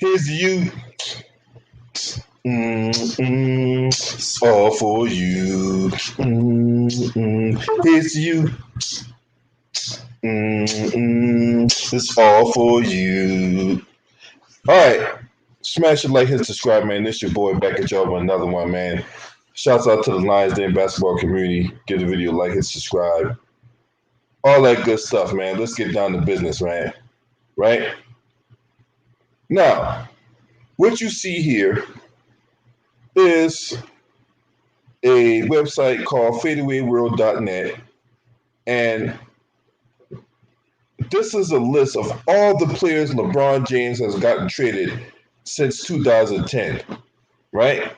Here's you. It's all for you. Here's you. It's all for you. All right. Smash the like, hit subscribe, man. This your boy back at y'all with another one, man. Shouts out to the Lions Den basketball community. Give the video a like, hit subscribe. All that good stuff, man. Let's get down to business, man. Right? Now, what you see here is a website called fadeawayworld.net, and this is a list of all the players LeBron James has gotten traded since 2010, right?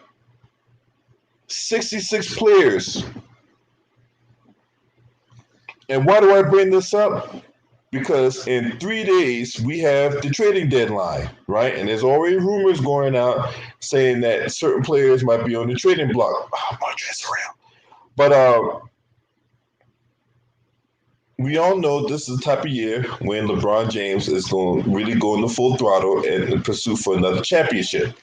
66 players. And why do I bring this up? Because in 3 days, we have the trading deadline, right? And there's already rumors going out saying that certain players might be on the trading block. Oh, Marcus around. But we all know this is the type of year when LeBron James is going to really go into full throttle and pursue for another championship.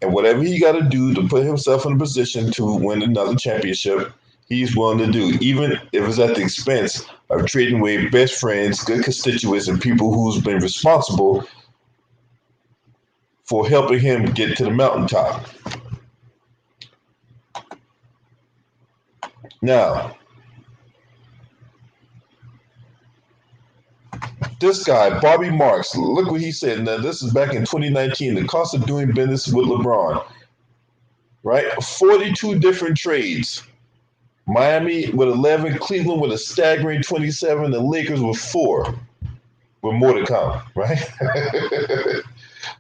And whatever he got to do to put himself in a position to win another championship, he's willing to do, even if it's at the expense of trading away best friends, good constituents, and people who's been responsible for helping him get to the mountaintop. Now, this guy, Bobby Marks, look what he said. Now, this is back in 2019, the cost of doing business with LeBron, right? 42 different trades. Miami with 11, Cleveland with a staggering 27, the Lakers with 4, with more to come, right?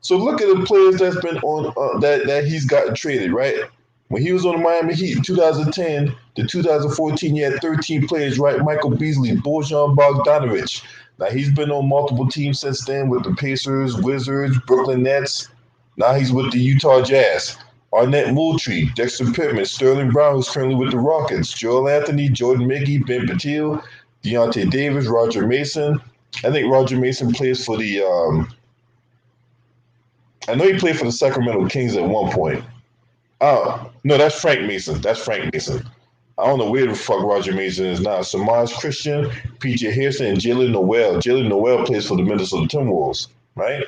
So look at the players that's been on that he's gotten traded, right? When he was on the Miami Heat, 2010 to 2014, he had 13 players, right? Michael Beasley, Bojan Bogdanovic. Now he's been on multiple teams since then with the Pacers, Wizards, Brooklyn Nets. Now he's with the Utah Jazz. Arnett Moultrie, Dexter Pittman, Sterling Brown, who's currently with the Rockets, Joel Anthony, Jordan Mickey, Ben Patil, Deontay Davis, Roger Mason. I think Roger Mason plays for the I know he played for the Sacramento Kings at one point. No, that's Frank Mason. I don't know where the fuck Roger Mason is now. Samaj Christian, PJ Harrison, and Jalen Noel. Jalen Noel plays for the Minnesota Timberwolves, right?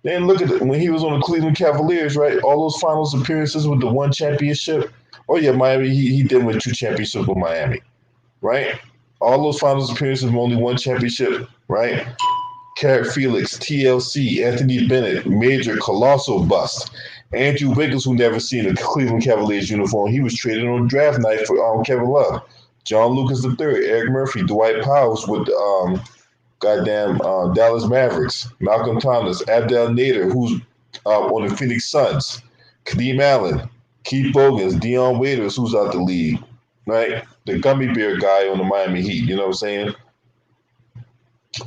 Then look at it. When he was on the Cleveland Cavaliers, right? All those finals appearances with the one championship. Oh, yeah, Miami, he did win 2 championships with Miami, right? All those finals appearances with only 1 championship, right? Carrot Felix, TLC, Anthony Bennett, major colossal bust. Andrew Wiggins, who never seen a Cleveland Cavaliers uniform, he was traded on draft night for Kevin Love. John Lucas III, Eric Murphy, Dwight Powell with Dallas Mavericks, Malcolm Thomas, Abdel Nader, who's on the Phoenix Suns, Kadeem Allen, Keith Bogans, Dion Waiters, who's out the league, right? The gummy bear guy on the Miami Heat, you know what I'm saying?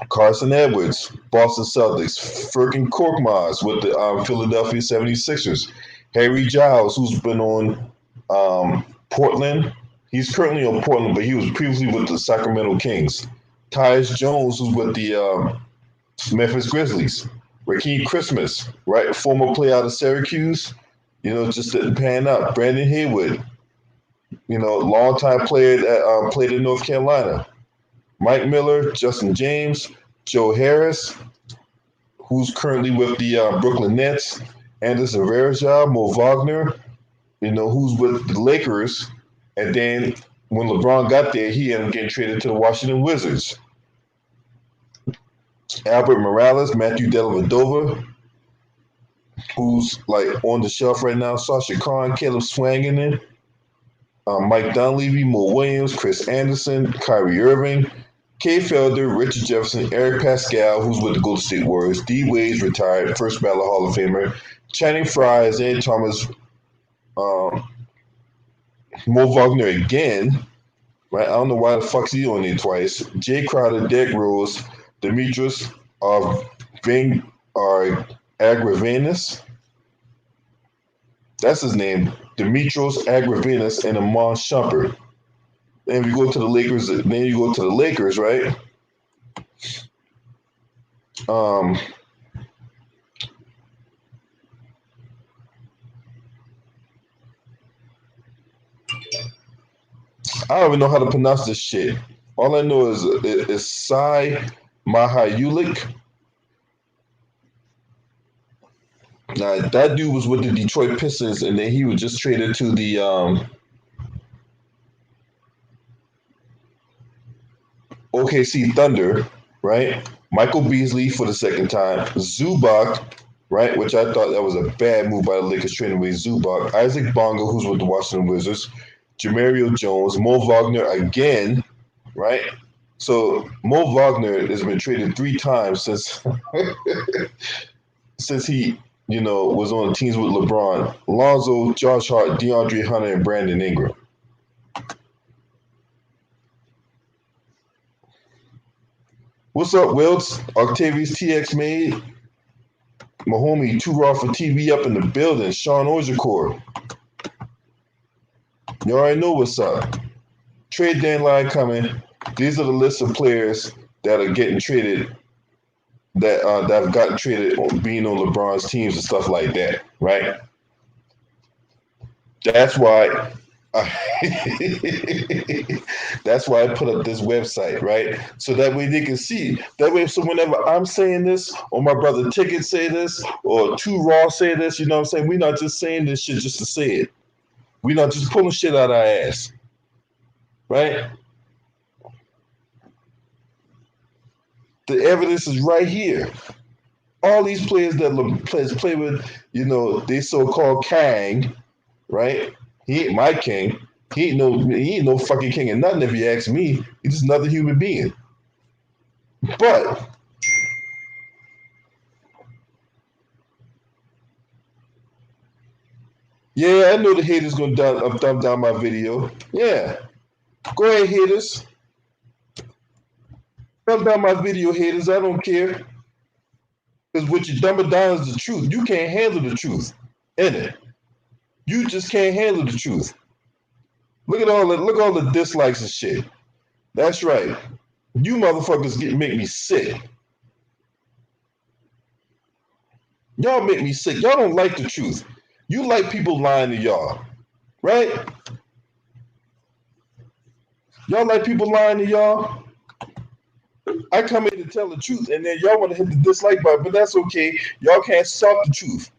Carson Edwards, Boston Celtics, Furkan Korkmaz with the Philadelphia 76ers, Harry Giles, who's been on Portland. He's currently on Portland, but he was previously with the Sacramento Kings. Tyus Jones, who's with the Memphis Grizzlies. Rakeem Christmas, right? Former player out of Syracuse, just didn't pan out. Brandon Haywood, longtime player that played in North Carolina. Mike Miller, Justin James, Joe Harris, who's currently with the Brooklyn Nets. Anderson Varejao, Mo Wagner, who's with the Lakers. And then when LeBron got there, he ended up getting traded to the Washington Wizards. Albert Morales, Matthew Dellavedova, who's like on the shelf right now. Sasha Khan, Caleb Swanginen, Mike Dunleavy, Mo Williams, Chris Anderson, Kyrie Irving, Kay Felder, Richard Jefferson, Eric Pascal, who's with the Golden State Warriors, D. Wade's retired, first ballot Hall of Famer, Channing Frye, Isaiah Thomas, Mo Wagner again, right? I don't know why the fuck's he on there twice. Jay Crowder, Derrick Rose, Demetrius Agravanis. That's his name. Demetrios Agravanis and Amon Shumpert. Then you go to the Lakers, right? I don't even know how to pronounce this shit. All I know is Cy Mahayulik. Now that dude was with the Detroit Pistons, and then he was just traded to the OKC Thunder, right? Michael Beasley for the second time. Zubac, right? Which I thought that was a bad move by the Lakers trading away Zubac. Isaac Bonga, who's with the Washington Wizards. Jamario Jones. Mo Wagner again, right? So Mo Wagner has been traded 3 times since since he, was on teams with LeBron. Lonzo, Josh Hart, DeAndre Hunter, and Brandon Ingram. What's up, Wilts? Octavius TX made. My homie, Too Raw for TV up in the building. Sean Ojicore. You already know what's up. Trade deadline coming. These are the list of players that are getting traded, that have gotten traded being on LeBron's teams and stuff like that, right? That's why that's why I put up this website, right? So that way they can see. That way, so whenever I'm saying this, or my brother Ticket say this, or Too Raw say this, you know what I'm saying? We're not just saying this shit just to say it. We're not just pulling shit out our ass, right? The evidence is right here. All these players that players play with, they so-called Kang, right? He ain't my king. He ain't no fucking king and nothing if you ask me. He's just another human being. But yeah, I know the haters gonna dumb down my video. Yeah. Go ahead, haters. Dumb down my video, haters. I don't care. Because what you dumb it down is the truth. You can't handle the truth. Innit? You just can't handle the truth. Look at all the dislikes and shit. That's right. You motherfuckers make me sick. Y'all make me sick. Y'all don't like the truth. You like people lying to y'all, right? Y'all like people lying to y'all? I come in to tell the truth, and then y'all want to hit the dislike button, but that's okay. Y'all can't stop the truth.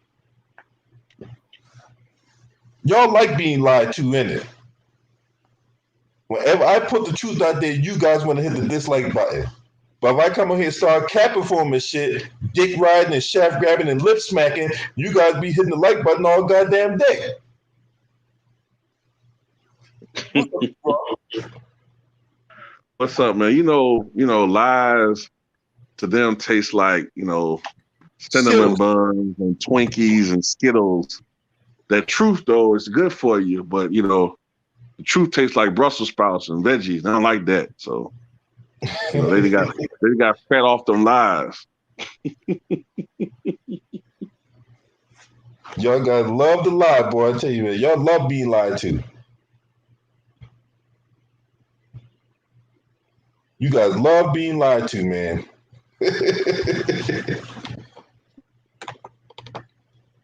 Y'all like being lied to, innit? Whenever I put the truth out there, you guys want to hit the dislike button. But if I come on here and start capping for them and shit, dick riding and shaft grabbing and lip smacking, you guys be hitting the like button all goddamn day. What's up, man? Lies to them taste like, cinnamon buns and Twinkies and Skittles. That truth, though, is good for you, but the truth tastes like Brussels sprouts and veggies. I don't like that. So they got fed off them lies. Y'all guys love to lie, boy. I tell you, man. Y'all love being lied to. You guys love being lied to, man.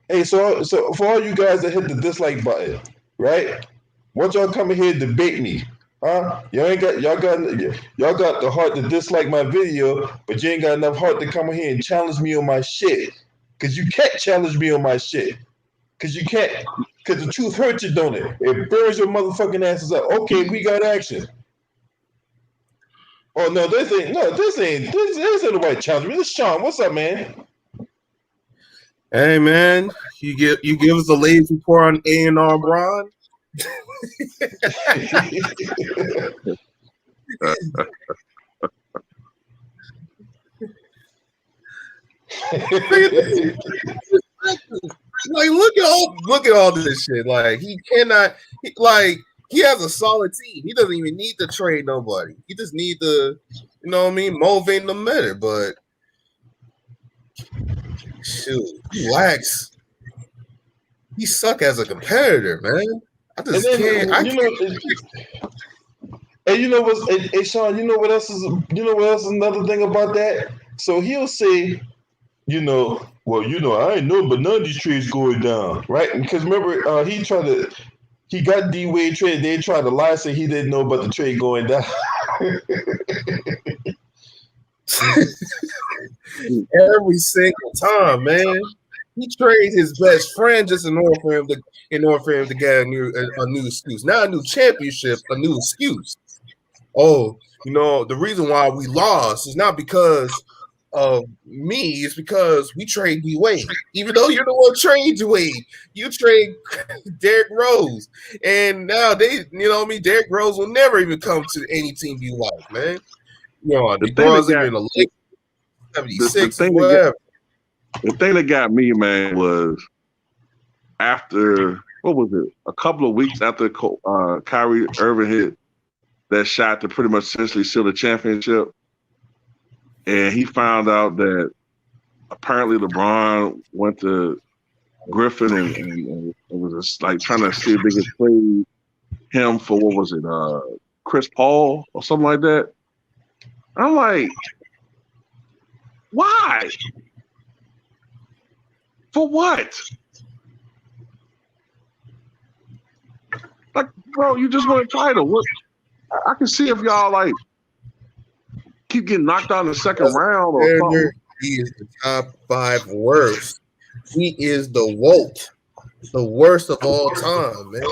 Hey, so for all you guys that hit the dislike button, right? Once y'all come in here and debate me, huh? Y'all got the heart to dislike my video, but you ain't got enough heart to come in here and challenge me on my shit. Cause you can't challenge me on my shit. Cause you can't. Cause the truth hurts you, don't it? It burns your motherfucking asses up. Okay, we got action. Oh no, this ain't the right challenge. This is Sean. What's up, man? Hey man, you give us the latest report on A&R Bron. Like look at all this shit. Like he has a solid team. He doesn't even need to trade nobody. He just need to, motivate them better. But shoot, relax. He suck as a competitor, man. I just can't. And you know what? Hey, Sean, you know what else is another thing about that? So he'll say, I ain't know, but none of these trades going down, right? Because remember, he tried to he got D Wade traded. They tried to lie, say he didn't know about the trade going down. Every single time, man. He trades his best friend just in order for him to get a new excuse. Not a new championship, a new excuse. Oh, the reason why we lost is not because of me, it's because we trade D Wade. Even though you're the one trade D Wade, you trade Derrick Rose. And now Derrick Rose will never even come to any team you like, man. DeBron's even a Lakers, 76, whatever. The thing that got me, man, was after, what was it, a couple of weeks after Kyrie Irving hit that shot to pretty much essentially seal the championship, and he found out that apparently LeBron went to Griffin and was just like trying to see if they could trade him for, what was it, Chris Paul or something like that. I'm like, why? For what? Like, bro, you just won a title. What? I can see if y'all like keep getting knocked out in the second round or something. He is the top 5 worst. He is the worst of all time, man.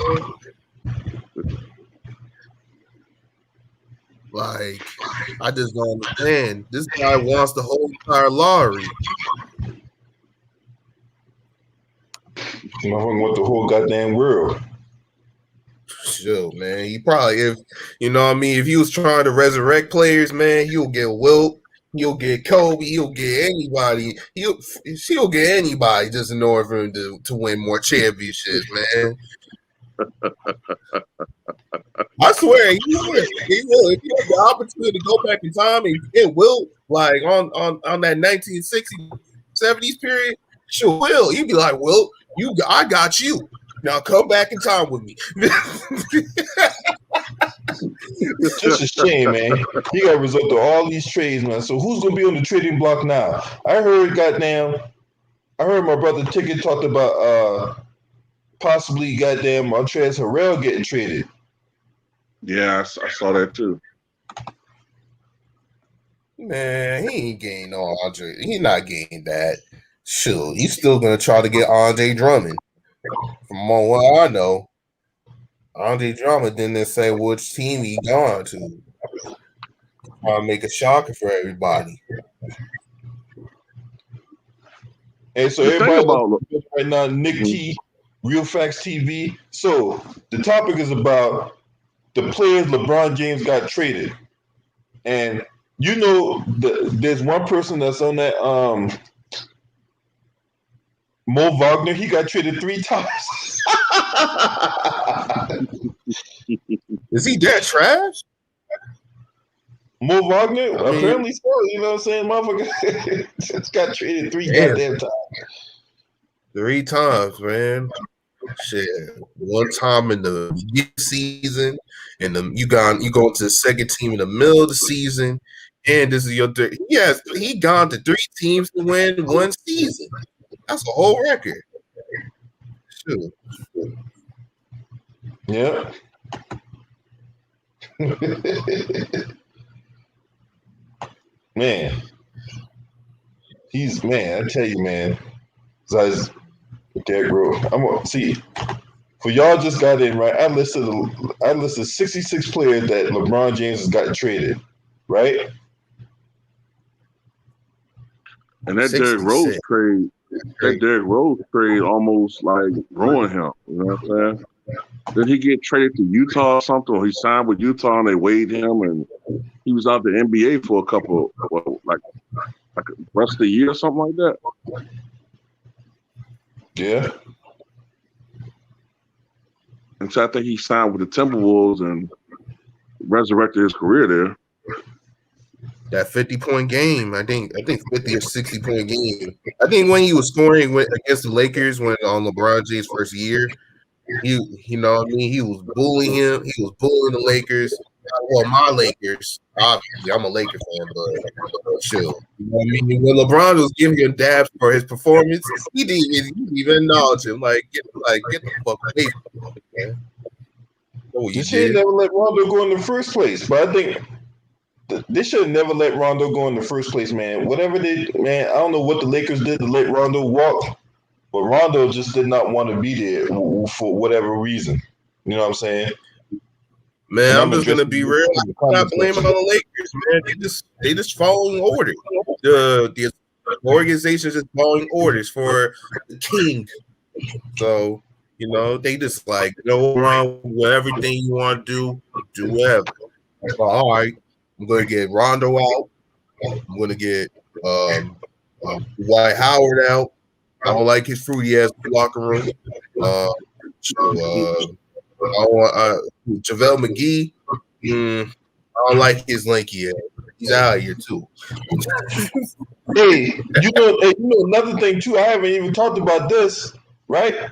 Like, I just don't understand. This guy wants the whole entire lottery. I want the whole goddamn world. Sure, man. He probably, if he was trying to resurrect players, man, he'll get Wilt, he'll get Kobe, he'll get anybody. He'll get anybody just in order for him to win more championships, man. I swear, he will. If he has the opportunity to go back in time and get Wilt, like on that 1960s, 70s period, sure will. He'd be like, Wilt, I got you. Now come back in time with me. It's just a shame, man. He got to resort to all these trades, man. So who's gonna be on the trading block now? I heard my brother Ticket talked about possibly goddamn Montrezl Harrell getting traded. Yeah, I saw that too. Man, he ain't getting no Andre. He's not getting that. Sure, he's still gonna try to get Andre Drummond. From what I know, Andre Drummond didn't say which team he gone to. I'll make a shocker for everybody. And so everybody right now, Nick T, Real Facts TV. So the topic is about the players LeBron James got traded. And there's one person that's on that Mo Wagner. He got traded 3 times. Is he that trash? Mo Wagner? Apparently so. You know what I'm saying? Motherfucker just got traded 3 goddamn times. 3 times, man. Shit. One time in the season, and you go to the second team in the middle of the season, and this is your third. Yes, he gone to 3 teams to win 1 season. That's a whole record. Sure. Yeah. Man. I tell you, man. Derrick Rose. I'm gonna see. For y'all just got in, right? I listed 66 players that LeBron James has gotten traded, right? And that Derrick Rose trade almost like ruined him. You know what I'm saying? Did he get traded to Utah or something? Or he signed with Utah and they waived him, and he was out the NBA for a couple, like the rest of the year or something like that. Yeah. And so I think he signed with the Timberwolves and resurrected his career there. That 50-point game, I think 50 or 60-point game. I think when he was scoring against the Lakers on LeBron James' first year, you know what I mean? He was bullying him. He was bullying the Lakers. Well, my Lakers. Obviously, I'm a Laker fan, but sure. You know what I mean? When LeBron was giving him dabs for his performance, he didn't even acknowledge him. Like, get the fuck away from him, man. what he They should did. never let Rondo go in the first place. But I think they should have never let Rondo go in the first place, man. Whatever they, man, I don't know what the Lakers did to let Rondo walk, but Rondo just did not want to be there for whatever reason. You know what I'm saying? Man, And I'm I'm just gonna addressing be this real. in the I'm not comment blaming section. on the Lakers, man. They just following orders. The organization is just following orders for the king. So they just like go around with everything you want to do whatever. So, all right, I'm gonna get Rondo out. I'm gonna get Dwight Howard out. I don't like his fruity ass locker room. Uh, I want JaVale McGee. I don't like his lanky ass. He's out of here too. Hey, another thing too. I haven't even talked about this, right?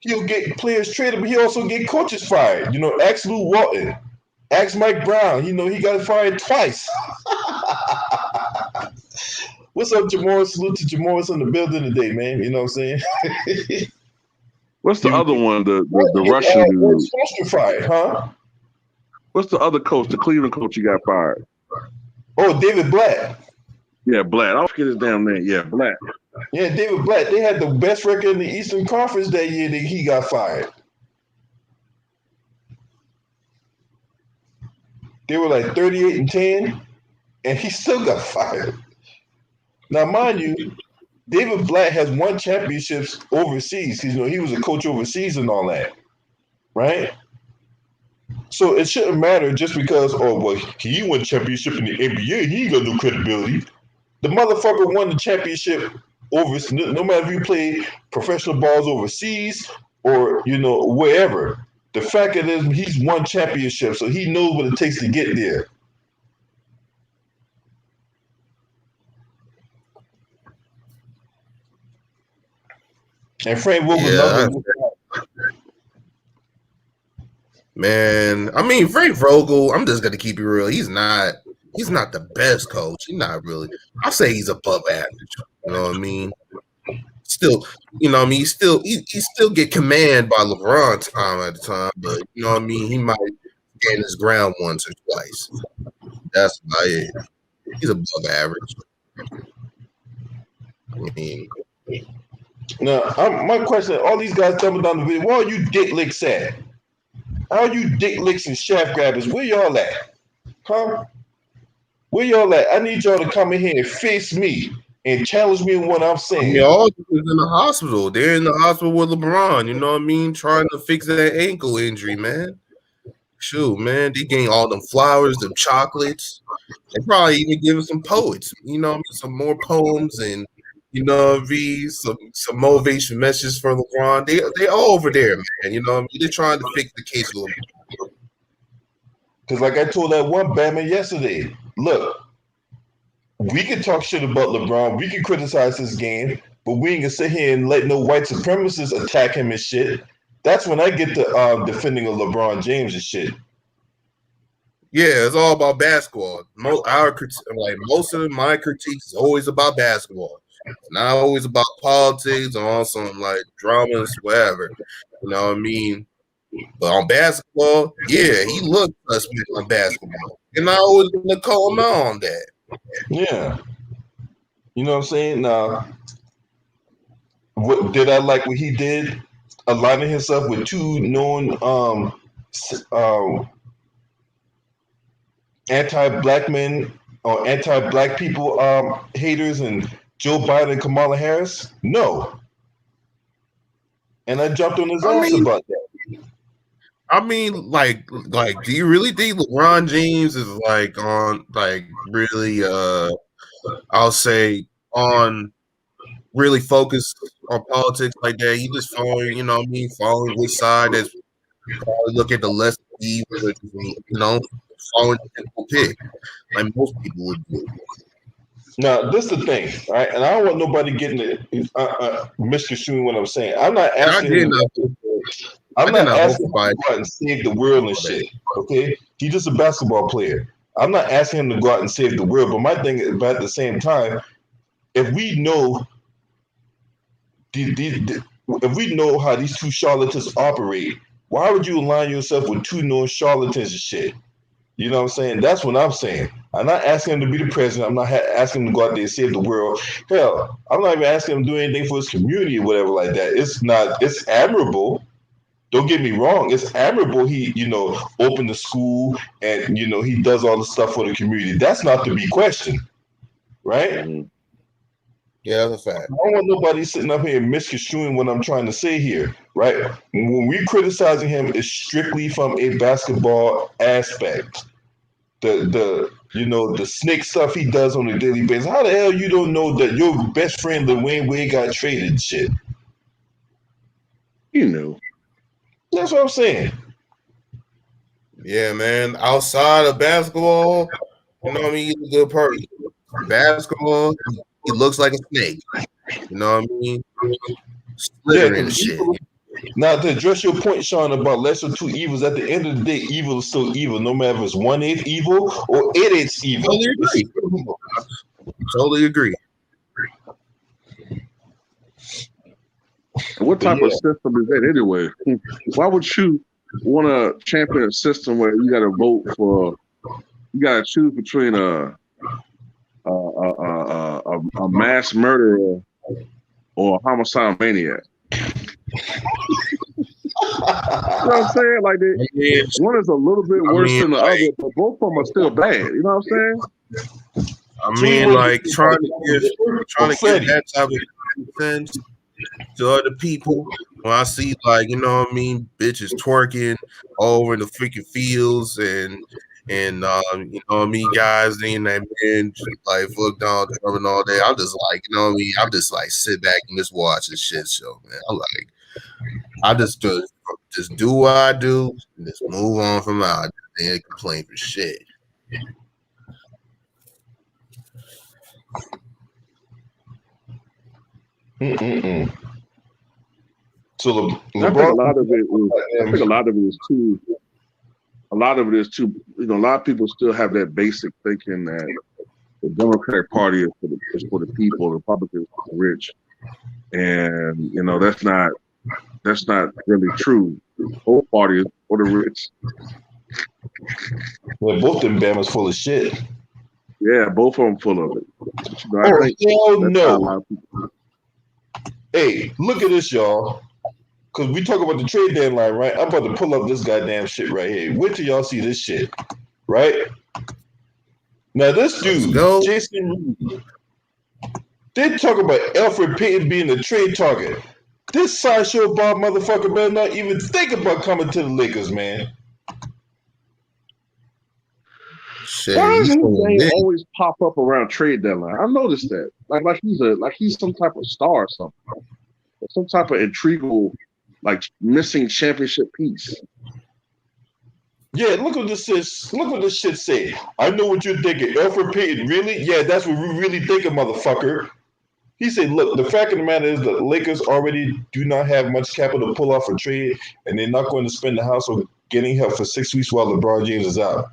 He'll get players traded, but he also get coaches fired. Ask Lou Walton, ask Mike Brown. He got fired twice. What's up, Jamoris? Salute to Jamoris in the building today, man. You know what I'm saying? What's the You other one? The get Russian dude. Spoelstra fired, huh? What's the other coach? The Cleveland coach, he got fired. Oh, David Blatt. Yeah, Blatt. I'll forget his damn name. Yeah, Blatt. Yeah, David Blatt. They had the best record in the Eastern Conference that year that he got fired. They were like 38-10, and he still got fired. Now, mind you, David Blatt has won championships overseas. He was a coach overseas and all that, right? So it shouldn't matter just because, he won championship in the NBA. He ain't got no credibility. The motherfucker won the championship overseas. No matter if you play professional balls overseas or wherever. The fact is, he's won championships, so he knows what it takes to get there. And Frank Vogel's Yeah, man. I mean, Frank Vogel. I'm just gonna keep it real. He's not the best coach. He's not really. I'll say he's above average. You know what I mean? Still, he still get command by LeBron time at the time, but you know what I mean. He might gain his ground once or twice. That's about it. He's above average. I mean, now my question: all these guys coming down the video, where are you dick licks at? How are you dick licks and shaft grabbers? Where y'all at? Huh? Where y'all at? I need y'all to come in here and face me and challenge me in what I'm saying. all is in the hospital. They're in the hospital with LeBron. You know what I mean? Trying to fix that ankle injury, man. Shoot, man, they getting all them flowers, them chocolates. They probably even giving some poets, some more poems and some motivation messages for LeBron. They all over there, man. You know what I mean? They're trying to fix the case of LeBron. Because like I told that one Batman yesterday, look, we can talk shit about LeBron, we can criticize his game, but we ain't gonna sit here and let no white supremacists attack him and shit. That's when I get the defending of LeBron James and shit. Yeah, it's all about basketball. Most of my critiques is always about basketball. It's not always about politics or some like dramas, whatever. You know what I mean? But on basketball, yeah, he looked suspect on basketball. And I always gonna call him out on that. Yeah. You know what I'm saying? Now, what did I like what he did? Aligning himself with two known anti-black men or anti-black people haters and Joe Biden and Kamala Harris? No. And I jumped on his ass about that. I mean, like, do you really think LeBron James is like on really I'll say on really focused on politics like that? He just following, following which side that's probably look at the less evil, following the pick, like most people would do. Now, this is the thing, right? And I don't want nobody getting it misconstruing what I'm saying. I'm not asking him to go out and save the world and shit. Okay, he's just a basketball player. I'm not asking him to go out and save the world. But my thing is, but at the same time, if we know if we know how these two charlatans operate, Why would you align yourself with two known charlatans and shit? You know what I'm saying? That's what I'm saying. I'm not asking him to be the president. I'm not asking him to go out there and save the world. Hell, I'm not even asking him to do anything for his community or whatever like that. It's not. It's admirable. Don't get me wrong. It's admirable. He, opened the school and he does all the stuff for the community. That's not to be questioned, right? Mm-hmm. Yeah, that's a fact. I don't want nobody sitting up here misconstruing what I'm trying to say here, right? When we criticizing him, it's strictly from a basketball aspect. The snake stuff he does on a daily basis. How the hell you don't know that your best friend Dwayne Wade got traded and shit? You know. That's what I'm saying. Yeah, man. Outside of basketball, you know what I mean? He's a good person. Basketball, he looks like a snake. You know what I mean? Slithering and shit. Now, to address your point, Sean, about lesser two evils, at the end of the day, evil is still evil, no matter if it's 1/8 evil or 8/8 evil. Totally agree. What type of system is that anyway? Why would you want to champion a system where you got to vote for? You got to choose between a mass murderer or a homicidal maniac. You know what I'm saying? Like one is a little bit worse than the other, but both of them are still bad. You know what I'm saying? I mean, like trying to get that type of sense to other people. When I see, like, you know what I mean, bitches twerking over in the freaking fields and you know what I mean, guys in that man like fuck down drumming all day. I'm just like, you know what I mean, I'm just like sit back and just watch this shit show, man. I'm like, I just do what I do and just move on from out and complain for shit. So I think a lot of it is too. A lot of it is too. A lot of people still have that basic thinking that the Democratic Party is for the people, the Republicans for the rich, and that's not really true. Both parties for the rich. Well, both them Bama's full of shit. Yeah, both of them full of it. Hell no. Hey, look at this, y'all. Because we talk about the trade deadline, right? I'm about to pull up this goddamn shit right here. Wait till y'all see this shit, right? Now, this dude, Jason Reed, they talk about Elfrid Payton being a trade target. This sideshow Bob motherfucker better not even think about coming to the Lakers, man. Shit, why does his name always pop up around trade deadline? I noticed that. Like he's some type of star or something. Or some type of integral, like missing championship piece. Yeah, look what this is. Look what this shit say. I know what you're thinking. Elfrid Payton, really? Yeah, that's what we're really thinking, motherfucker. He said, look, the fact of the matter is the Lakers already do not have much capital to pull off a trade, and they're not going to spend the house on getting help for 6 weeks while LeBron James is out.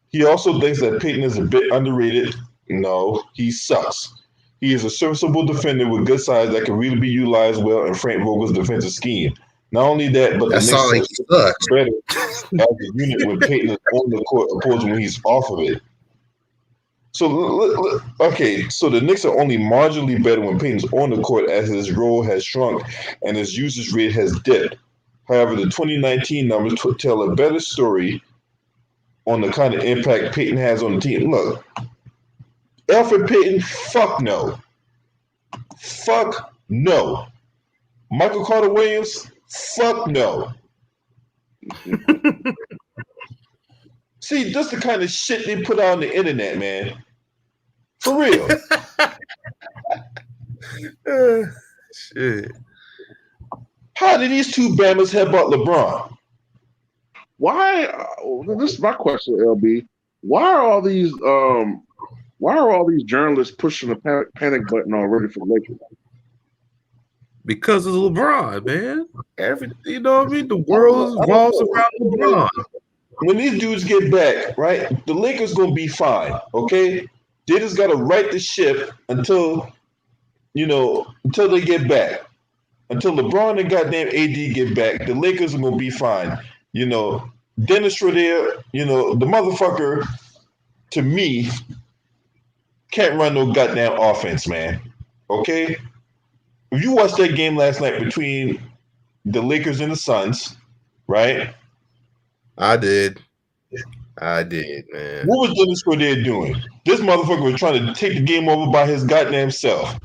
He also thinks that Payton is a bit underrated. No, he sucks. He is a serviceable defender with good size that can really be utilized well in Frank Vogel's defensive scheme. Not only that, but the Knicks are better as a unit when Payton is on the court opposed when he's off of it. So, okay, so the Knicks are only marginally better when Payton's on the court as his role has shrunk and his usage rate has dipped. However, the 2019 numbers tell a better story on the kind of impact Payton has on the team. Look, Elfrid Payton, fuck no. Fuck no. Michael Carter Williams, fuck no. See, that's the kind of shit they put out on the internet, man. For real. Shit. How did these two Bammers headbutt LeBron? Why? This is my question, LB. Why are all these journalists pushing the panic button already for the Lakers? Because of LeBron, man. You know what I mean? The world revolves around LeBron. When these dudes get back, right, the Lakers gonna be fine, okay? They just gotta right the ship until they get back. until LeBron and goddamn AD get back, the Lakers are gonna be fine. Dennis Schroeder, the motherfucker, to me, can't run no goddamn offense, man. Okay? If you watched that game last night between the Lakers and the Suns, right? I did, man. What was Dennis Schroeder doing? This motherfucker was trying to take the game over by his goddamn self.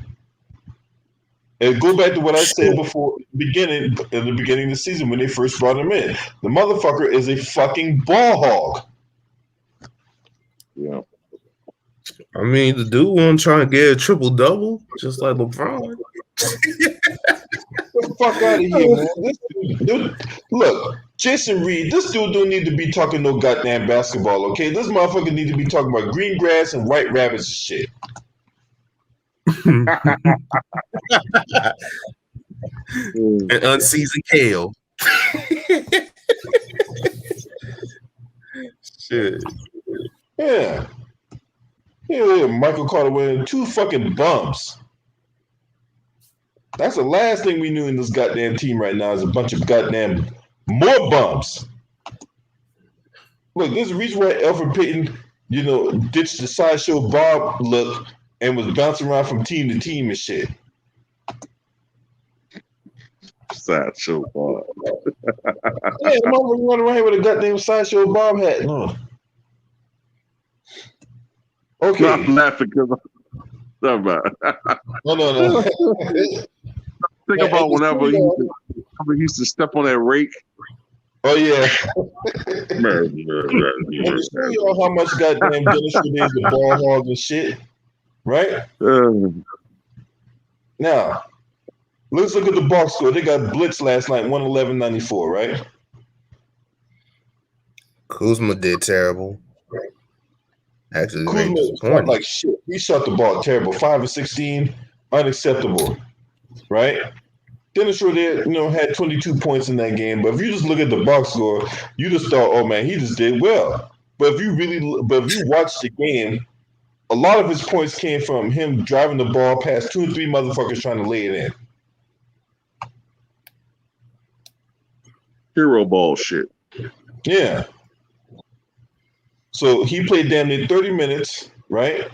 And go back to what I said before, in the beginning of the season when they first brought him in. The motherfucker is a fucking ball hog. Yeah. I mean, the dude won't try to get a triple-double, just like LeBron. Get the fuck out of here, man. This dude, look, Jason Reed, this dude don't need to be talking no goddamn basketball, okay? This motherfucker need to be talking about green grass and white rabbits and shit. And unseasoned kale. Shit. Yeah. Yeah, Michael Carter winning 2 fucking bumps. That's the last thing we knew in this goddamn team right now is a bunch of goddamn more bumps. Look, there's a reason why Alfred Payton, ditched the sideshow Bob look and was bouncing around from team to team and shit. Sideshow Bob. Yeah, motherfucker running around here with a goddamn sideshow Bob hat. No. Okay. No, I'm laughing because No. Think about whenever he used to step on that rake. Oh yeah. Man, And to show y'all how much goddamn Dennis Schroeder is the ball hog and shit, right? Now, let's look at the box score. They got blitzed last night, 111-94, right? Kuzma did terrible. Actually, Kuzma shot like shit. He shot the ball terrible. 5 of 16, unacceptable, right? Dennis Schroeder, had 22 points in that game. But if you just look at the box score, you just thought, oh man, he just did well. But if you watch the game, a lot of his points came from him driving the ball past 2 or 3 motherfuckers trying to lay it in. hero ball shit. Yeah. So he played damn near 30 minutes, right?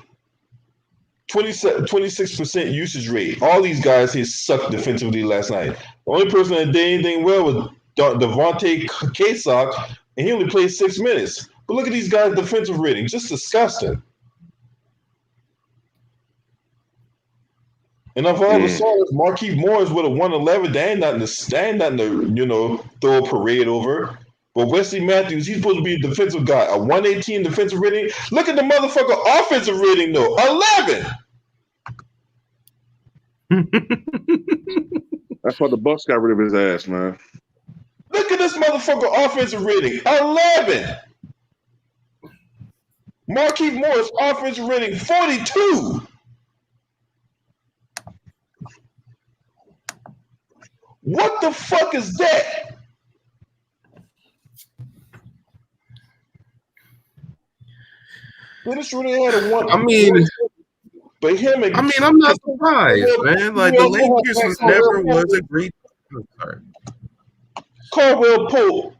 26% usage rate. All these guys here sucked defensively last night. The only person that did anything well was Devontae Kasok, and he only played 6 minutes. But look at these guys' defensive rating. Just disgusting. And if I ever saw this, Marquise Morris with a 111, they ain't nothing to throw a parade over. But Wesley Matthews, he's supposed to be a defensive guy. A 118 defensive rating. Look at the motherfucker offensive rating, though. 11. That's why the Bucks got rid of his ass, man. Look at this motherfucker offensive rating. 11. Marquise Morris offensive rating 42. What the fuck is that? Dennis Schroeder had a one. I mean, but him and I'm not surprised, man. Like the Lakers never was a great. I'm sorry. Caldwell Pope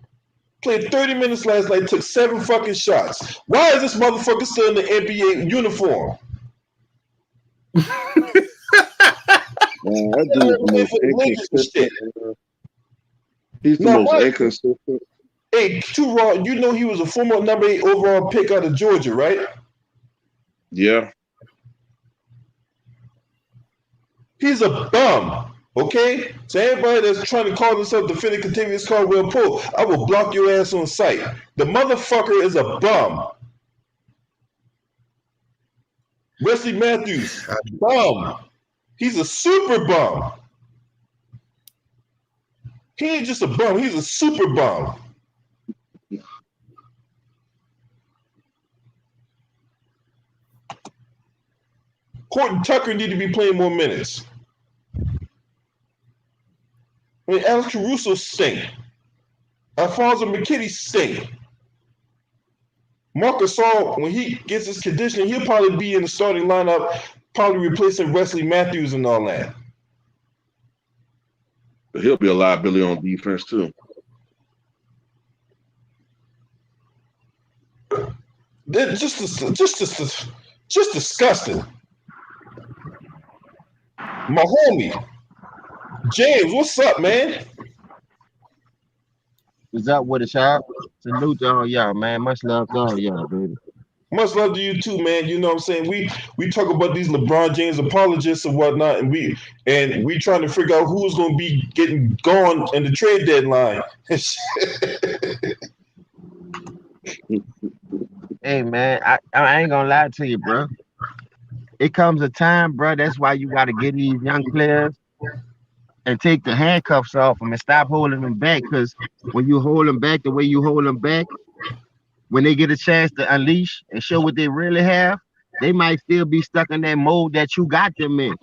played 30 minutes last night, took 7 fucking shots. Why is this motherfucker still in the NBA uniform? Man, that dude's the most inconsistent. He's the most inconsistent. Hey, too raw. You know he was a former number 8 overall pick out of Georgia, right? Yeah. He's a bum. Okay? So everybody that's trying to call themselves defending Contavious Caldwell Pope, I will block your ass on sight. The motherfucker is a bum. Wesley Matthews, bum. He's a super bum. He ain't just a bum, he's a super bum. Horton Tucker need to be playing more minutes. I mean, Alex Caruso stink. Alfonso McKinney stink. Marc Gasol, when he gets his conditioning, he'll probably be in the starting lineup, probably replacing Wesley Matthews and all that. But he'll be a liability on defense too. Just disgusting. My homie, James, what's up, man? What's up with it, y'all? Salute to all y'all, man. Much love to all y'all, baby. Much love to you too, man. You know what I'm saying? We talk about these LeBron James apologists and whatnot, and we trying to figure out who's gonna be getting gone in the trade deadline. Hey, man, I ain't gonna lie to you, bro. It comes a time, bro. That's why you got to get these young players and take the handcuffs off them and stop holding them back. Because when you hold them back the way you hold them back, when they get a chance to unleash and show what they really have, they might still be stuck in that mode that you got them in.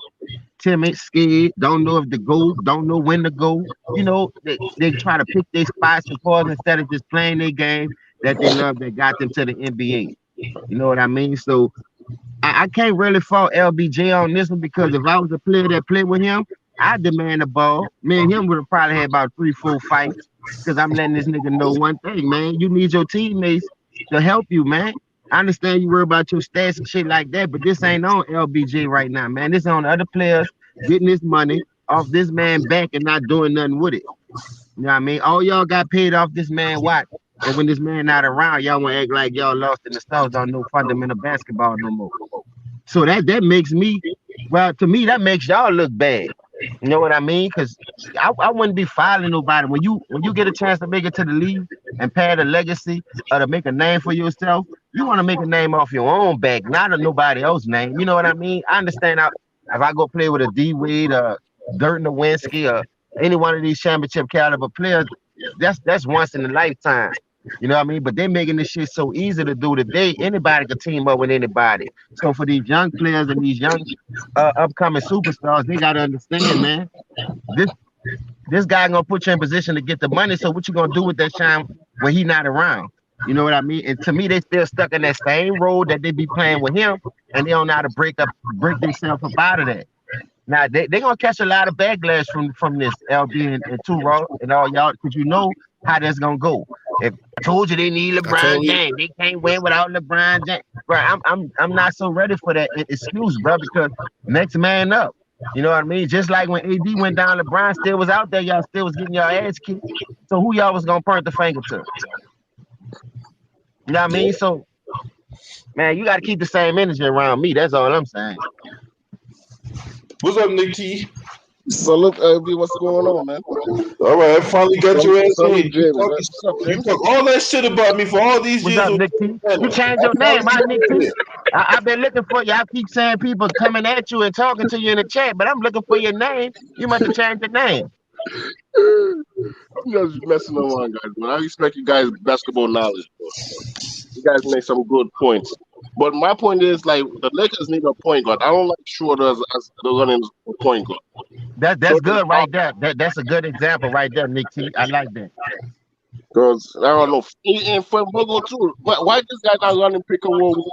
Timid, scared, don't know if to go, don't know when to go. You know, they try to pick their spots and pause instead of just playing their game that they love that got them to the NBA. You know what I mean? So I can't really fault LBJ on this one because if I was a player that played with him, I'd demand the ball. Me and him would have probably had about 3-4 fights because I'm letting this nigga know one thing, man. You need your teammates to help you, man. I understand you worry about your stats and shit like that, but this ain't on LBJ right now, man. This on other players getting this money off this man back and not doing nothing with it. You know what I mean? All y'all got paid off this man watch. And when this man not around, y'all want to act like y'all lost in the sauce on no fundamental basketball no more. So that makes me, well, to me, that makes y'all look bad. You know what I mean? Because I wouldn't be filing nobody. When you get a chance to make it to the league and pad a legacy or to make a name for yourself, you want to make a name off your own back, not of nobody else's name. You know what I mean? I understand if I go play with a D Wade or Dirk Nowitzki or any one of these championship caliber players, that's once in a lifetime. You know what I mean? But they're making this shit so easy to do today. Anybody can team up with anybody. So for these young players and these young upcoming superstars, they gotta understand, man. This guy gonna put you in position to get the money. So what you gonna do with that shine when he not around? You know what I mean? And to me, they still stuck in that same road that they be playing with him, and they don't know how to break themselves up out of that. Now they gonna catch a lot of backlash from this LB and Two Raw and all y'all, because you know how that's gonna go. If I told you they need LeBron James, they can't win without LeBron James. Bro, I'm not so ready for that excuse, bro, because next man up. You know what I mean? Just like when AD went down, LeBron still was out there, y'all still was getting your ass kicked. So who y'all was gonna point the finger to? You know what I mean? So man, you gotta keep the same energy around me. That's all I'm saying. What's up, Nick T? Salute, LB. What's going on, man? All right, I finally got your ass in. You James. talk all that shit about me for all these What's years. up, Nick T? You changed your name, huh, Nick T? I've been looking for you. I keep saying people coming at you and talking to you in the chat, but I'm looking for your name. You must have changed your name. I'm just messing around, guys, man. I respect you guys' basketball knowledge, bro. You guys make some good points. But my point is, like, the Lakers need a point guard. I don't like Schroeder as the running point guard. That's good right there. That's a good example right there, Nick T. I like that. Because, I don't know. And for Bogo, too. Why this guy not running pick and roll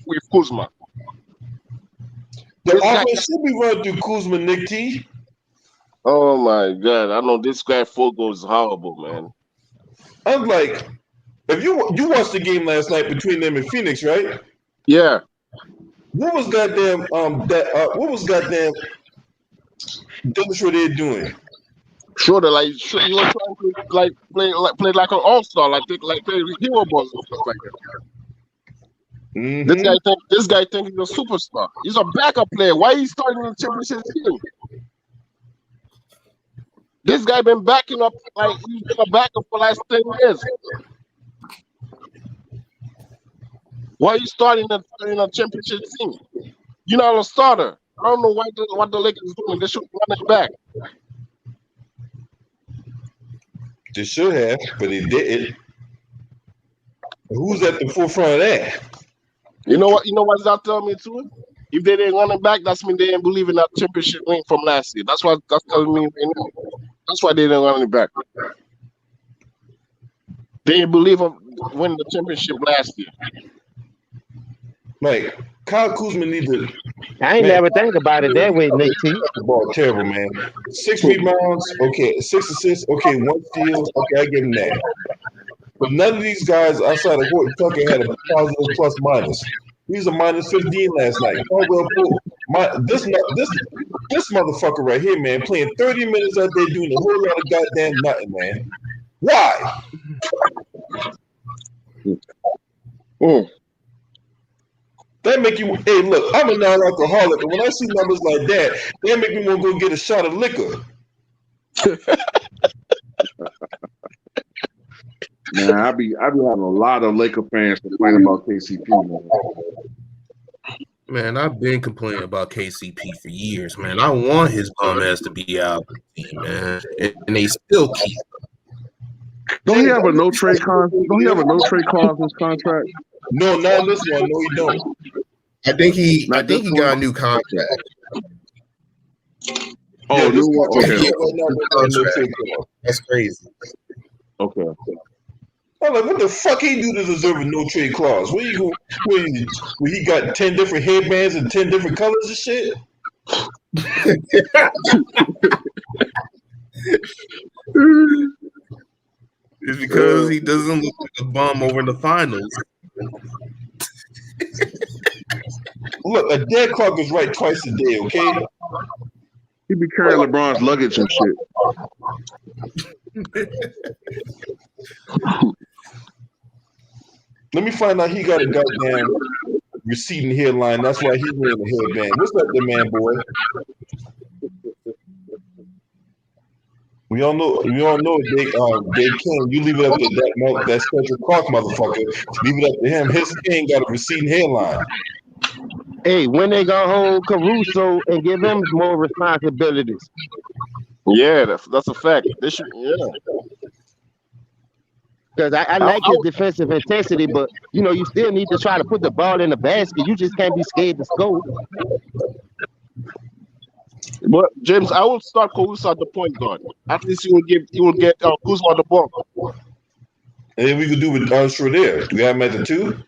with Kuzma? The offense should be run through Kuzma, Nick T. Oh, my God. I know this guy, Fogo, is horrible, man. I'm like, if you watched the game last night between them and Phoenix, right? Yeah. What was goddamn Dennis Schroeder doing? Schroeder, like, you were trying to play like an all-star, like play hero balls and stuff like that. Mm-hmm. This guy think he's a superstar. He's a backup player. Why he starting the championship team? This guy been backing up, like he's been a backup for the last 10 years. Why are you starting in a championship team? You're not a starter. I don't know what the Lakers doing. They should run it back. They should have, but they didn't. Who's at the forefront of that? You know what that tell me too? If they didn't run it back, that's mean they didn't believe in that championship win from last year. That's telling me. That's why they didn't run it back. They didn't believe of winning the championship last year. Like Kyle Kuzma need to. I ain't Man, never think about it that way, Nick T. the ball terrible, man. 6 rebounds, okay. 6 assists, okay. 1 steal, okay. I give him that. But none of these guys outside of Horton Tucker had a positive plus minus. He was a minus 15 last night. Caldwell Pope, this motherfucker right here, man, playing 30 minutes out there doing a whole lot of goddamn nothing, man. Why? That make you, hey, look, I'm a non-alcoholic, and when I see numbers like that, that make me want to go get a shot of liquor. Man, I be having a lot of Laker fans complaining about KCP, man. Man, I've been complaining about KCP for years, man. I want his bum ass to be out of the team, man. And they still keep. Don't he have a no trade clause? Don't he have a no trade clause in his contract? No, not this one. No, he don't. I think he got a new contract. Oh, Yeah, new one. Okay. That's crazy. Okay. I'm like, what the fuck he do to deserve a no trade clause? Where he got 10 different headbands and 10 different colors and shit? It's because he doesn't look like a bum over in the finals. Look, a dead clock is right twice a day, okay? He be carrying LeBron's luggage and shit. Let me find out he got a goddamn receding hairline. That's why he's wearing a headband. What's up, there, man, boy? We all know, Dave King. You leave it up to that Spencer Clark motherfucker. Leave it up to him. His king got a receding hairline. Hey, when they gonna hold Caruso and give him more responsibilities? Yeah, that's a fact. They should, yeah. Because I like his defensive intensity, but you still need to try to put the ball in the basket. You just can't be scared to score. But James, I will start Caruso at the point guard. At least he will get Kuzma the ball. And then we could do with Schroeder. Do we have him at the 2?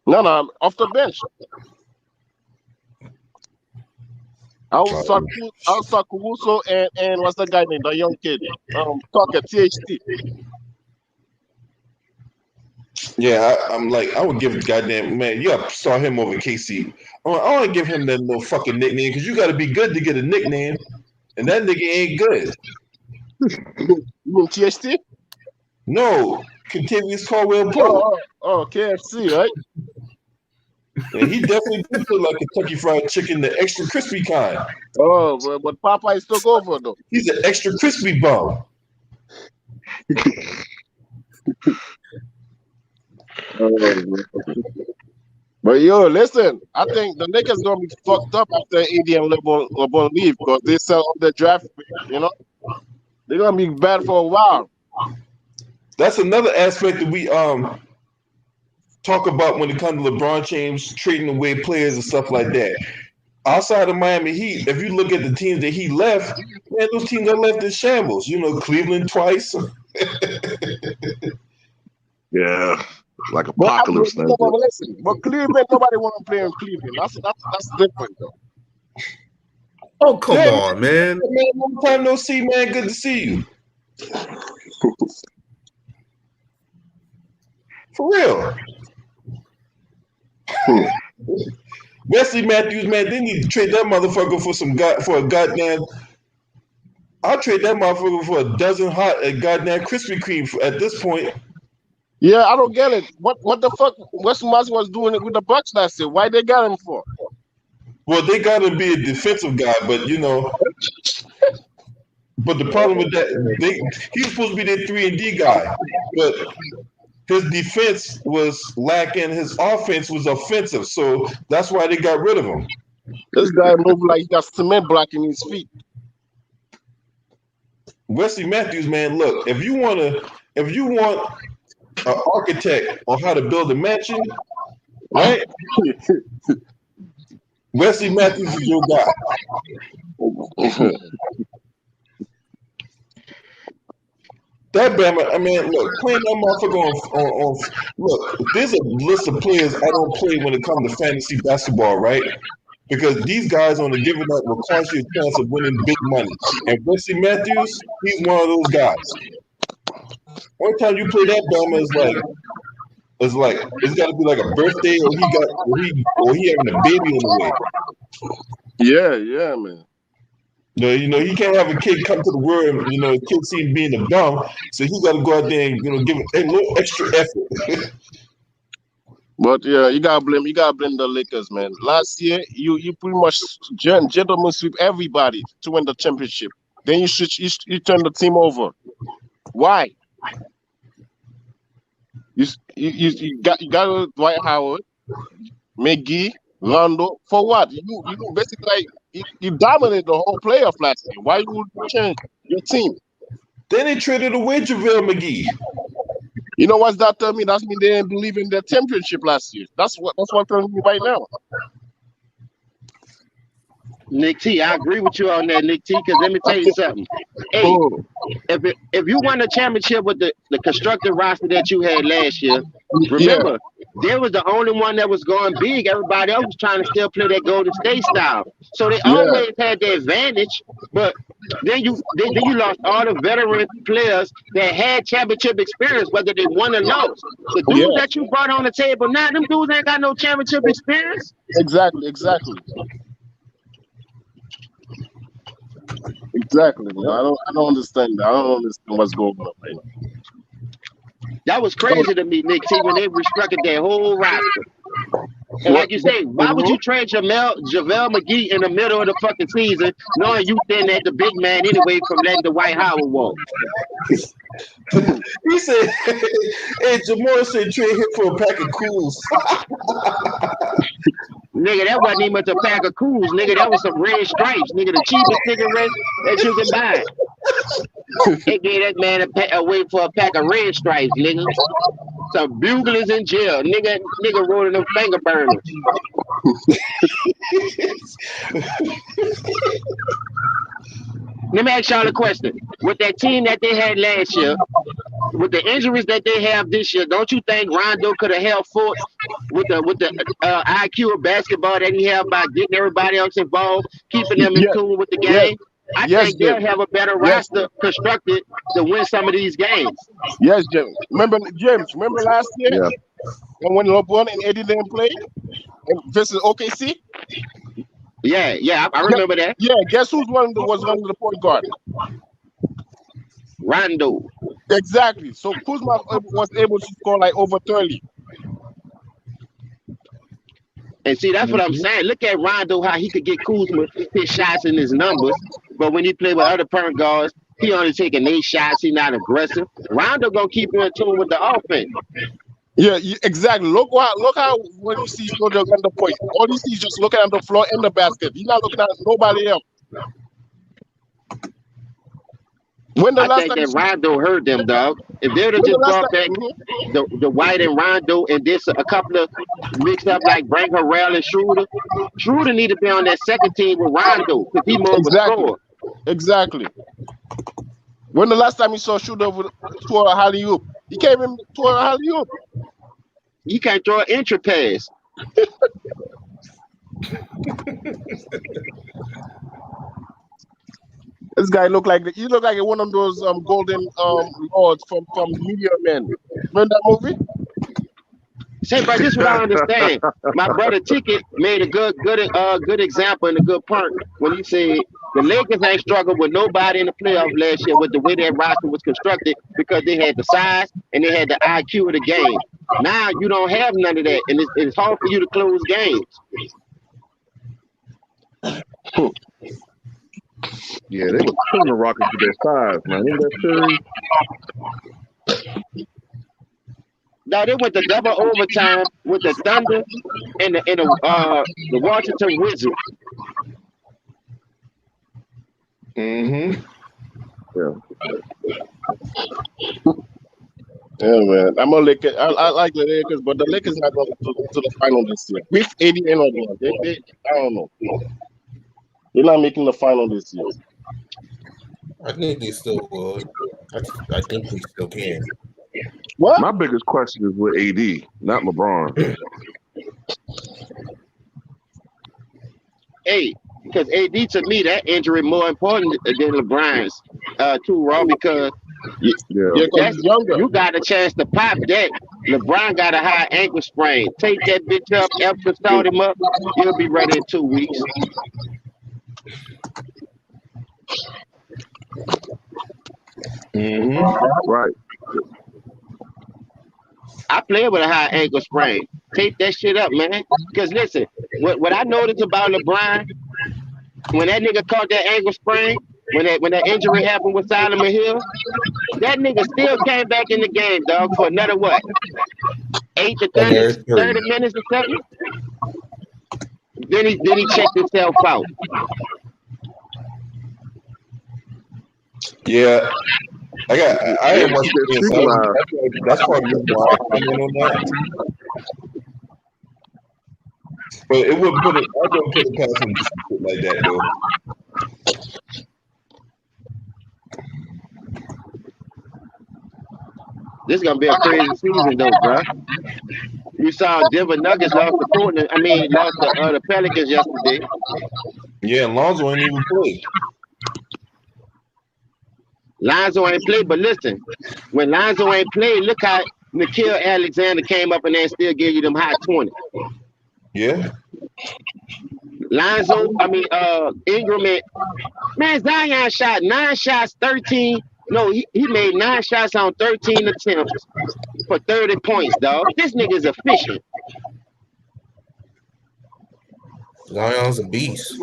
No, off the bench. I'll start Caruso and what's the guy named? The young kid. Tucker, THT. Yeah, I'm like, I would give a goddamn man. You got to start him over KC. I want to give him that little fucking nickname because you got to be good to get a nickname, and that nigga ain't good. You mean THT? No, Contavious Caldwell Pope. Oh, KFC, right? And he definitely did look like Kentucky Fried Chicken, the extra crispy kind. Oh, but Popeye took over though. He's an extra crispy bum. But yo, listen, I think the Lakers gonna be fucked up after AD and LeBron leave because they sell up the draft pick, They're gonna be bad for a while. That's another aspect that we talk about when it comes to LeBron James trading away players and stuff like that. Outside of Miami Heat, if you look at the teams that he left, man, those teams are left in shambles. Cleveland twice. Yeah, like apocalypse. But Cleveland, nobody want to play in Cleveland. That's different though. Oh, come on, man. Man, long time no see, man. Good to see you. For real. Wesley Matthews, man, they need to trade that motherfucker for a goddamn. I'll trade that motherfucker for a dozen hot goddamn Krispy Kreme at this point. Yeah, I don't get it. What the fuck Wesley Matthews was doing it with the Bucks last year? Why they got him for? Well, they got to be a defensive guy, but but the problem with that, he's supposed to be their 3-and-D guy, but his defense was lacking. His offense was offensive, so that's why they got rid of him. This guy moved like he got cement blocking his feet. Wesley Matthews, man, look, if you want an architect on how to build a mansion, right? Wesley Matthews is your guy. That Bama, I mean, look, playing that motherfucker on look, there's a list of players I don't play when it comes to fantasy basketball, right? Because these guys on a given night will cost you a chance of winning big money. And Wesley Matthews, he's one of those guys. One time you play that Bama is like it's got to be like a birthday, or he having a baby on the way. Yeah, man. You know, he can't have a kid come to the world, and, a kid see him being a bum, so he got to go out there and give him a little extra effort. But yeah, you gotta blame the Lakers, man. Last year, you pretty much gentlemen sweep everybody to win the championship. Then you turn the team over. Why? You got Dwight Howard, McGee, Rondo for what? You basically like you dominated the whole playoff last year. Why would you change your team? Then they traded away JaVale McGee. You know what's that tell me? That means they didn't believe in their championship last year. That's what I'm telling you right now. Nick T, I agree with you on that, Nick T, because let me tell you something. Hey, if you won a championship with the constructed roster that you had last year, remember, there was the only one that was going big. Everybody else was trying to still play that Golden State style. So they always had the advantage, but then you lost all the veteran players that had championship experience, whether they won or lost. The dudes that you brought on the table now, them dudes ain't got no championship experience. Exactly. Man. I don't understand that. I don't understand what's going on right now. That was crazy to me, Nick T, when they restructured their whole roster. And like you say, why would you trade JaVale McGee in the middle of the fucking season, knowing you thin at the big man anyway from letting the Dwight Howard walk? He said, "Hey, Jamar said trade him for a pack of cools." Nigga, that wasn't even a pack of cools, nigga. That was some red stripes, nigga. The cheapest cigarette that you can buy. They gave that man away for a pack of red stripes, nigga. Some buglers in jail, nigga rolling them finger burners. Let me ask y'all a question. With that team that they had last year, with the injuries that they have this year, don't you think Rondo could have held fort with the IQ of basketball that he had by getting everybody else involved, keeping them in tune with the game? I think they'll have a better roster constructed to win some of these games. Yes, James. Remember last year? Yeah. And when LeBron and Eddie didn't play versus OKC? Yeah, I remember that. Yeah, guess who's was running the point guard? Rondo. Exactly. So Kuzma was able to score like over 30. And see, that's what I'm saying. Look at Rondo, how he could get Kuzma his shots in his numbers, but when he played with other point guards, he only taking 8 shots. He not aggressive. Rondo gonna keep you in tune with the offense. Yeah, exactly. Look how when you see Rondo on the point, all you see is just looking at the floor in the basket. He's not looking at nobody else. I think that Rondo hurt them, dog. If they would have just brought back the White and Rondo and this a couple of mixed up like Frank Harrell and Schroeder need to be on that second team with Rondo because he's more of a scorer. Exactly. When the last time you saw Schroeder throw a alley-oop? He can't even throw a alley-oop. He can't throw an entry pass. This guy look like one of those golden lords from Meteor Man. Remember that movie? Say, bro, this is what I understand. My brother Ticket made a good example and a good point when he said the Lakers ain't struggled with nobody in the playoffs last year with the way that roster was constructed because they had the size and they had the IQ of the game. Now you don't have none of that, and it's hard for you to close games. Yeah, they were killing the Rockets with their size, man. In that series. No, they went to double overtime with the Thunder and the Washington Wizards. Mm-hmm. Yeah, man. I'm a Lakers. I like the Lakers, but the Lakers not going to the final this year. With 80 and all, I don't know. They're not making the final this year. I think they still will. I think he still can. What? My biggest question is with AD, not LeBron. Hey, because AD to me that injury more important than LeBron's too, Raw, because you, Yeah. Yeah, because he's younger. you got a chance to pop that. LeBron got a high ankle sprain. Take that bitch up, after start him up, you'll be ready in 2 weeks. Right. I played with a high ankle sprain. Tape that shit up, man. Because listen, what I noticed about LeBron, when that nigga caught that ankle sprain, when that injury happened with Solomon Hill, that nigga still came back in the game, dog, for another what? 8 to 30 minutes or something. Then he checked himself out. Yeah, I didn't watch the game, so that's part of the reason why I comment on that. But it wouldn't put it. I wouldn't put it past him just to put like that though. This is gonna be a crazy season though, bro. You saw Denver Nuggets lost the Pelicans yesterday. Yeah, and Lonzo ain't even played. Lonzo ain't played, but listen, when Lonzo ain't played, look how Nikhil Alexander came up and they still gave you them high 20. Yeah. Ingram, man, Zion shot 9 shots, 13. No, he made 9 shots on 13 attempts for 30 points, dog. This nigga's efficient. Zion's a beast.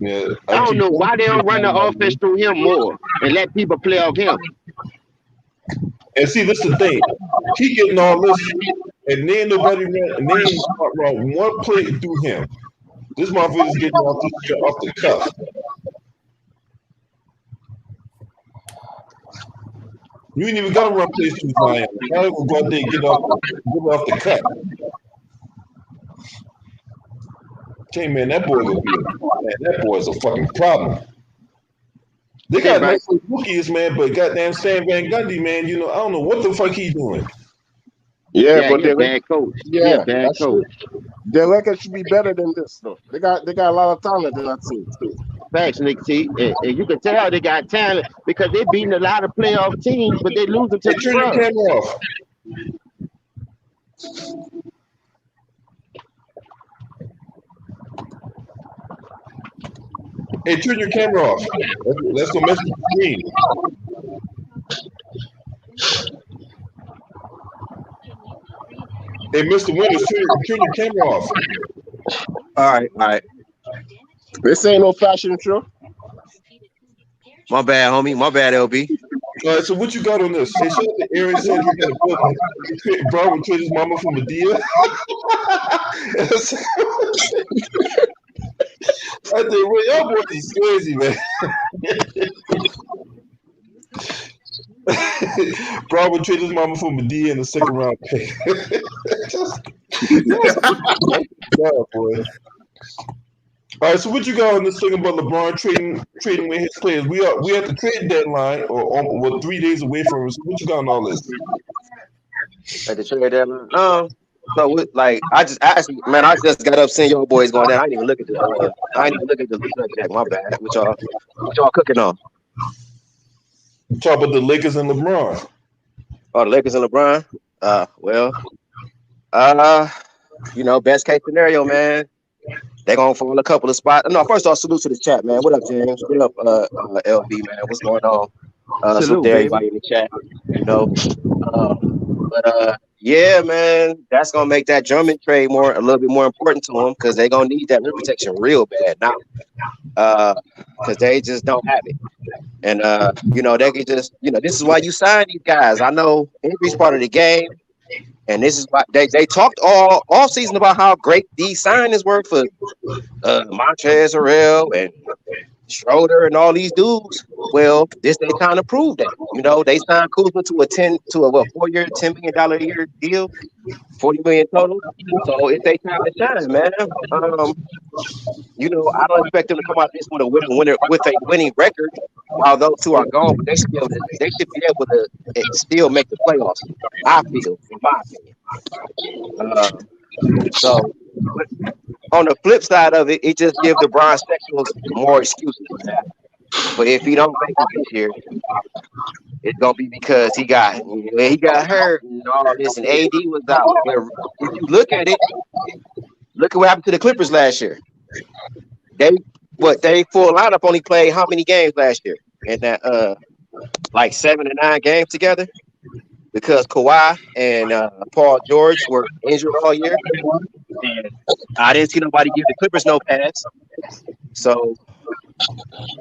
Yeah. I don't know why they don't run the offense through him more and let people play off him. And see, this is the thing. He getting all this, and then nobody run one play through him. This motherfucker's getting off the cuff. You ain't even got to run plays through Zion. Zion will go out there and get off the cuff. Hey man, that boy is a fucking problem. They got nice rookies, man, but goddamn Stan Van Gundy, man, I don't know what the fuck he doing. Yeah, but they're bad coach. Yeah, bad coach. Their record should be better than this, though. They got a lot of talent in that team too. Facts, Nick T. And you can tell they got talent because they beating a lot of playoff teams, but they losing to the turn your camera off. Hey, turn your camera off. Let's go mess with the screen. Hey, Mr. Winters, turn your camera off. All right. This ain't no fashion show. My bad, homie. My bad, LB. All right, so what you got on this? Hey, shout out to Aaron said you're gonna go. Brian traded his mama from Medea. I think, well, y'all boys is crazy, man. Brian would trade his mama for Medea in the second round pick. Yeah, boy. All right, so what you got on this thing about LeBron trading with his players? We at the trade deadline, or 3 days away from it. So what you got on all this? At the trade deadline. I just got up seeing your boys going down. I didn't even look at the subject. My bad. What y'all cooking on? Talk about the Lakers and LeBron. Oh, the Lakers and LeBron. Best case scenario, man. They're gonna fall a couple of spots. No, first off, salute to the chat, man. What up, James? What up, LB, man? What's going on? Salute to everybody in the chat. Yeah, man, that's gonna make that Drummond trade a little bit more important to them because they're gonna need that rim protection real bad now. Because they just don't have it. And they can just, this is why you sign these guys. I know injury's part of the game. And this is why they talked all season about how great these signings were for Montrezl Harrell and Schroeder and all these dudes. Well, they kind of proved that. They signed Kuzma to a 4-year, $10 million a year deal, $40 million total. So it's their time to shine, man. I don't expect them to come out this with a winning record. while those two are gone, but they should be able to still make the playoffs. I feel, in my opinion. So, but on the flip side of it, it just gives the LeBron sexuals more excuses. But if he don't make it this year, it's gonna be because he got hurt and all this, and AD was out. But if you look at it, look at what happened to the Clippers last year. They full lineup only played how many games last year? And that like 7 or 9 games together because Kawhi and Paul George were injured all year. And I didn't see nobody give the Clippers no pass. So,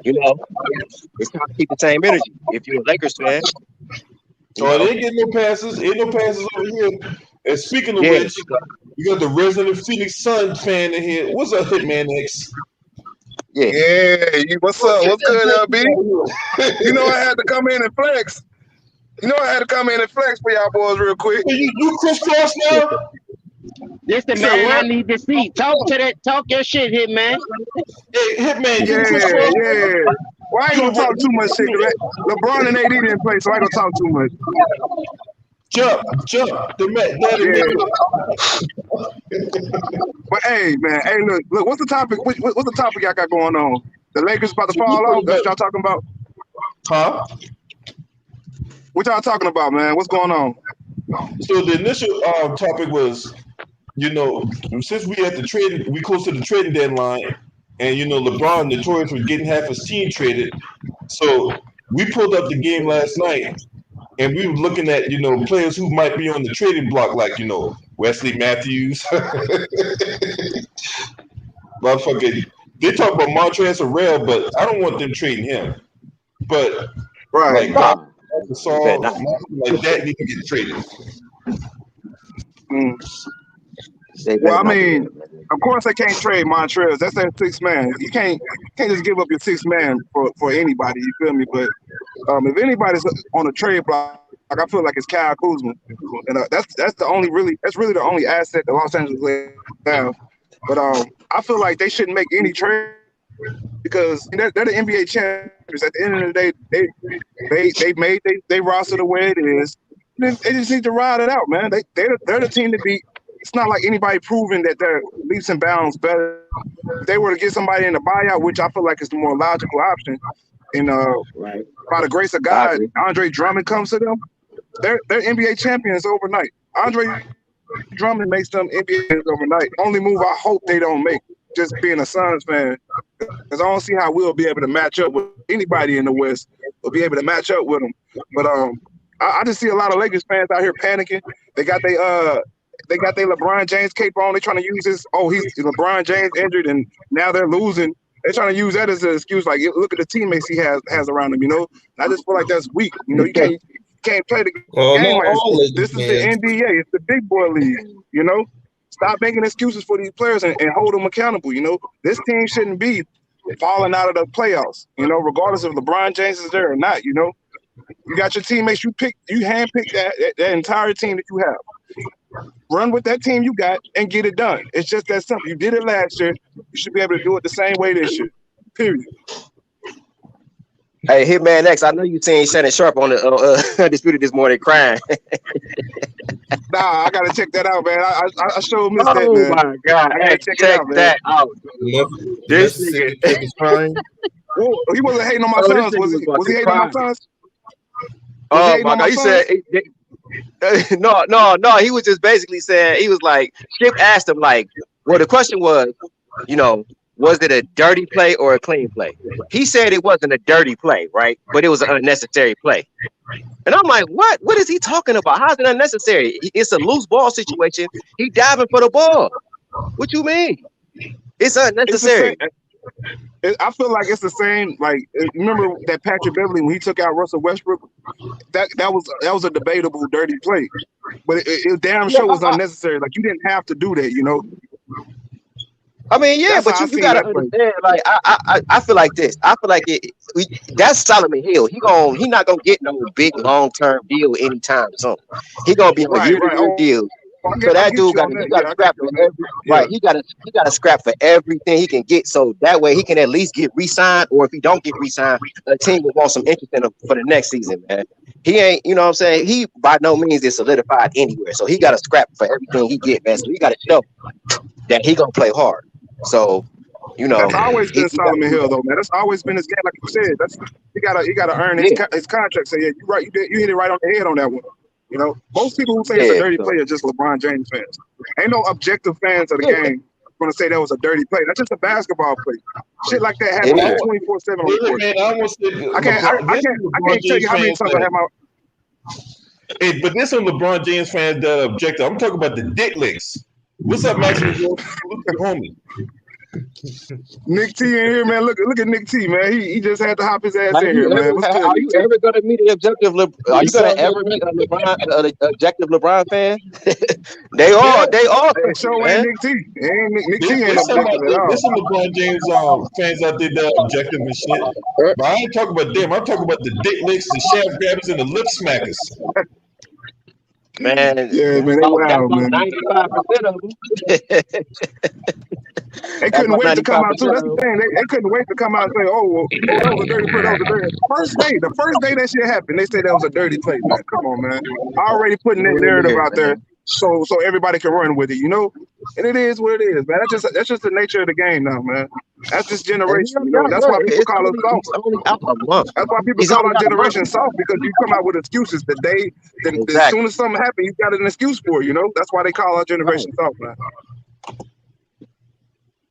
it's time to keep the same energy if you're a Lakers fan. Oh, they ain't getting no passes. Ain't no passes over here. And speaking of which, you got the resident Phoenix Sun fan in here. What's up, Hitman X? Yeah, what's up? What's good, LB? You know I had to come in and flex. For y'all boys real quick. You crisscross now? Listen, man, I need to see. Talk your shit, Hitman. Hey, Hitman, you crisscross? Yeah. Well, I ain't gonna talk too much shit. LeBron and AD didn't play, so I ain't gonna talk too much. Jump. But hey, man, look. What's the topic? What's the topic y'all got going on? The Lakers about to fall off. That's what y'all talking about? Huh? What y'all talking about, man? What's going on? So the initial topic was, since we close to the trading deadline, and LeBron notorious for getting half his team traded, so we pulled up the game last night. And we were looking at, players who might be on the trading block, like, Wesley Matthews. Motherfucker, they talk about Montrezl Harrell, but I don't want them trading him. But, like that need to get traded. Well, I mean, of course they can't trade Montrezl. That's their 6th man. You can't just give up your 6th man for anybody. You feel me? But if anybody's on a trade block, I feel like it's Kyle Kuzma, and that's really the only asset that Los Angeles have. But I feel like they shouldn't make any trade because they're the NBA champions. At the end of the day, they made they roster the way it is. They just need to ride it out, man. They're the team to beat. It's not like anybody proving that they're leaps and bounds better. If they were to get somebody in the buyout, which I feel like is the more logical option, and by the grace of God, Andre Drummond comes to them, they're NBA champions overnight. Andre Drummond makes them NBA champions overnight. Only move I hope they don't make, just being a Suns fan, because I don't see how we'll be able to match up with anybody in the West. We'll be able to match up with them. But I just see a lot of Lakers fans out here panicking. They got their LeBron James cape on. They're trying to use this. Oh, he's LeBron James injured, and now they're losing. They're trying to use that as an excuse. Like, look at the teammates he has around him. And I just feel like that's weak. You can't play the game like this. Is the NBA. It's the big boy league. Stop making excuses for these players and hold them accountable. This team shouldn't be falling out of the playoffs. Regardless if LeBron James is there or not. You got your teammates. You handpick that entire team that you have. Run with that team you got and get it done. It's just that simple. You did it last year. You should be able to do it the same way this year. Period. Hey, Hitman X, I know you seen Shannon Sharp on the Disputed this morning crying. Nah, I gotta check that out, man. I sure missed that, man. Oh my God! I gotta check that out. This nigga is crying. Well, he wasn't hating on my sons. Was he hating on my sons? Oh my God! He said. No. He was just basically saying, he was like, Skip asked him, like, well, the question was, was it a dirty play or a clean play? He said it wasn't a dirty play, right? But it was an unnecessary play. And I'm like, what? What is he talking about? How's it unnecessary? It's a loose ball situation. He diving for the ball. What you mean? It's unnecessary. I feel like it's the same. Like, remember that Patrick Beverly when he took out Russell Westbrook? That was a debatable dirty play, but it damn sure was unnecessary. Like, you didn't have to do that, I mean, yeah, but you gotta understand. Like, I feel like this. I feel like that's Solomon Hill. He not gonna get no big long term deal anytime soon. He gonna be on a year-to-year deal. So that dude got to scrap for right. He got to scrap for everything he can get. So that way he can at least get re-signed, or if he don't get re-signed, a team will want some interest in him for the next season, man. He ain't, you know what I'm saying? He by no means is solidified anywhere. So he got to scrap for everything he get, man. So he got to show that he gonna play hard. So, you know, that's always been Solomon Hill, though, man. That's always been his game, like you said. That's he gotta earn his contract. So yeah, you're right. You hit it right on the head on that one. You know, most people who say it's a dirty play are just LeBron James fans. Ain't no objective fans of the game gonna say that was a dirty play. That's just a basketball play. Shit like that happens 24/7 on the court. I can't tell you how many times I have my. Hey, but this on LeBron James fans that are objective. I'm talking about the dick licks. What's up, Maxwell? Look at homie. Nick T in here, man. Look at Nick T, man. He just had to hop his ass in here, man. Are you ever gonna meet an objective? Are you gonna ever meet an objective LeBron fan? They are. Hey, show ain't Nick T. Nick T ain't objective at all. There's some LeBron James fans out there that are objective and shit. But I ain't talking about them. I'm talking about the dick licks, the shaft grabbers, and the lip smackers. Man, yeah, man, they wild, man. 95% of them. They couldn't wait to come out too. That's the thing. They couldn't wait to come out and say, "Oh, well, that was a dirty play. That was a dirty." The first day that shit happened, they said that was a dirty play. Man, come on, man. Already putting that narrative out there, so everybody can run with it, you know. And it is what it is, man. That's just the nature of the game now, man. That's just generation. You know? That's why people call us soft. That's why people call our generation soft, because you come out with excuses that as soon as something happens, you got an excuse for it, you know. That's why they call our generation soft, man.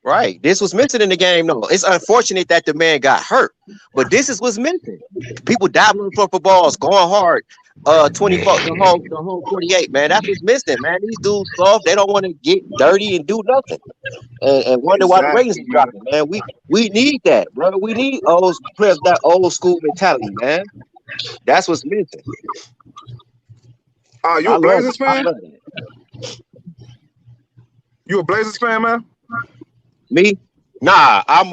Right. This was missing in the game, though. It's unfortunate that the man got hurt, but this is what's missing. People dabbling for balls, going hard. 24, the whole 48, man. That's what's missing, man. These dudes soft. They don't want to get dirty and do nothing, and wonder why the ratings are dropping, man. We need that, bro. We need old players, that old school mentality, man. That's what's missing. You a Blazers fan? You a Blazers fan, man? Me? Nah, I'm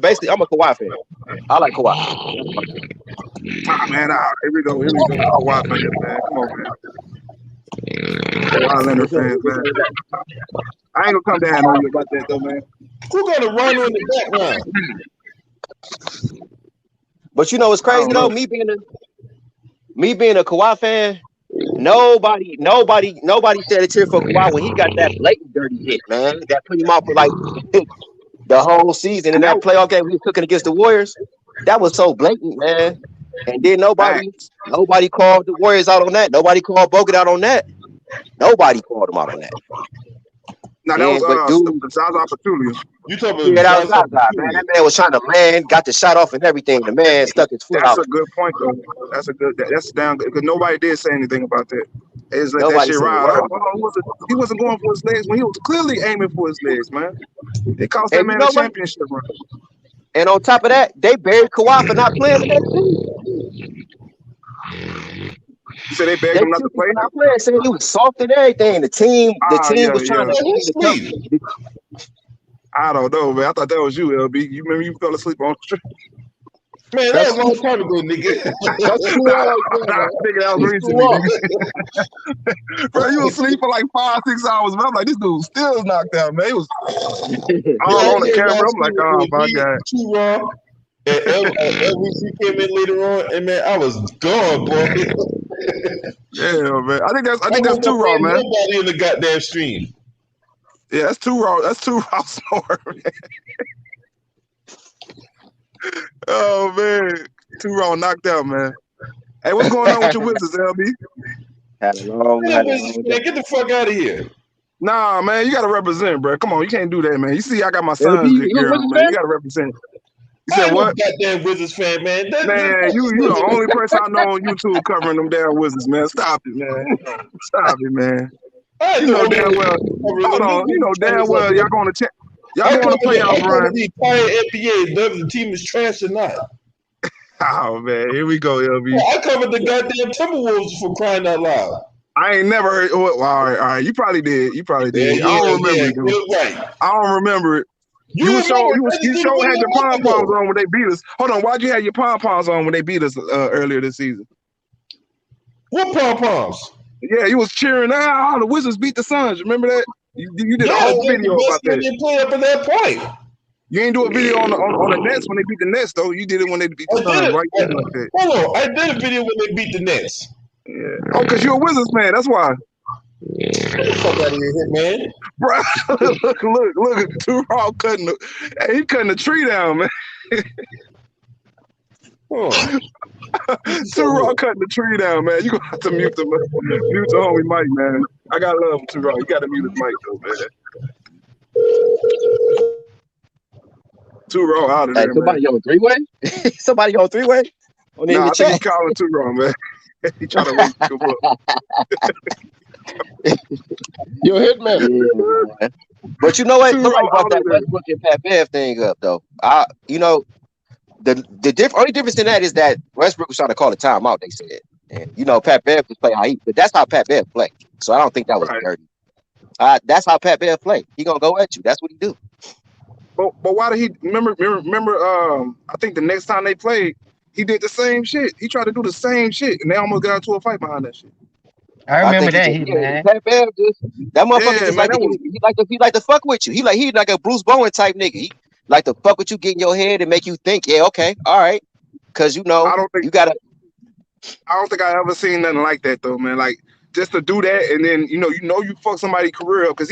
basically a Kawhi fan. I like Kawhi. Man, here we go. Kawhi fan, man. Come on, man. Kawhi Leonard fans, man. I ain't gonna come down on you about that though, man. Who got a runner in the background? But you know what's crazy though? Me being a Kawhi fan. Nobody said a cheer for Kawhi when he got that blatant dirty hit, man. That put him off for like the whole season. And that playoff game he was cooking against the Warriors, that was so blatant, man. And then nobody called the Warriors out on that. Nobody called Bogut out on that. Nobody called him out on that. Now that was Zaza Pachulia. You talking about that was Zaza, man. That man was trying to land, got the shot off and everything. The man stuck his foot out. That's a good point, though. That's down good, because nobody did say anything about that. They just let that shit ride. He wasn't going for his legs when he was clearly aiming for his legs, man. It cost that man a championship run. And on top of that, they buried Kawhi for not playing with that team. You said they begged him not to play? Not playing, saying he was soft and everything. The team was trying to. I don't know, man. I thought that was you, LB. You remember you fell asleep on the street? Man, that was a long time ago, nigga. That was recently. Bro, you was asleep for like 5-6 hours, man. I'm like, this dude still knocked out, man. He was all on the camera. I'm like, oh my God. Too raw. And LVC came in later on, and man, I was gone, boy. Yeah, man. I think that's too raw, man. Nobody in the goddamn stream. Yeah, that's too raw. That's too raw snore, man. Oh man, too raw, knocked out, man. Hey, what's going on with your Wizards, LB? Get the fuck out of here. Nah, man, you gotta represent, bro. Come on, you can't do that, man. You see, I got my son's man. You gotta represent. You said what? Goddamn Wizards fan, man. Man, you the only person I know on YouTube covering them damn Wizards, man. Stop it, man. Stop it, man. You know damn well. Hold on. You know damn well y'all going to check. Y'all going to playoff run. The entire NBA, whether the team is trash or not. Oh man, here we go, LB. I covered the goddamn Timberwolves for crying out loud. I ain't never heard. Well, all right. You probably did. Yeah, I don't remember it. Right. I don't remember it. You showed had your pom poms on when they beat us. Hold on, why'd you have your pom poms on when they beat us earlier this season? What pom poms? Yeah, he was cheering. The Wizards beat the Suns. Remember that? You did a whole they're video the about best team that. they play up at that point. You ain't do a video on the Nets when they beat the Nets though. You did it when they beat the I Suns, did right? it. Hold on, I did a video when they beat the Nets. Yeah. Oh, because you're a Wizards fan. That's why. Fuck out of here, man. Bro, look, Too Raw cutting he cutting the tree down, man. Oh. Too Raw cutting the tree down, man. You gonna have to mute the homie Mike, man. I gotta love him, Too Raw. You gotta mute his mic though, man. Too Raw out of there, somebody man. on three-way? Somebody on three-way? Nah, I think he calling Too Raw, man. He trying to wake him up. You're a hitman. Yeah, but you know what? Too Nobody Raw brought out that of there. Westbrook and Pat Bev thing up though. The only difference in that is that Westbrook was trying to call a timeout. They said, and Pat Bev just play but that's how Pat Bev play. So I don't think that was dirty. That's how Pat Bev play. He gonna go at you. That's what he do. But why did he remember? I think the next time they played, he did the same shit. He tried to do the same shit, and they almost got into a fight behind that shit. I remember that, man. Pat Bev that motherfucker just like he like to fuck with you. He like a Bruce Bowen type nigga. He like to fuck with you, get in your head, and make you think, yeah, okay, all right, because you gotta. I don't think I ever seen nothing like that though, man. Like just to do that, and then you fuck somebody's career up because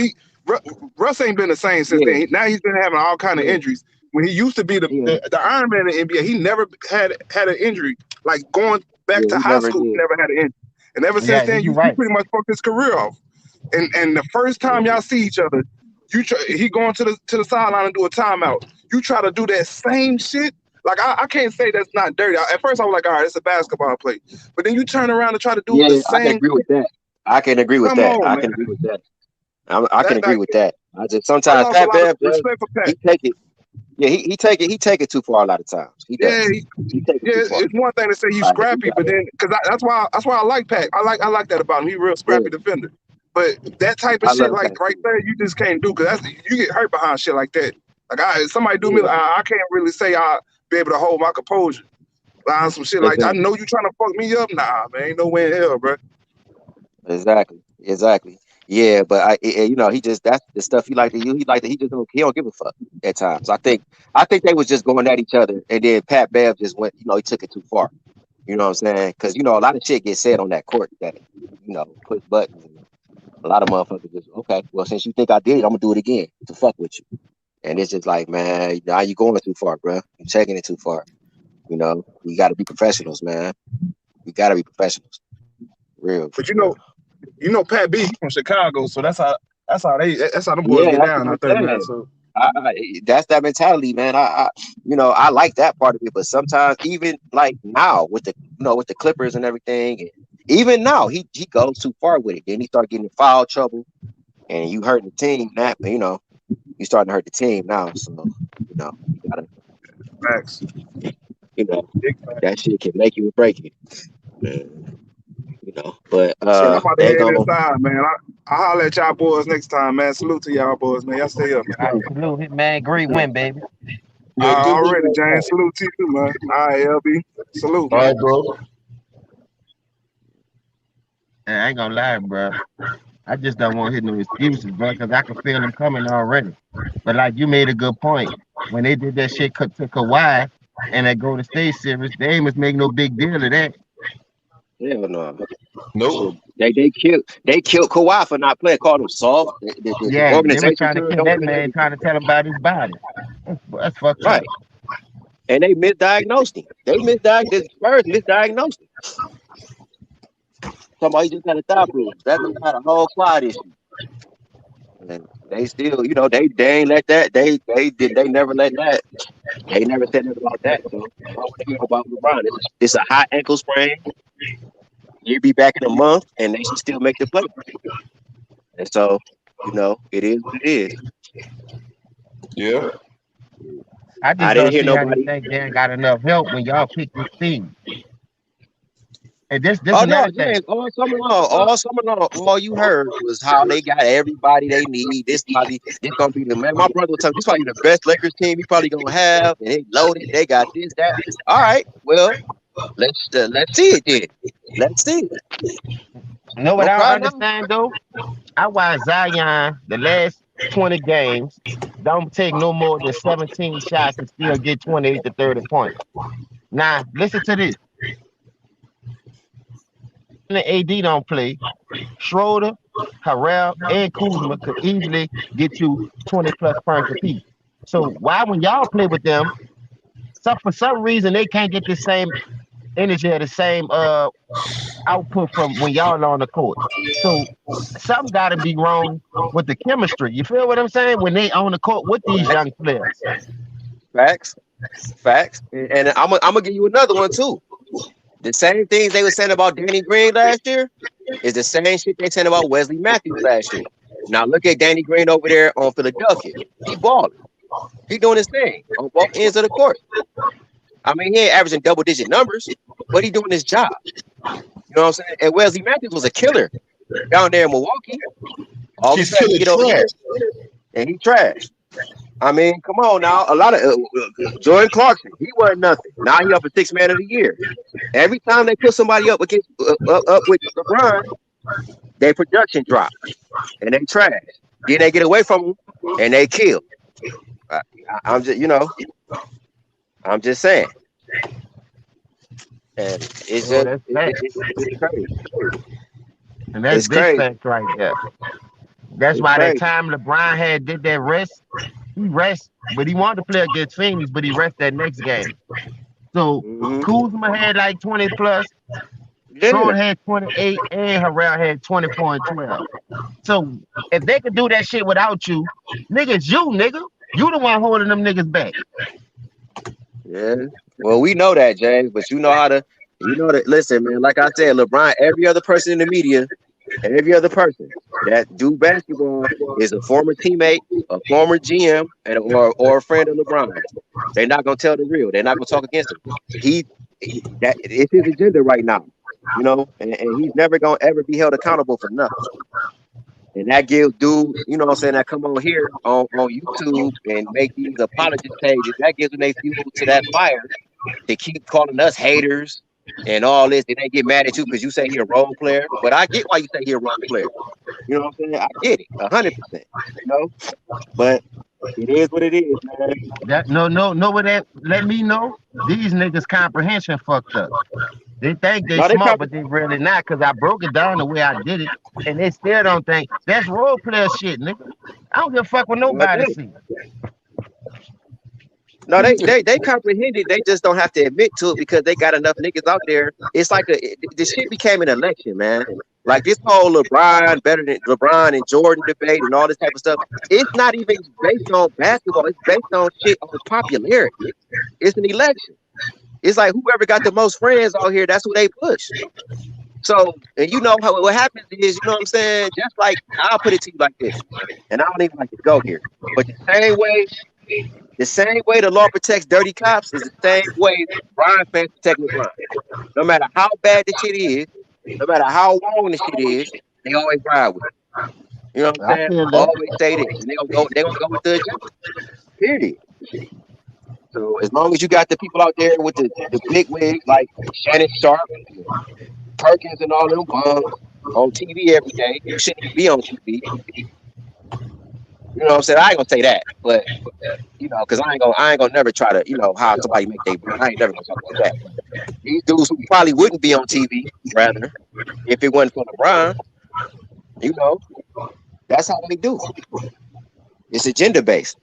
Russ ain't been the same since then. Now he's been having all kind of injuries. When he used to be the Iron Man in the NBA, he never had an injury. Like going back to high school, he never had an injury. And ever since then, you pretty much fucked his career off. And the first time y'all see each other, he going to the sideline and do a timeout. You try to do that same shit. Like I can't say that's not dirty. At first I was like, all right, it's a basketball play. But then you turn around and try to do the same. I can agree with that. I can agree with that. I can agree with that. I can agree with that. I just sometimes Pat Bev, he take it. Yeah, he take it too far a lot of times. He does. It's one thing to say he's scrappy, but then because that's why I like Pat. I like that about him. He's a real scrappy defender. But that type of shit, like right there, you just can't do because you get hurt behind shit like that. Like somebody do me, I can't really say I'll be able to hold my composure behind some shit like that. I know you trying to fuck me up. Nah, man, ain't no way in hell, bro. Exactly. Yeah, but he just that's the stuff he like to use. He don't give a fuck at times. I think they was just going at each other, and then Pat Bev just went. He took it too far. You know what I'm saying? Because a lot of shit gets said on that court that push buttons. And a lot of motherfuckers just okay. Well, since you think I did it, I'm gonna do it again to fuck with you. And it's just like, man, now you going too far, bro. You taking it too far. We got to be professionals, man. We got to be professionals. Real. But Pat B from Chicago, so that's how them boys get down out there, man. So that's that mentality, man. I like that part of it, but sometimes even like now with the with the Clippers and everything, and even now he goes too far with it. Then he start getting in foul trouble, and you hurting the team. That you starting to hurt the team now. So you gotta facts. That shit can make you or break you. But I'm about to head inside, man. I'll holler at y'all boys next time, man. Salute to y'all boys, man. Y'all stay up. Salute, man. Great win, baby. Already, James. Salute to you too, man. All right, LB. Salute. All right, bro. I ain't gonna lie, bro. I just don't want to hit no excuses, bro, because I can feel them coming already. But like you made a good point. When they did that shit to Kawhi and that Golden State series, they ain't must make no big deal of that. Hell no. Nope. They killed Kawhi for not playing. Called him soft. They were trying to kill that man, trying to tell him about his body. That's fucked up. And they misdiagnosed him. Spurs misdiagnosed him. Talking about he just had a thigh bruise. That man had a whole quad issue. And they still, they ain't let that. They never let that. They never said nothing about that. So I don't want to hear about LeBron. It's a high ankle sprain. He'll be back in a month, and they should still make the play. And so, it is what it is. Yeah. I didn't hear nobody think they got enough help when y'all pick this team. And this another thing. All summer long, all you heard was how they got everybody they need. This gonna be the man. My brother was telling me this probably the best Lakers team he probably gonna have, and they loaded. They got this, that. All right, well, let's see it then. Let's see it. You know what Don't I don't cry now. understand though? I watched Zion the last 20 games, don't take no more than 17 shots and still get 28 to 30 points. Now, listen to this. The AD don't play. Schroeder, Harrell, and Kuzma could easily get you 20 plus points apiece. So why when y'all play with them, for some reason they can't get the same energy or the same output from when y'all on the court. So something got to be wrong with the chemistry. You feel what I'm saying? When they on the court with these young players. Facts. And I'm gonna give you another one too. The same things they were saying about Danny Green last year is the same shit they saying about Wesley Matthews last year. Now look at Danny Green over there on Philadelphia. He balling. He doing his thing on both ends of the court. I mean, he ain't averaging double-digit numbers, but he doing his job. You know what I'm saying? And Wesley Matthews was a killer down there in Milwaukee. All of a He's sudden, he killing get over trash. here and he trash. I mean, come on now. A lot of Jordan Clarkson, he wasn't nothing. Now he up for 6th man of the year. Every time they put somebody up against up with LeBron, their production drop and they trash. Then they get away from him and they kill. I'm just, I'm just saying. And it's just it's crazy. And that's It's big crazy. fact right there. That's It's why crazy. that time LeBron did that rest, he rest, but he wanted to play against Phoenix, but he rest that next game. So Kuzma had like 20 plus, Schroeder had 28, and Harrell had 24 and 12. So if they could do that shit without you, niggas, you the one holding them niggas back. Yeah. Well, we know that, James, but you know that. Listen, man. Like I said, LeBron, every other person in the media, every other person that do basketball is a former teammate, a former GM, or a friend of LeBron. They're not gonna tell the real. They're not gonna talk against him. It's his agenda right now, and he's never gonna ever be held accountable for nothing. And that gives dudes, you know what I'm saying, that come on here on YouTube and make these apologist pages. That gives them they fuel to that fire. They keep calling us haters and all this. And they get mad at you because you say you're a role player. But I get why you say you're a role player. You know what I'm saying? I get it, 100%. But it is what it is, man. Let me know. These niggas comprehension fucked up. They think they smart, but they really not, because I broke it down the way I did it, and they still don't think. That's role player shit, nigga. I don't give a fuck what nobody see. No, they comprehend it. They just don't have to admit to it because they got enough niggas out there. It's like this shit became an election, man. Like this whole LeBron better than LeBron and Jordan debate and all this type of stuff. It's not even based on basketball. It's based on shit on popularity. It's an election. It's like whoever got the most friends out here, that's who they push. So, and what happens is, you know what I'm saying? Just like, I'll put it to you like this, and I don't even like to go here, but the same way the law protects dirty cops is the same way Brian fans protect LeBron. No matter how bad the shit is, no matter how wrong the shit is, they always ride with it. You know what I'm saying? Always say this, and they gonna go with the agenda. Period. So as long as you got the people out there with the big wigs like Shannon Sharp, Perkins, and all them bums on TV every day, you shouldn't be on TV. You know what I'm saying? I ain't gonna say that, but because I ain't gonna never try to how somebody make their brand. I ain't never gonna talk about that. These dudes who probably wouldn't be on TV, rather, if it wasn't for LeBron, that's how they do. It's agenda based.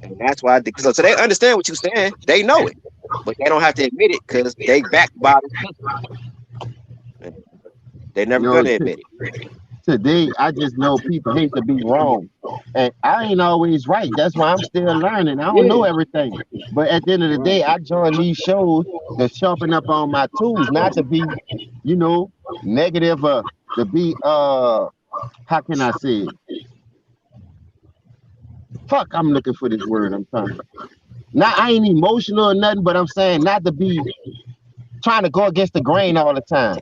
And that's why, so they understand what you're saying. They know it, but they don't have to admit it because they backed by the. They never gonna admit it. Today, I just know people hate to be wrong, and I ain't always right. That's why I'm still learning. I don't know everything, but at the end of the day, I join these shows to sharpen up on my tools, not to be, negative, to be how can I say it? Fuck, I'm looking for this word. I'm trying. Now I ain't emotional or nothing, but I'm saying not to be trying to go against the grain all the time.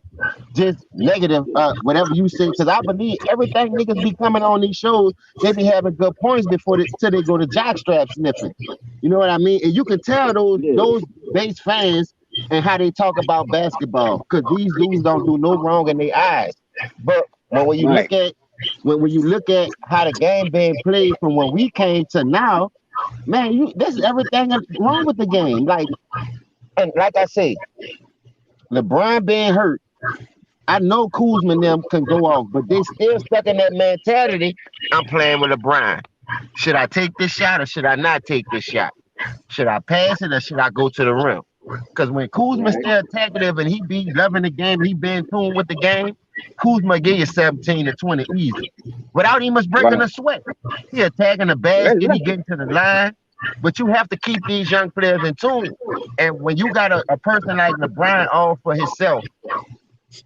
Just negative, whatever you say, because I believe everything niggas be coming on these shows, they be having good points till they go to jockstrap sniffing. You know what I mean? And you can tell those base fans and how they talk about basketball, because these dudes don't do no wrong in their eyes. But when you Right. look at when you look at how the game being played from when we came to now, man, this is everything wrong with the game. And like I say, LeBron being hurt. I know Kuzma and them can go off, but they still stuck in that mentality. I'm playing with LeBron. Should I take this shot or should I not take this shot? Should I pass it or should I go to the rim? Because when Kuzma's Right. still attacking and he be loving the game, he be in tune with the game, Kuzma give you 17 to 20 easy. Without even breaking Right. a sweat. He attacking the basket, he getting to the line. But you have to keep these young players in tune. And when you got a person like LeBron all for himself,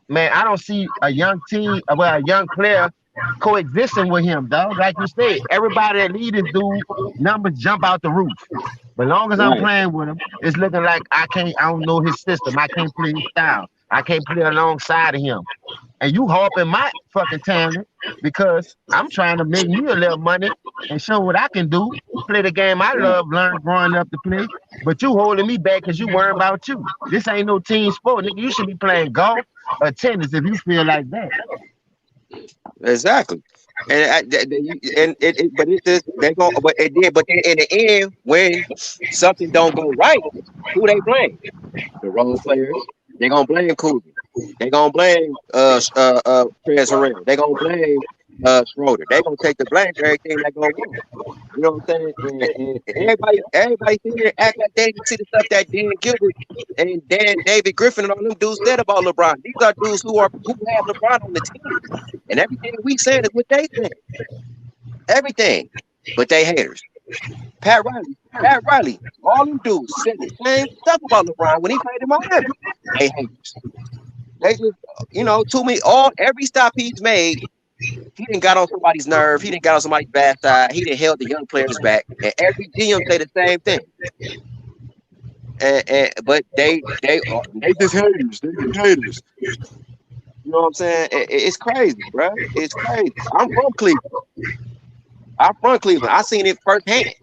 man, I don't see a young a young player coexisting with him, dog. Like you said, everybody that lead this dude, numbers jump out the roof. But long as I'm Right. playing with him, it's looking like I don't know his system. I can't play his style. I can't play alongside of him. And you harping my fucking talent because I'm trying to make me a little money and show what I can do. Play the game I Right. love, learn growing up to play. But you holding me back because you worrying about you. This ain't no team sport, nigga. You should be playing golf or tennis if you feel like that. Exactly. And but it's just they go. But then in the end, when something don't go right, who they blame? The role players. They gonna blame Kuzma. They gonna blame Prince Harrell. They gonna blame Schroeder. They gonna take the blame for everything that go wrong. You know what I'm saying? And everybody sit here and act like they didn't see the stuff that Dan Gilbert and David Griffin and all them dudes said about LeBron. These are dudes who have LeBron on the team. And everything we saying is what they saying. Everything. But they haters. Pat Riley, all them dudes said the same stuff about LeBron when he played in Miami. They haters. They just, to me, every stop he's made, he didn't got on somebody's nerve. He didn't got on somebody's bad side. He didn't held the young players back. And every GM say the same thing. But they just haters. They just haters. You know what I'm saying? It's crazy, bro. It's crazy. I'm from Cleveland. I seen it firsthand.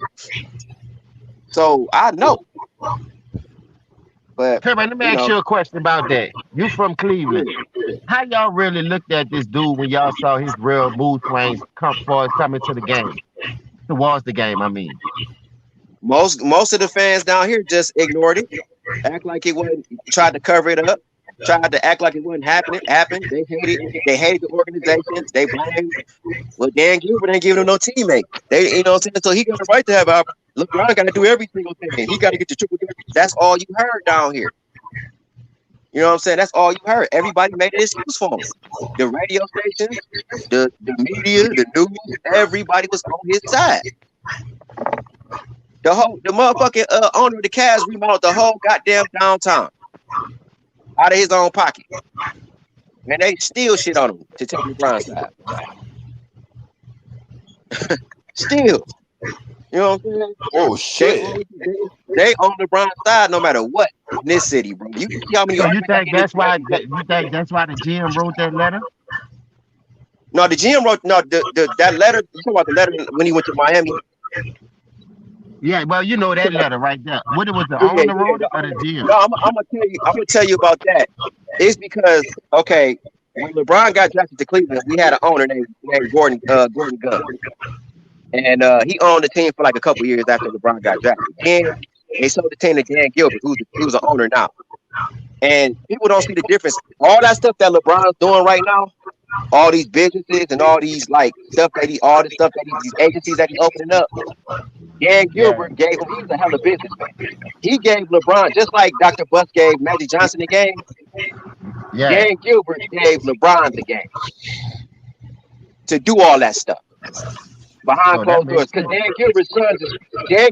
So I know. But Let me ask you a question about that. You from Cleveland. How y'all really looked at this dude when y'all saw his real mood swings coming to the game? Towards the game, I mean. Most of the fans down here just ignored it. Act like it wasn't, tried to cover it up, tried to act like it wasn't happening. They hated the organization. They blamed. Well, Dan Gilbert ain't giving him no teammate. So he got the right to have LeBron got to do every single thing. He got to get the triple. That's all you heard down here. You know what I'm saying? That's all you heard. Everybody made an excuse for him. The radio stations, the media, the news, everybody was on his side. The motherfucking owner of the Cavs remodeled the whole goddamn downtown out of his own pocket. And they still shit on him to take LeBron's side. Still. You know what I'm saying? Oh shit! They on LeBron's side no matter what in this city, bro. You see how many? So you think that's why? You think that's why the GM wrote that letter? No, the GM wrote that letter. You talking about the letter when he went to Miami? Yeah, well, you know that letter right there. What it was the owner wrote it or the GM? No, I'm gonna tell you about that. It's because when LeBron got drafted to Cleveland, we had an owner named Gordon Gunn. And he owned the team for like a couple years after LeBron got drafted. Then they sold the team to Dan Gilbert, who's an owner now. And people don't see the difference. All that stuff that LeBron's doing right now, all these businesses and all these these agencies that he's opening up. Dan Gilbert gave him. He's a hell of a businessman. He gave LeBron just like Dr. Buss gave Magic Johnson the game. Yeah. Dan Gilbert gave LeBron the game to do all that stuff. Behind closed doors, because Dan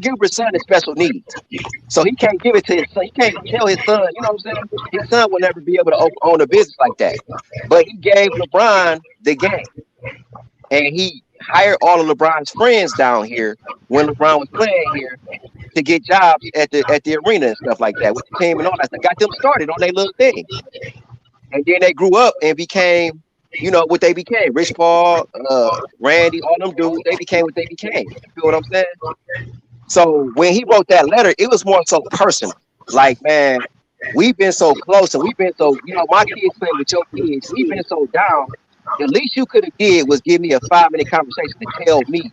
Gilbert's son is special needs, so he can't give it to his son. He can't tell his son. You know what I'm saying? His son will never be able to own a business like that. But he gave LeBron the game, and he hired all of LeBron's friends down here when LeBron was playing here to get jobs at the arena and stuff like that with the team and all that stuff. Got them started on their little thing, and then they grew up and became. You know what they became? Rich Paul, Randy, all them dudes, they became what they became. You feel what I'm saying? So when he wrote that letter, it was more so personal. Like, man, we've been so close and we've been so, my kids playing with your kids. We've been so down The least you could have did was give me a 5-minute conversation to tell me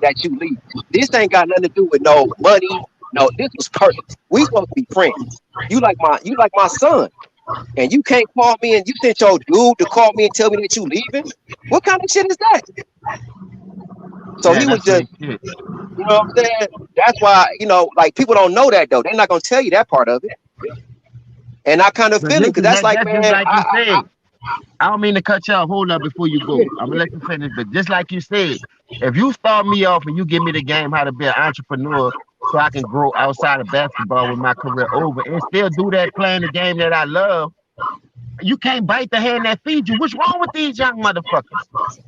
that you leave. This ain't got nothing to do with no money. No, this was personal. We supposed to be friends. You like my son, and you can't call me and you sent your dude to call me and tell me that you leaving. What kind of shit is that? So he was just, you know what I'm saying? That's why, like people don't know that though. They're not gonna tell you that part of it. And I kind of feel it because that's like, man, just like you said. I don't mean to cut you off. Hold up before you go. I'm gonna let you finish, but just like you said, if you start me off and you give me the game how to be an entrepreneur so I can grow outside of basketball with my career over and still do that playing the game that I love, you can't bite the hand that feeds you. What's wrong with these young motherfuckers?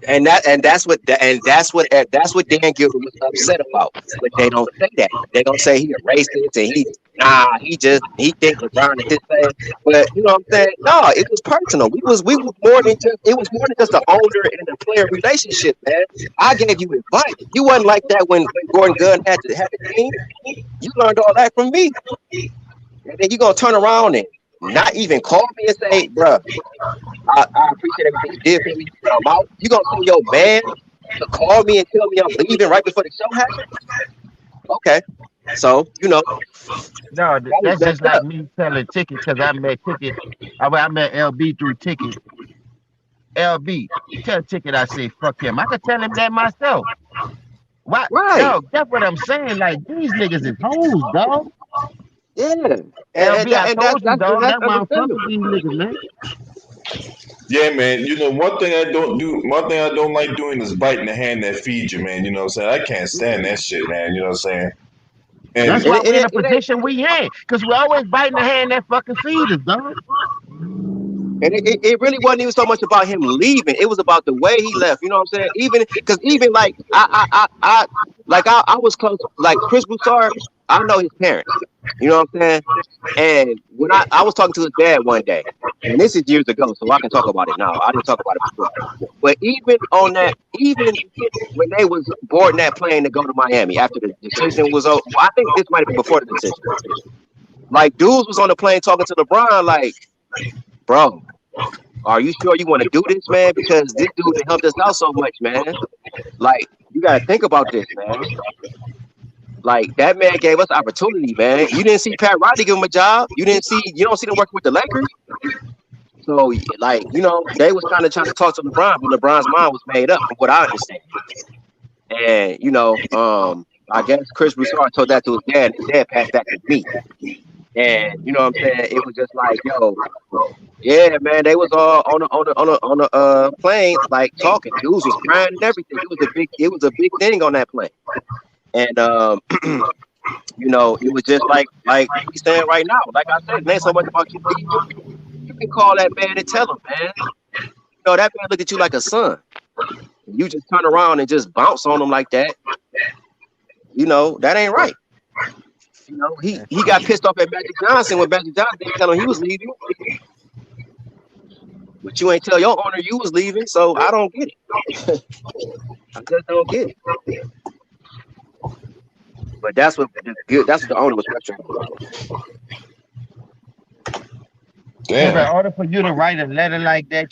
And that's what Dan Gilbert was upset about. But they don't say that. They don't say he a racist and he think LeBron is his thing. But you know what I'm saying? No, it was personal. We was more than just an owner and a player relationship, man. I gave you advice. You wasn't like that when Gordon Gunn had the team. You learned all that from me. And then you gonna turn around and not even call me and say, bruh, I appreciate everything you did for me. I'm out. You gonna tell your man to call me and tell me I'm leaving right before the show happens? Okay. So, No, that's just like me selling tickets because I met Ticket. I met LB through Ticket. LB, tell Ticket I say fuck him. I could tell him that myself. Why? Right. Dog, that's what I'm saying. Like, these niggas is hoes, dog. Yeah. LB, I told you, dog. That's why I'm fucking these niggas, man. Yeah, man. One thing I don't like doing is biting the hand that feeds you, man. You know what I'm saying? I can't stand that shit, man. You know what I'm saying? And that's why we're in the position we in, because we're always biting the hand that fucking feeds us, dog. And it really wasn't even so much about him leaving. It was about the way he left. You know what I'm saying? Even like I was close, like Chris Broussard, I know his parents. You know what I'm saying? And when I was talking to his dad one day, and this is years ago, so I can talk about it now. I didn't talk about it before. But even when they was boarding that plane to go to Miami after the decision was over, I think this might have been before the decision. Like, dudes was on the plane talking to LeBron, like, bro, are you sure you want to do this, man? Because this dude helped us out so much, man. Like, you got to think about this, man. Like, that man gave us opportunity, man. You didn't see Pat Riley give him a job. You don't see them working with the Lakers. So, like, they was kind of trying to talk to LeBron, but LeBron's mind was made up, from what I understand. And, I guess Chris Broussard told that to his dad, and his dad passed that to me. And you know what I'm saying? It was just like, yo, yeah, man, they was all on a plane, like talking. Dudes was crying and everything. It was a big thing on that plane. And it was just like we saying right now. Like I said, it ain't so much about you leaving. You can call that man and tell him, man. That man look at you like a son. You just turn around and just bounce on him like that. That ain't right. He got pissed off at Magic Johnson when Magic Johnson didn't tell him he was leaving. But you ain't tell your owner you was leaving, so I don't get it. I just don't get it. But that's what the owner was frustrated about. Damn. In order for you to write a letter like that,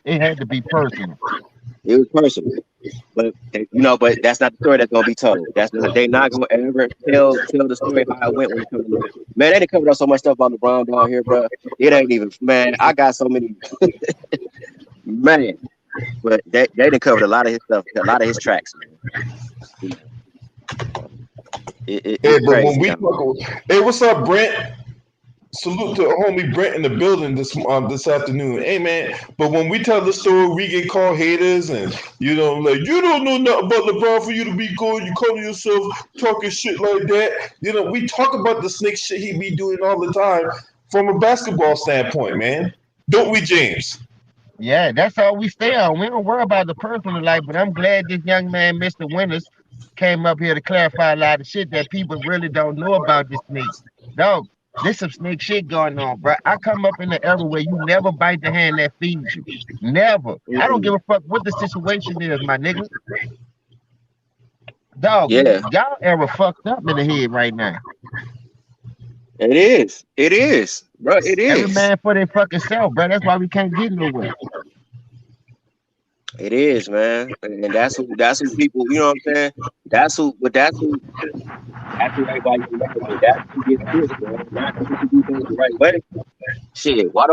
it had to be personal. It was personal. But but that's not the story that's gonna be told. They not gonna ever tell the story how it went when it comes to LeBron. Man, they done covered up so much stuff about LeBron down here, bro. It ain't even, man. I got so many, man. But they done covered a lot of his stuff, a lot of his tracks. Man. Hey, what's up, Brent? Salute to homie Brent in the building this afternoon. Hey, man, but when we tell the story, we get called haters and, like, you don't know nothing about LeBron for you to be good. You call yourself talking shit like that. We talk about the snake shit he be doing all the time from a basketball standpoint, man. Don't we, James? Yeah, that's all we stay on. We don't worry about the personal life, but I'm glad this young man, Mr. Winters, came up here to clarify a lot of shit that people really don't know about this snake. Dog. There's some snake shit going on, bro. I come up in the era where you never bite the hand that feeds you. Never. I don't give a fuck what the situation is, my nigga. Dog, y'all era fucked up in the head right now. It is, bro. It is. Every man for their fucking self, bro. That's why we can't get nowhere. It is, man, and that's who people. You know what I'm saying? That's who everybody be mad with. That's who gets pushed, man. Not the people who do things the right way. Shit, why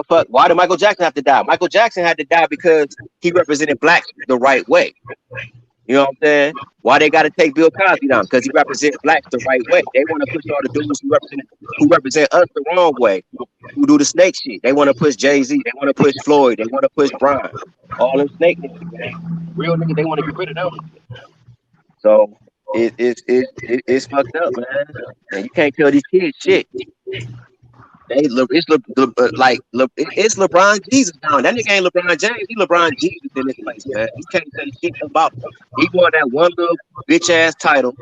did Michael Jackson have to die? Michael Jackson had to die because he represented blacks the right way. You know what I'm saying? Why they got to take Bill Cosby down? Because he represents blacks the right way. They want to push all the dudes who represent us the wrong way, who do the snake shit. They want to push Jay-Z. They want to push Floyd. They want to push Brian. All them snake niggas, man. Real niggas, they want to get rid of them. So it's fucked up, man. And you can't tell these kids shit. It's LeBron Jesus down. That nigga ain't LeBron James. He LeBron Jesus in this place, man. You can't say shit about him. He won that one little bitch ass title,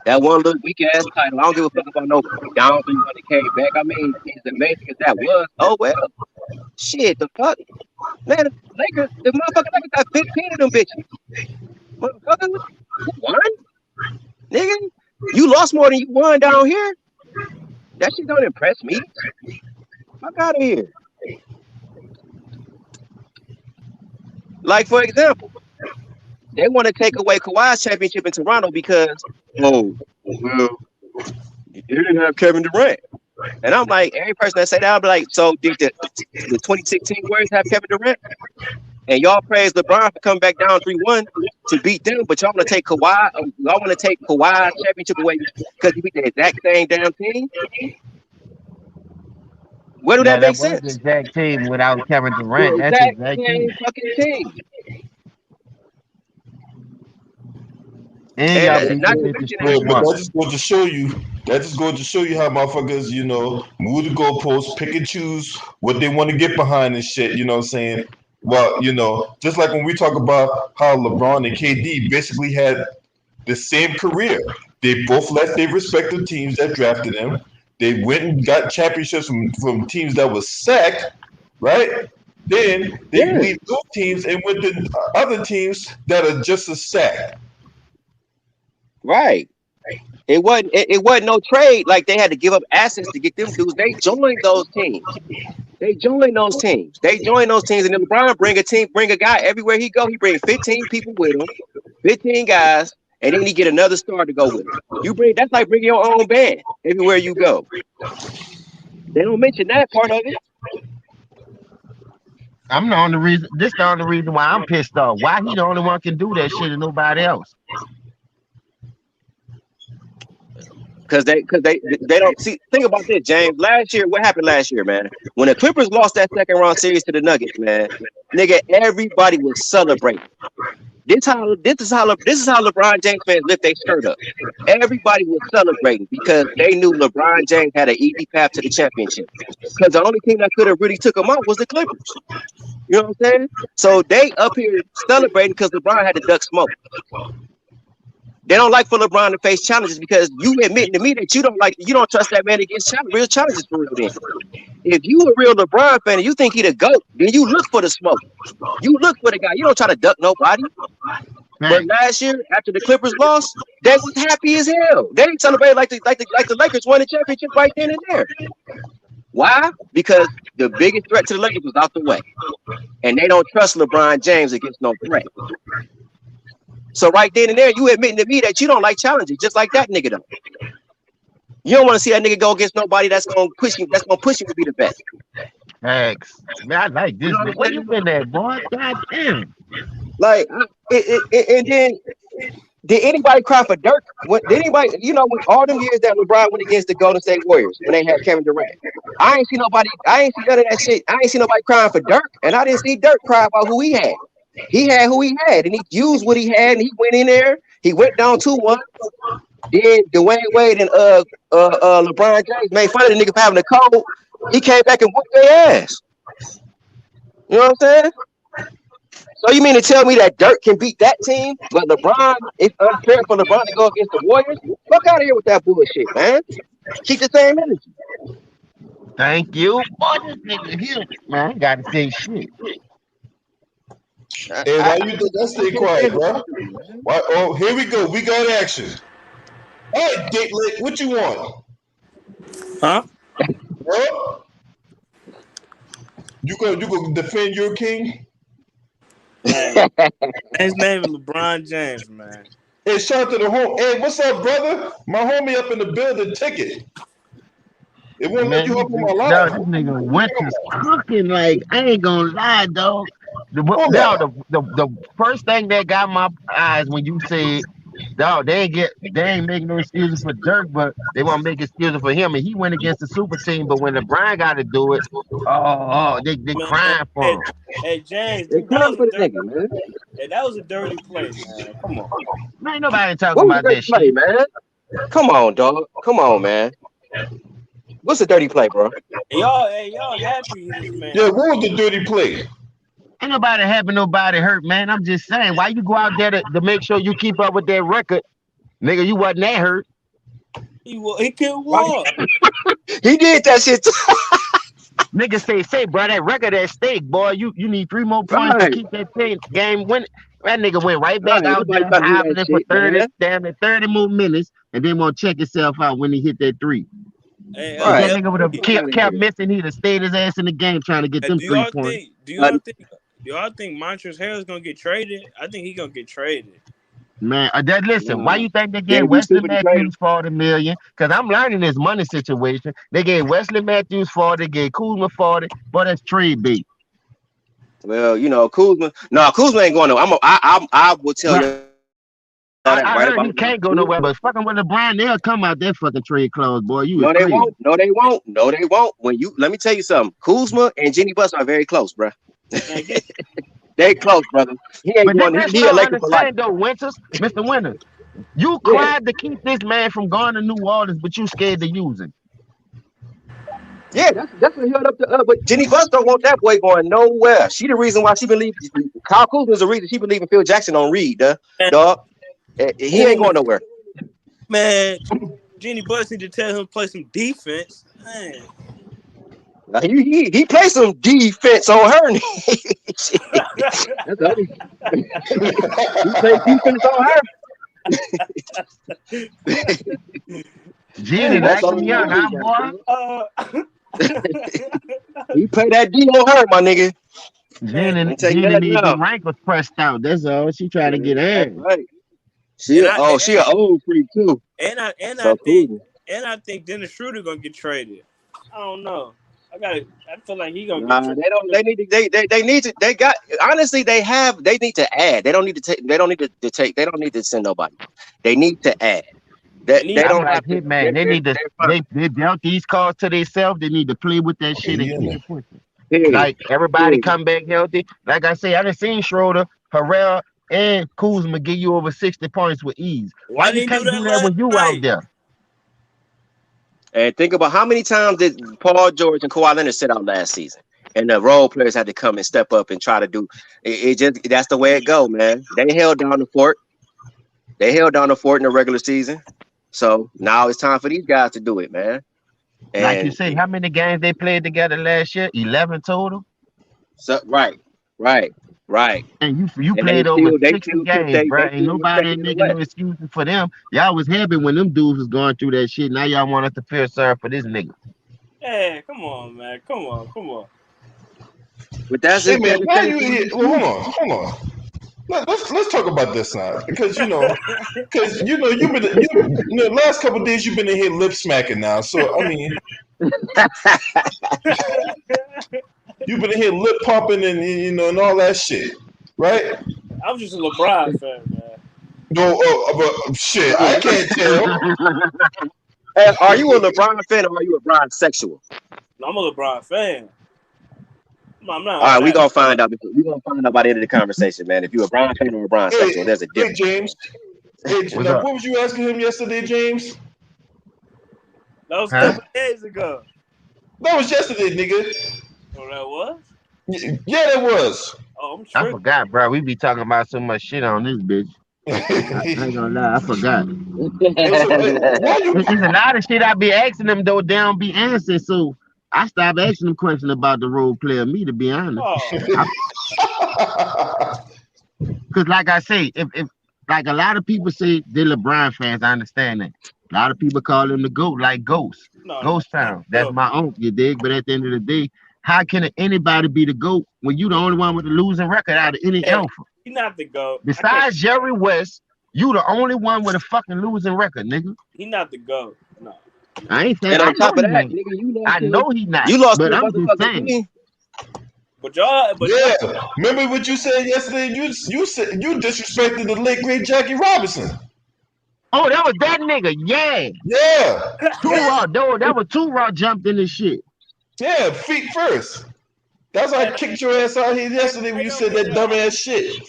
that one little weak ass title. I don't give a fuck about no down 3 when it came back. I mean, as amazing as that was, oh well. Shit, the fuck, man. The motherfucker Lakers got 15 of them bitches. Motherfucker, who won? Nigga, you lost more than you won down here. That shit don't impress me. Fuck out of here. Like, for example, they want to take away Kawhi's championship in Toronto because, well, you didn't have Kevin Durant. And I'm like, every person that say that, I'll be like, so did the 2016 Warriors have Kevin Durant? And y'all praise LeBron for coming back down 3-1 to beat them, but y'all want to take Kawhi, y'all want to take Kawhi's championship away because he beat the exact same damn team? Where do that make sense? The exact team without Kevin Durant. The That's exact the exact same team. fucking team. And y'all beat not the to mention Yeah, but that just goes to show you. That just goes to show you how motherfuckers, you know, move the goalposts, pick and choose what they want to get behind and shit. You know what I'm saying? Well, you know, just like when we talk about how LeBron and KD basically had the same career. They both left their respective teams that drafted them. They went and got championships from teams that was sacked, right? Then they leave those teams and went to other teams that are just as sacked. Right. It wasn't no trade. Like they had to give up assets to get them dudes. They joined those teams. And then LeBron bring a guy everywhere he go. He bring 15 people with him, 15 guys, and then he get another star to go with him. That's like bringing your own band everywhere you go. They don't mention that part of it. This the only reason why I'm pissed off. Why he the only one can do that shit and nobody else? Because they don't see. Think about this, James. Last year, what happened last year, man? When the Clippers lost that second round series to the Nuggets, man, nigga, everybody was celebrating. This is how LeBron James fans lift their shirt up. Everybody was celebrating because they knew LeBron James had an easy path to the championship. Because the only team that could have really took him out was the Clippers. You know what I'm saying? So they up here celebrating because LeBron had to duck smoke. They don't like for LeBron to face challenges because you admitting to me that you don't trust that man against real challenges for real. Then, if you a real LeBron fan and you think he the GOAT, then you look for the smoke. You look for the guy. You don't try to duck nobody. But last year, after the Clippers lost, they was happy as hell. They didn't celebrate like the Lakers won the championship right then and there. Why? Because the biggest threat to the Lakers was out the way, and they don't trust LeBron James against no threat. So right then and there, you admitting to me that you don't like challenges, just like that nigga don't. You don't want to see that nigga go against nobody that's gonna push him to be the best. Thanks. Man, I like this. Where you been at, boy? God damn. Like, and then did anybody cry for Dirk? Did anybody, with all them years that LeBron went against the Golden State Warriors when they had Kevin Durant? I ain't see none of that shit. I ain't see nobody crying for Dirk, and I didn't see Dirk cry about who he had. He had who he had, and he used what he had, and he went in there. He went down 2-1. Then Dwayne Wade and LeBron James made fun of the nigga for having a cold. He came back and whooped their ass. You know what I'm saying? So you mean to tell me that Dirk can beat that team, but LeBron, it's unfair for LeBron to go against the Warriors? Fuck out of here with that bullshit, man. Keep the same energy. Thank you. Boy, this nigga here, man, I gotta say shit. Hey, why you think I stay quiet, bro? Why? Oh, here we go. We got action. All right, Dick Lick, what you want? Huh? You gonna defend your king? Man, his name is LeBron James, man. Hey, shout out to the home. Hey, what's up, brother? My homie up in the building. Ticket. It won't let you up on my Dog, live. this nigga Winter's cooking. Like, I ain't gonna lie, dog. Hold up. The first thing that got my eyes when you said, dog, they ain't making no excuses for Dirk, but they want to make excuses for him. And he went against the super team, but when LeBron got to do it, they Man, crying for him. hey, James, They that crying was for a the dirty. nigga, man. Hey, that was a dirty play, man. Come on. Man, ain't nobody talking What was about the that dirty play, shit. man? Come on, dog. Come on, man. What's the dirty play, bro? Hey, y'all happy this man? Yeah, what was the dirty play? Ain't nobody having nobody hurt, man. I'm just saying, why you go out there to make sure you keep up with that record? Nigga, you wasn't that hurt. He could walk. He did that shit too. Nigga say, bro, that record at stake, boy. You need 3 more points to Right. keep that game winning. That nigga went right back Right. out Nobody there, trying to do that hobbling for shit, 30, man. damn it, 30 more minutes, and then won't check himself out when he hit that 3. Hey, If that Right. nigga would have Fuck outta kept here. missing, he'd have stayed his ass in the game trying to get them do 3 y'all points. think? Do y'all think Montrezl Harrell's gonna get traded? I think he gonna get traded. Man, listen, why you think they They'd gave be Wesley stupid to trade him. Matthews $40 million? Because I'm learning this money situation. They gave Wesley Matthews 40, they gave Kuzma 40, but that's trade bait. Well, you know, Kuzma. No, Kuzma ain't going nowhere. I will tell you that I right heard about he now. can't go nowhere, but fucking with LeBron, they'll come out that fucking trade clause, boy. You No, is they crazy. won't. No, they won't. No, they won't. Let me tell you something. Kuzma and Jenny Buss are very close, bro. They close, brother. He ain't But going. that's He what a I don't Laker for life. understand, though, Mr. Winters. You Yeah. cried to keep this man from going to New Orleans, but you scared to use him. Yeah, that's what he held up to. But Jenny Buss don't want that boy going nowhere. She the reason why she believe Kyle Kuzma is the reason she believe in Phil Jackson on Reed, dog. He ain't going nowhere. Man, Jenny Buss need to tell him to play some defense. Man. Now, he played some defense on her. That's all. He played defense on her. Jenny That's like all him he young, huh, knows. boy? He played that D on her, my nigga. Jenny I'll tell you that needs now. the rankles pressed out. That's all. She trying to get That's in. right. She an old freak too. I think Dennis Schroeder gonna get traded. I don't know. I feel like he gonna get traded. They need to add. They don't need to send nobody. They need to add. They don't have to. Man, they need to they dealt these cards to themselves. They need to play with that shit and keep it pushing. Like everybody come back healthy. Like I say, I done seen Schroeder, Harrell, and Kuzma give you over 60 points with ease. Why you can't do that when you out there? And think about how many times did Paul George and Kawhi Leonard sit out last season, and the role players had to come and step up and try to do it. Just that's the way it go, man. They held down the fort. They held down the fort in the regular season. So now it's time for these guys to do it, man. And like you say, how many games they played together last year? 11 total. So right. And you played over 60 games, bro. Ain't nobody making no excuses for them. Y'all was happy when them dudes was going through that shit. Now y'all want us to feel sorry for this nigga. Hey, come on, man. Come on. But that's it, man. Why you here? Well, hold on. Let's talk about this now, because you've been the last couple of days you've been in here lip smacking now. So I mean, you've been in here lip pumping and and all that shit, right? I'm just a LeBron fan, man. No, but shit, I can't tell. Hey, are you a LeBron fan or are you a LeBron sexual? No, I'm a LeBron fan. No, I'm not. All right, we're gonna find out. We're gonna find out by the end of the conversation, man. If you're a Bron fan or a Bron sexual, there's a difference. Hey, James. What was you asking him yesterday, James? That was a couple days ago. That was yesterday, nigga. Oh, that was? Yeah, that was. Oh, I'm tripping. I forgot, bro. We be talking about so much shit on this bitch. I ain't gonna lie, I forgot. There's a lot of shit I be asking them, though, they don't be answering, so I stopped asking them questions about the role player, me, to be honest. Because like I say, if like a lot of people say they're LeBron fans, I understand that. A lot of people call him the GOAT, like Ghost. Ghost Town. That's my uncle, you dig? But at the end of the day, How can anybody be the GOAT when you the only one with a losing record out of any alpha? He's not the GOAT. Besides Jerry West, you the only one with a fucking losing record, nigga. He's not the GOAT. No. I ain't saying. And on top of that, nigga, you lost. I know he not. You lost, but I'm just saying. But y'all, remember what you said yesterday? You said you disrespected the late great Jackie Robinson. Oh, that was that nigga. Yeah. Two Raw. That was Two Raw jumped in this shit. Yeah, feet first. That's why I kicked your ass out here yesterday when you said that dumbass shit.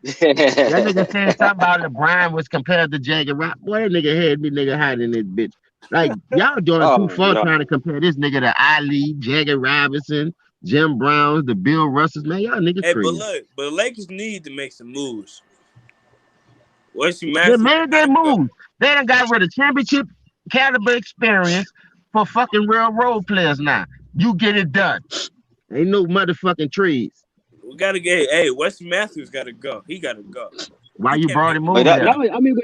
That nigga said something about LeBron was compared to Jagger Rock. Boy, that nigga had me nigga hiding this bitch. Like, y'all doing too far trying to compare this nigga to Ali, Jagger Robinson, Jim Browns, the Bill Russells. Man, y'all niggas crazy. But look, but Lakers need to make some moves. They made their moves. They done got rid of championship caliber experience for fucking real role players now. You get it done. Ain't no motherfucking trades. We gotta get. Wesley Matthews gotta go. He gotta go. Why you brought him over? I mean,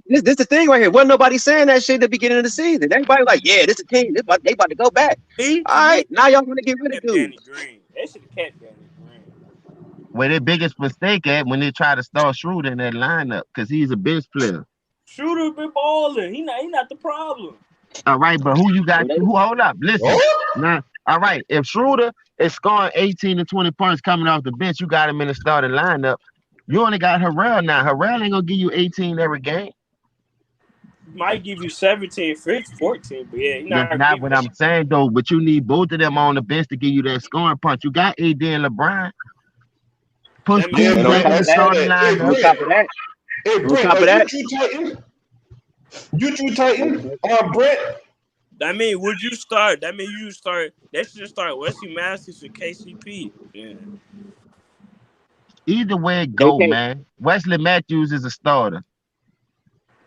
this the thing right here. Wasn't nobody saying that shit at the beginning of the season. Everybody like, yeah, this is a team. They about to go back. All right, now y'all want to get rid of dude. Danny Green. They should have kept Danny Green. Where their biggest mistake at when they try to start Schroeder in that lineup because he's a bench player. Schroeder been balling. He not the problem. All right, but who you got? Hold up, listen. Now, all right, if Schroeder is scoring 18 to 20 points coming off the bench, you got him in the starting lineup. You only got Harrell now. Harrell ain't gonna give you 18 every game. Might give you 17, 15, 14, but yeah, that's not what I'm saying though. But you need both of them on the bench to give you that scoring punch. You got AD and LeBron. Push back in the starting lineup. On top of that, you two Titan, Brett. That mean, would you start? That mean you start. They should just start Wesley Matthews with KCP. Yeah. Either way it go, man. Wesley Matthews is a starter.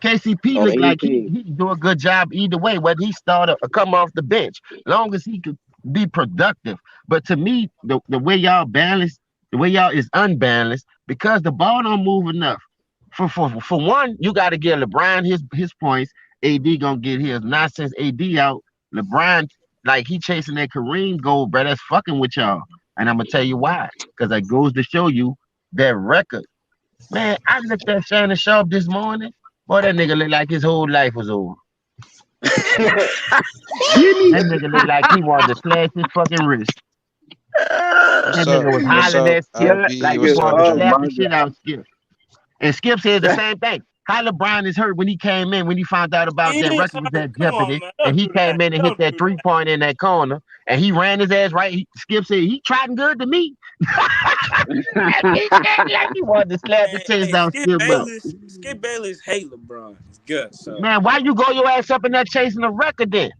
KCP look like he do a good job either way, whether he start or come off the bench, long as he could be productive. But to me, the way y'all balance, the way y'all is unbalanced because the ball don't move enough. For one, you got to give LeBron his points. AD gonna get his. Not since AD out, LeBron like he chasing that Kareem goal, bro. That's fucking with y'all, and I'm gonna tell you why. Because it goes to show you that record. Man, I looked at Shannon Sharp this morning. Boy, that nigga looked like his whole life was over. That nigga looked like he wanted to slash his fucking wrist. That nigga was hollering at Skip like he wanted to slap the shit out of Skip. And Skip said the same thing. How LeBron is hurt when he came in, when he found out about that record was at jeopardy, and he came in and hit that 3-point in that corner, and he ran his ass right. Skip said, he tried good to me. Like he wanted to slap the chest out Skip Bayless hate LeBron. It's good. So. Man, why you go your ass up in there chasing a record then?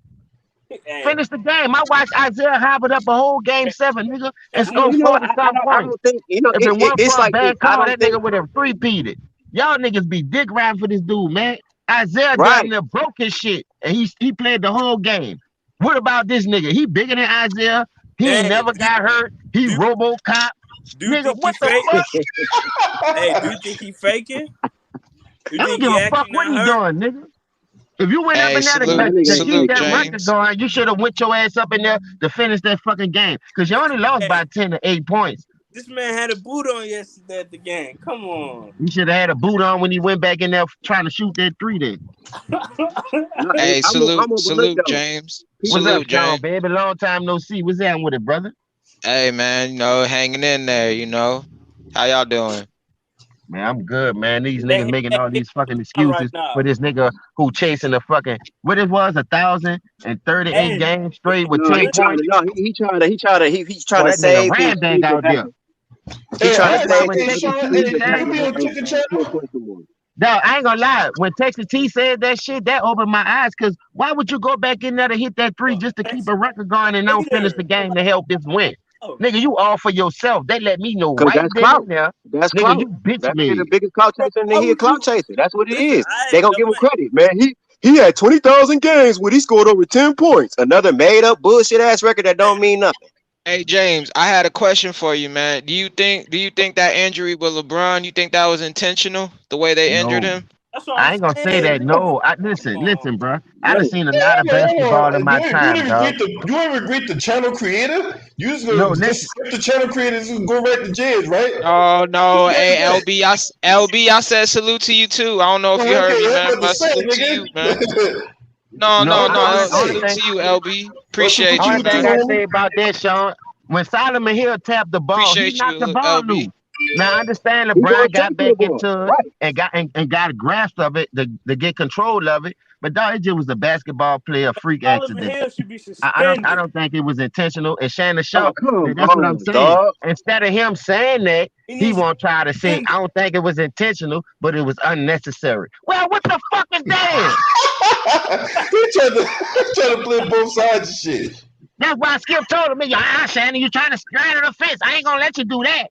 Hey. Finish the game. I watched Isaiah hobbled up a whole game 7, nigga, and scored 40-some points. If it wasn't for a bad call, that nigga would have three-peated. Y'all niggas be dick riding for this dude, man. Isaiah got in there broke his shit, and he played the whole game. What about this nigga? He bigger than Isaiah. He ain't never got hurt. He RoboCop. Nigga, what the fuck? Hey, do you think he faking? I don't give a fuck what he doing, nigga. If you went up in there to keep that record going, you should have went your ass up in there to finish that fucking game. Because you only lost by 10 to 8 points. This man had a boot on yesterday at the game. Come on. He should have had a boot on when he went back in there trying to shoot that 3 then. Hey, salute, James. What's up, John, baby? Long time no see. What's that with it, brother? Hey, man, hanging in there, How y'all doing? Man, I'm good, man. These niggas making all these fucking excuses for this nigga who chasing the fucking what it was 1,038 games straight with 10 points. He's trying to save his bank out there. He's trying to save. No, I ain't gonna lie. When Texas T said that shit, that opened my eyes. Cause why would you go back in there to hit that 3 just to keep a record going and don't finish the game to help this win? Nigga, you all for yourself. They let me know right there. That's nigga, clout. You bitch that's me. The biggest clout chaser, and he a clout chaser. That's what it is. They gonna give him credit, man. He had 20,000 games where he scored over 10 points. Another made up bullshit ass record that don't mean nothing. Hey James, I had a question for you, man. Do you think that injury with LeBron? You think that was intentional? The way they injured him? That's what I I'm ain't gonna say saying. that. No, listen, bro. I done Right. seen a lot of basketball in my time, dog. You ain't regret the channel creator? You just No, gonna listen. disrespect the channel creators and go right to jizz, right? No. Hey, LB, I said salute to you too. I don't know if you heard me, Okay, I'm man, about to but say, salute to you, man. nigga. No, No, no, I'm about to no. say. only Salute thing, to you, LB. Well, salute Appreciate to you, only you too, thing man. I homie. say about that, Sean, when Solomon Hill tapped the ball, he Appreciate knocked the you, ball LB. loose. Now I understand He going LeBron straight got to the back ball. into it Right. and got a grasp of it to get control of it, but dog, it just was a basketball player freak Solomon accident. Hill should be I suspended. don't think it was intentional. And Shannon Oh, Sharp, come that's what I'm on, saying. dog. Instead of him saying that, He he needs to won't try to be say, suspended. I don't think it was intentional, but it was unnecessary. Well, what the fuck is that? He trying to play both sides of shit. That's why Skip told me, Shannon, you trying to straddle the fence. I ain't gonna let you do that.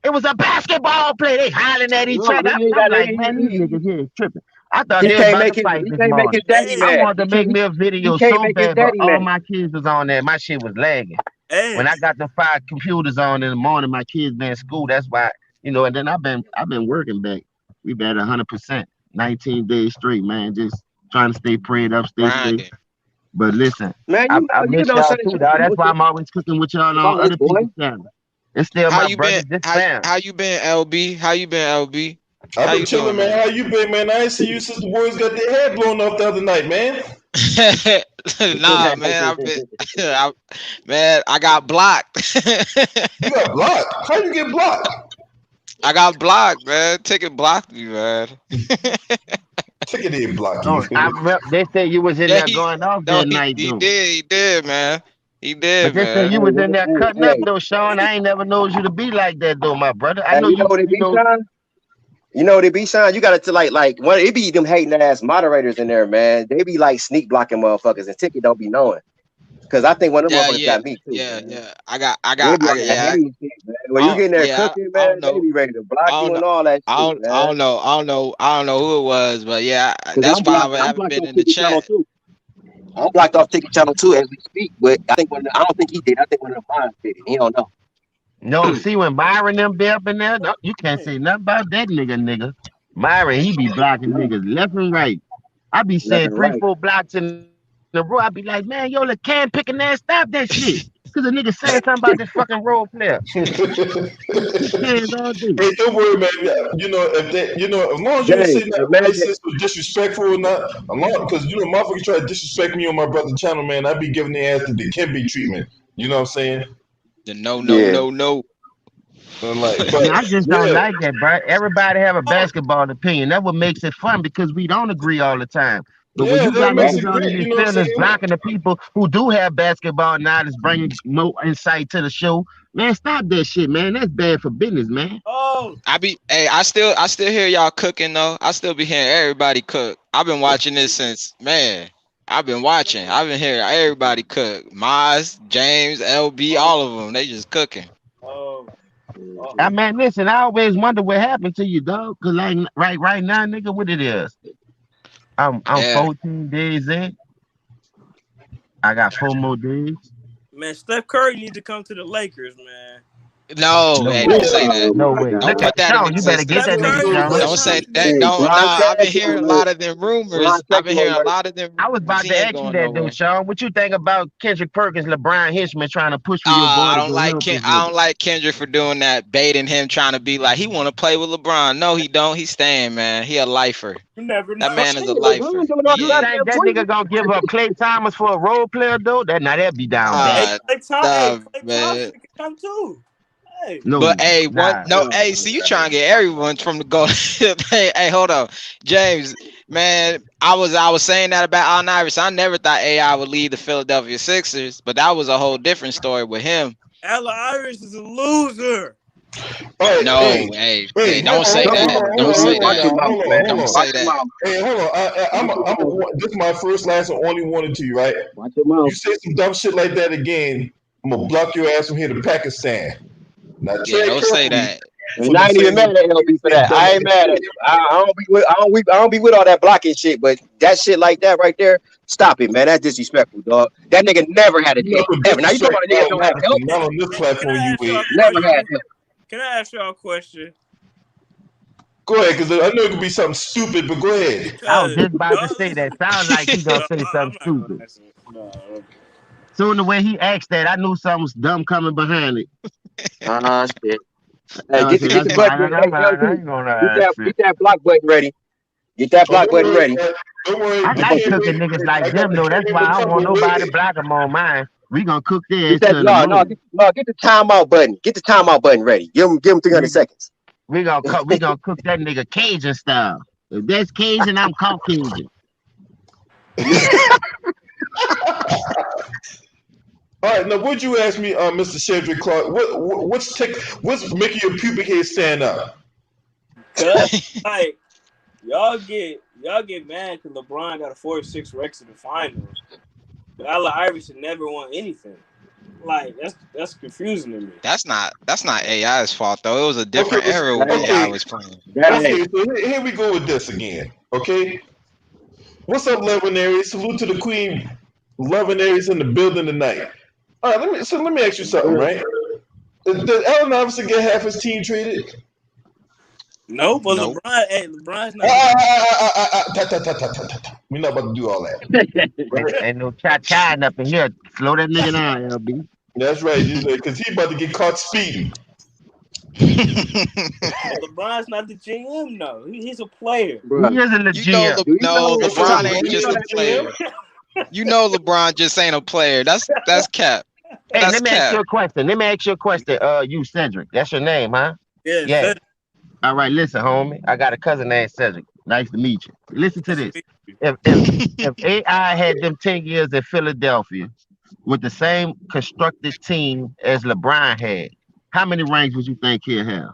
It was a basketball play. They hollering at each No, other. he ain't I'm got like, man, these niggas here is tripping. I thought he they was can't about make to his fight he this can't make his morning. daddy Hey, I mad. wanted to make me a He video can't so make his bad, but daddy all mad. my kids was on there. My shit was lagging. hey, When I got the 5 computers on in the morning, my kids been in school. That's why, and then I've been working back. We been at 100%, 19 days straight, man. Just trying to stay prayed up, stay safe. Grinding. But listen, Man, I you miss know, y'all Sonny too, Chief dog. That's why emotion I'm always cooking with y'all about on us, other boy. people's channels. It's still How my you been? brother, just fam. How you been, LB? How you been, LB? I've How been you chilling, doing, man. man? How you been, man? I ain't see you since the boys got their head blown off the other night, man. Nah, man, I've been, man, I got blocked. You got blocked. How you get blocked? I got blocked, man. Ticket blocked me, man. Ticket didn't block you. Oh, they said you was in Yeah, there going off no, that night, though. he did, man. He But did, they said man. you was in there cutting up, Hey, though, Sean. I ain't never known you to be like that, though, my brother. I hey, know you know you, what it be, Sean? You know what it be, Sean? You got to like one. It be them hating ass moderators in there, man. They be like sneak blocking motherfuckers, and Ticket don't be knowing. Cause I think one of them motherfuckers got me too, man. Yeah. They be on that hating shit, man. When you get in there cooking, I don't man, they know. be ready to block I you don't know. and all that shit, man. I don't know who it was, but yeah, Cause that's why I I'm haven't blocked been off in the Ticket channel chat. too. I'm blocked off Ticket channel too as we speak. But I don't think he did. I think one of the mods did it. He don't know. No, see, when Myron them be up in there, no, you can't say nothing about that nigga. Myron, he be blocking niggas left and right. I be Left saying and three, right. 4 blocks in a row. I be like, man, yo, the can picking ass, stop that shit. Cause a nigga saying something about this fucking role player. Hey, Cans all day. don't worry, man. You know, if they, as long as you ain't James, saying that imagine. racist or disrespectful or not, because motherfuckers try to disrespect me on my brother's channel, man. I be giving the ass the Dikembe treatment. You know what I'm saying? The no. Yeah. And like, Yeah, but I just don't yeah, like that, bro. Everybody have a basketball opinion. That's what makes it fun because we don't agree all the time. But when yeah, you that got makes niggas it on great. in their You know what I'm feelings saying? blocking the people who do have basketball knowledge, bringing no insight to the show, man, stop that shit, man. That's bad for business, man. oh, I still hear y'all cooking though. I still be hearing everybody cook. I've been watching this since, man. I've been hearing everybody cook. Maz, James, LB, all of them. They just cooking. oh, I mean, listen, I always wonder what happened to you, dog. Cause like right now, nigga, what it is. I'm Yeah. 14 days in. I got 4 more days. man, Steph Curry needs to come to the Lakers, man. No, No hey, way. don't say that. Oh No my way. Don't Look God. at put that in Sean. You better get Steph that existence. nigga, Curry is Sean. Don't just say trying to that. Hey, Don't. Ron Nah, I've been Jackson hearing a alert. lot of them Ron rumors. I've been Jackson hearing a alert. lot of them I was rumors. about He to ain't ask you going that though, nowhere. Sean. What you think about Kendrick Perkins, LeBron Henchman trying to push for your boy I to don't go like help his I nigga? don't like Kendrick for doing that, baiting him, trying to be like he want to play with LeBron. No, he don't. He's staying, man. He a lifer. you never That know. man is a Hey, lifer. LeBron doing all You that Yeah. think damn that tweeting. nigga gonna give up Clay Thomas for a role player though? That'd be down Hey, bad. Nah, Clay man. Thompson can come too. Hey, But No, hey, nah. Oh hey, my see you trying God. to get everyone from the goal. Hey, hold on. James, man, I was saying that about Allen Iverson. I never thought AI would lead the Philadelphia Sixers, but that was a whole different story with him. Allen Iverson is a loser. All right, No, hey, don't say that. Don't say Watch that. your mouth, man. Don't Watch say your that. mouth. Hey, hold on. This is my first, last, and only warning to you, right? Watch your mouth. You say some dumb shit like that again, I'm gonna block your ass from here to Pakistan. Now Yeah, tread don't say carefully that. And for I the ain't even same mad at LB for that. dumb I ain't mad at shit. you. I don't be with all that blocking shit. But that shit like that right there, stop it, man. That's disrespectful, dog. That nigga never had a You not dick gonna ever. Now you talking disrespect about a nigga that Allen don't have help? Iverson, not on this Can platform I you ask y'all with. a Never had question? help. Can I ask y'all a question? Go ahead, because I know it could be something stupid, but go ahead. I was just about to say that. Sounds like he gonna say something stupid. Soon the way he asked that, I knew something was dumb coming behind it. Shit. Hey, get the button. Get that block button ready. Get that block button ready. Don't worry. I like cooking niggas like them though. That's why I don't want nobody to block them on mine. We gonna cook their ass till the moon. Get the timeout button. Get the timeout button ready. Give him 300 seconds. We gonna cook that nigga Cajun style. If that's Cajun, I'm Caucasian. All right, now would you ask me, Mr. Cedric Clark, what's making your pubic hair stand up? Like y'all get mad because LeBron got a 4-6 record in the finals, but Allen Iverson never won anything. Like that's confusing to me. That's not AI's fault though. It was a different era when AI was playing. Okay, so here we go with this again. Okay, what's up, Lebanese? Salute to the Queen. Lebanese in the building tonight. All right, let me ask you something, right? Did Allen Iverson get half his team traded? No, but nope. LeBron's not. We're not about to do all that. Ain't no cha-cha up in here. Slow that nigga down, LB. That's right, because he about to get caught speeding. LeBron's not the GM, no. He's a player. He isn't the GM. LeBron ain't just a player. You know LeBron just ain't a player. That's cap. Hey, let me ask you a question. You Cedric. That's your name, huh? Yeah. All right, listen, homie. I got a cousin named Cedric. Nice to meet you. Listen to this. If AI had them 10 years in Philadelphia with the same constructed team as LeBron had, how many rings would you think he'll have?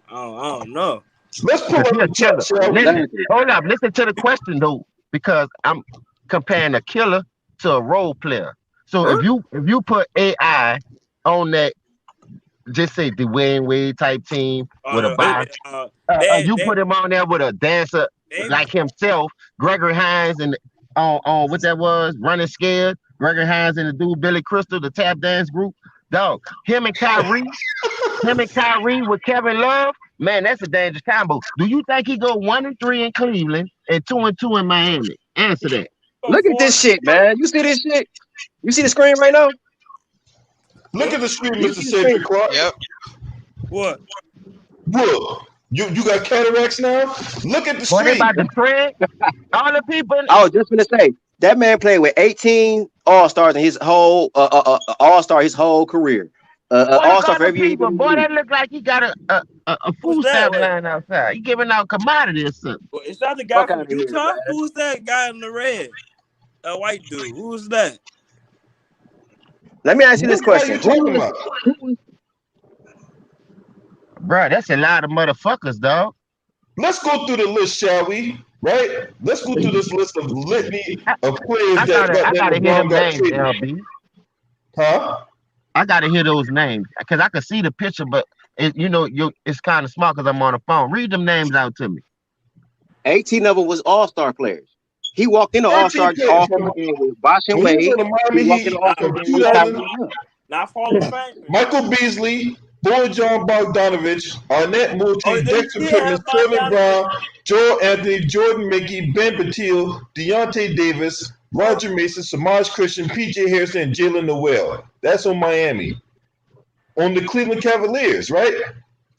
Oh, I don't know. Let's pull up the chat. Hold up. Listen to the question, though, because I'm comparing a killer to a role player. So if you put AI on that, just say the Wayne Wade type team with a box, you put him on there with a dancer like himself, Gregory Hines, and on what that was, Running Scared, Gregory Hines and the dude Billy Crystal, the tap dance group, dog. Him and Kyrie with Kevin Love, man, that's a dangerous combo. Do you think he go 1-3 in Cleveland and 2-2 in Miami? Answer that. Look at this shit, man. You see this shit? You see the screen right now? Look at the screen, Mr. Cedric Clark. Yep. What? You got cataracts now? Look at the screen. What about the trend? All the people. I was just gonna say that man played with 18 All-Stars in his whole All-Star his whole career. All-Star for every year. Boy, that look like he got a food stamp line outside. He giving out commodity or something. Is that the guy from Utah? Who's that guy in the red? A white dude. Who's that? Let me ask you this question. Bro, that's a lot of motherfuckers, dog. Let's go through the list, shall we? Right? Let's go through this list of litany of players I gotta hear them names, LB. Huh? I gotta hear those names because I can see the picture, but it's kind of small because I'm on the phone. Read them names out to me. 18 of them was All-Star players. He walked in the All-Star game with Bosh and Wade. Not Hall of Fame. Michael Beasley, Bojan Bogdanovic, Arnett Moulty, Dexter Pittman, Sterling Brown, Joel Anthony, Jordan Mickey, Ben Patil, Deontay Davis, Roger Mason, Samaj Christian, PJ Harrison, and Jalen Noel. That's on Miami. On the Cleveland Cavaliers, right?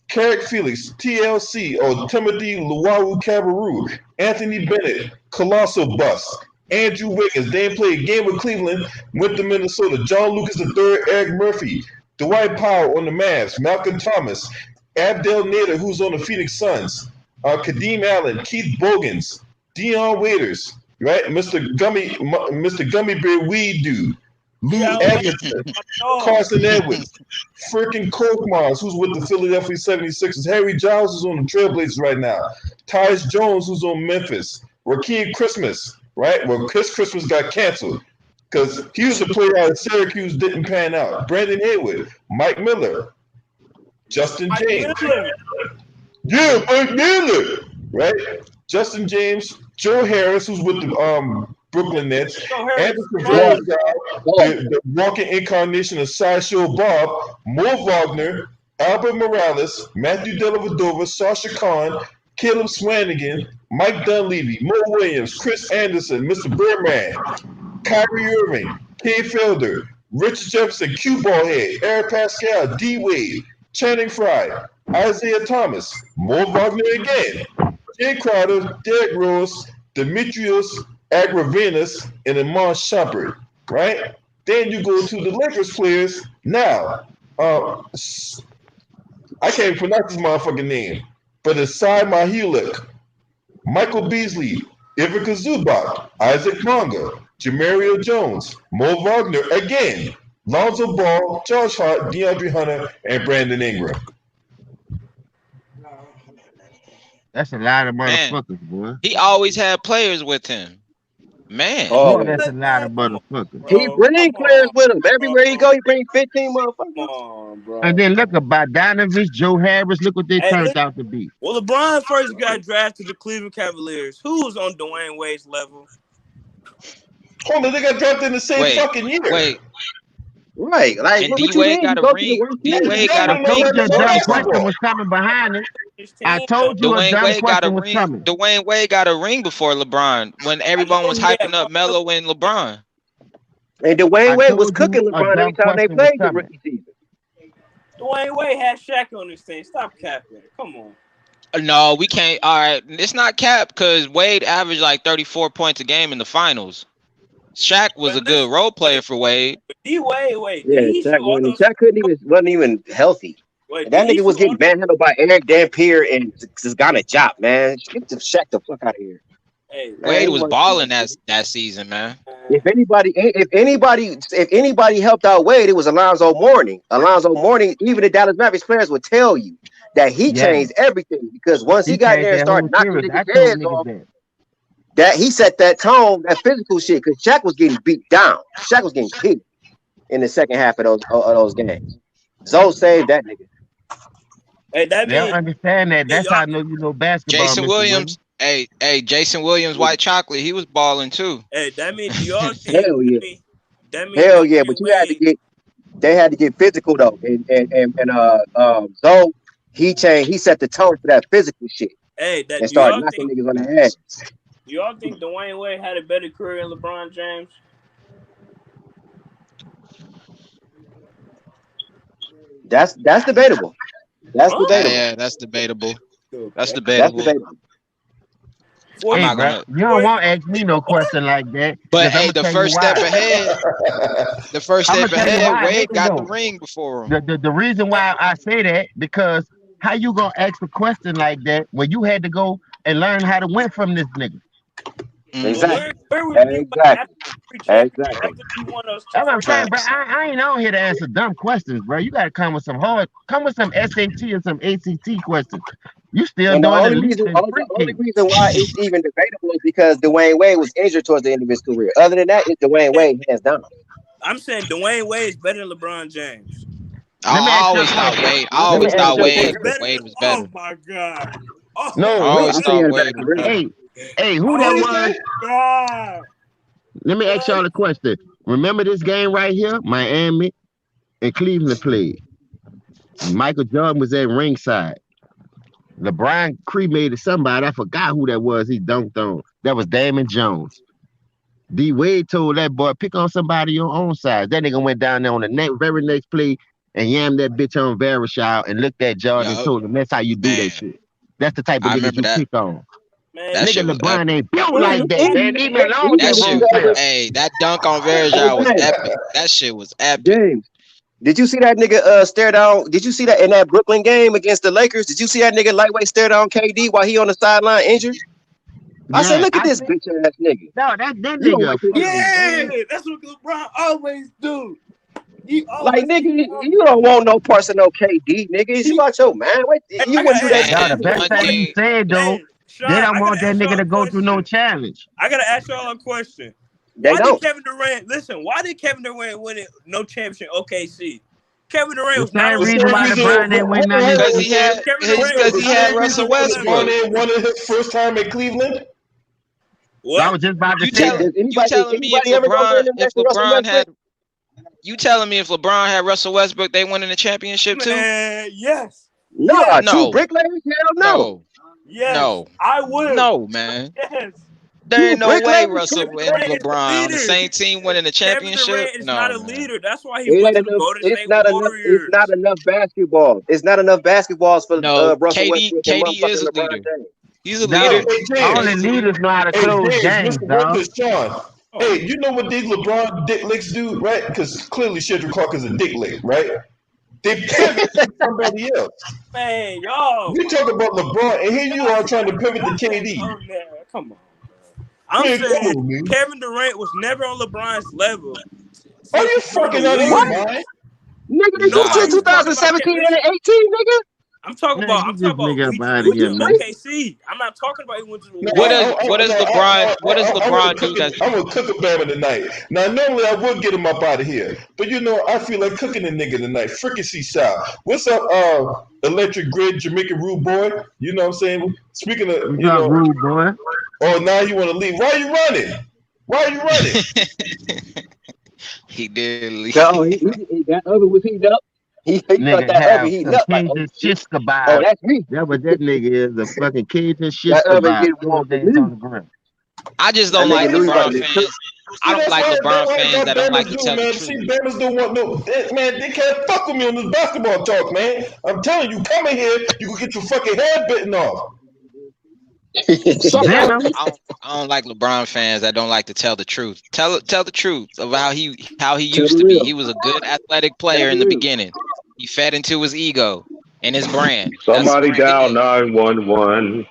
Carrick Felix, TLC, Timothy Luwawu Cabarrou, Anthony Bennett, Colossal Bust, Andrew Wiggins. They didn't play a game with Cleveland, went to Minnesota. John Lucas III, Eric Murphy, Dwight Powell on the Mavs, Malcolm Thomas, Abdel Nader, who's on the Phoenix Suns, Kadeem Allen, Keith Bogans, Dion Waiters, right? Mr. Gummy Bear Weed Dude, Lou Atkinson, Carson Edwards, freaking Korkmaz, who's with the Philadelphia 76ers, Harry Giles, who's on the Trailblazers right now, Tyus Jones, who's on Memphis, Rakeem Christmas, right? Well, Chris Christmas got canceled because he was a player out of Syracuse, didn't pan out. Brandon Haywood, Mike Miller, Justin James. Yeah, Mike Miller, right? Justin James, Joe Harris, who's with the Brooklyn Nets, Anderson Varejao, the walking incarnation of Sideshow Bob, Mo Wagner, Albert Morales, Matthew Dellavedova, Sasha Khan, Caleb Swanigan, Mike Dunleavy, Mo Williams, Chris Anderson, Mr. Birdman, Kyrie Irving, Kay Felder, Richard Jefferson, Q Ballhead, Eric Pascal, D Wade, Channing Frye, Isaiah Thomas, Mo Wagner again, Jay Crowder, Derrick Rose, Demetrius Agravinas, and Iman Shumpert, right? Then you go to the Lakers players now. I can't pronounce this motherfucking name, but it's Sai Mahilik, Michael Beasley, Ivica Zubac, Isaac Monga, Jamario Jones, Mo Wagner again, Lonzo Ball, Josh Hart, DeAndre Hunter, and Brandon Ingram. That's a lot of Man, motherfuckers, boy. he always had players with him. Man, Oh, Boy, that's a lot of motherfuckers. he Bro, bring come players on, with him. Everywhere he bro. go, he bring 15 Come motherfuckers. on, bro. And then look at Bogdanovich, Joe Harris. Look what they Hey, turned look, out to be. well, LeBron first got drafted to the Cleveland Cavaliers. Who was on Dwayne Wade's level? Hold on, they got drafted in the same wait, fucking year. wait. Right. Like, And what D you Wade mean? got You a go to the ring. worst D team. Wade Y'all got a don't know ring. nothing A about dumb basketball. question was coming behind it. His I team, told you a Dwayne dumb Wade got a question was ring. coming. Dwayne Wade got a ring before LeBron when everyone was hyping up Melo and LeBron. And Dwayne I Wade was told cooking you a LeBron every dumb time they question was played the coming. rookie season. Dwayne Wade had Shaq on his team. Stop capping. Come on. No, we can't. All right, it's not cap because Wade averaged like 34 points a game in the finals. Shaq was a good role player for Wade. D Wade, Yeah, did he shoot Shaq all those? wasn't even healthy. Wait, That did he nigga was shoot all getting manhandled by Eric Dampier and Zagana Job, man. Get the Shaq the fuck out of here. Hey, Man, Wade he was wasn't- balling that season, man. If anybody helped out Wade, it was Alonzo Mourning. Alonzo Mourning, even the Dallas Mavericks players would tell you that he Yeah. changed everything because once he He got changed there and that whole started knocking series. I niggas' told heads niggas off, that. that he set that tone, that physical shit, because Shaq was getting beat down. Shaq was getting kicked in the second half of those games. Zoe saved that nigga. Hey, that They don't means understand that. That's y'all- how I know you know basketball. Jason Mr. Williams, Jason Williams, White Chocolate, he was balling too. hey, that means y'all think Hell yeah. that means Hell yeah, Dwayne but Wade- they had to get physical though. And Zoe, he set the tone for that physical shit Hey, that and do y'all started knocking think niggas on the head. do y'all think Dwayne Wade had a better career than LeBron James? That's debatable. That's Huh? debatable. Yeah, that's debatable. That's That's debatable. debatable. For Hey, not bro, gonna- you don't want to ask me no question like that. But 'cause hey, I'ma the tell first you step why. ahead, the first I'ma step tell you ahead, why. Wade Listen, got the though. ring before him. The reason why I say that because how you gonna ask a question like that when you had to go and learn how to win from this nigga? Mhm. Exactly. where would you Exactly. Exactly. Exactly. After you won those That's what I'm saying, bro. Facts. I ain't on here to answer dumb questions, bro. You gotta come with some SAT or some ACT questions. You still And the doing only the least reason, in the only freaking. reason why it's even debatable is because Dwayne Wade was injured towards the end of his career. Other than that, it's Dwayne Wade hands down. I'm saying Dwayne Wade is better than LeBron James. Let me I ask you a always thought question. Wade. I Let me always ask thought you a Wade. question. Wade was better. Oh my god. Oh No, I we- always I think he thought had a better Wade was career. better. Hey, who Oh that What was? is god. Let me ask y'all a question. Remember this game right here? Miami and Cleveland played. Michael Jordan was at ringside. LeBron cremated somebody. I forgot who that was. He dunked on. That was Damon Jones. D Wade told that boy, pick on somebody your own size. That nigga went down there on the very next play and yammed that bitch on Varishal and looked at Jordan and Yup. told him that's how you do Man. that shit. That's the type of I nigga remember you that. pick on. Man, That Nigga, shit was LeBron epic. ain't built like that, man. Leave me alone with That that shit, bullshit. hey, that dunk on Varejao was epic. That shit was epic. James, did you see that nigga stare down? Did you see that in that Brooklyn game against the Lakers? Did you see that nigga lightweight stare down KD while he on the sideline injured? I said, Yeah, look at I this think bitch ass nigga. no, that You don't nigga like this fucking yeah, that's what LeBron always do. He Like always nigga, you don't want no parts of no KD, nigga. Is you out your man? Wait, you I wouldn't do that gotta shit. no, the best One thing you thing, said though, Hey, Sean, they I don't gotta want that ask y'all nigga a to go through no question. challenge. I gotta ask y'all a question. They Why did don't. Kevin Durant listen? Why did Kevin Durant win it? No championship OKC. Kevin Durant The was not same on reason why LeBron didn't win none of because his he had, Kevin Durant because was he not had on Russell another Westbrook. level. LeBron won it his first time in Cleveland? I What? was just about to You say tell that. Does you telling me if anybody ever gonna win LeBron them if next to Russell LeBron Westbrook? had You telling me if LeBron had Russell Westbrook, they winning the championship too? Man, yes. Nah, No. two bricklayers? Hell no. Yes. No. I would. No, man. Yes. There ain't no way bricklayers? Russell Kevin and Durant is a LeBron on the leader. same team winning the Kevin championship. Durant is not a man. leader. That's why he It went ain't to the enough. Golden It's State not enough. Warriors. It's not enough basketball. It's not enough basketballs for No, Russell KD Westbrook and KD is motherfucking a LeBron leader. James. He's a No, leader. only leaders know how to close James, games, listen, dog. this, Sean. Hey, you know what these LeBron dick licks do, right? Because clearly Shedrick Clark is a dick lick, right? They pivot to somebody else. Man, y'all. You talk about LeBron, and here you are trying to pivot to KD. Oh, man, come on. I'm Man, saying come on, man. Kevin Durant was never on LeBron's level. Are you fucking out of your mind? Nigga, they Nobody used to was talking about 2017 Kevin. and 18, nigga. I'm talking about. Man, get this nigga up out We of here, just man. OKC. I'm not talking about he went to the No, Warriors. What does LeBron do? I'm gonna cook a Bama tonight. Now, normally I would get him up out of here, but you know I feel like cooking a nigga tonight, fricassee style. What's up, Electric Grid Jamaican Rude Boy? You know what I'm saying? Speaking of, What's up, rude boy? Oh, now you want to leave? Why are you running? Why are you running? He did leave. No, that oven was heating up. He thought Nigga that have oven heating a up. Like, Cajun shish oh, kebab. that's me. That what that nigga is, a fucking Cajun shish That oven kebab. getting 2 warm for days me. on the grill. I just don't That like nigga knew he about LeBron to fans. I don't like LeBron fans that don't like to tell the man. truth. See, Bama's don't want no man. They can't fuck with me on this basketball talk, man. I'm telling you, come in here, you can get your fucking head bitten off. Venom. I don't like LeBron fans that don't like to tell the truth. Tell the truth of how he used to be. He was a good athletic player in the beginning. He fed into his ego and his brand. Somebody dial 911.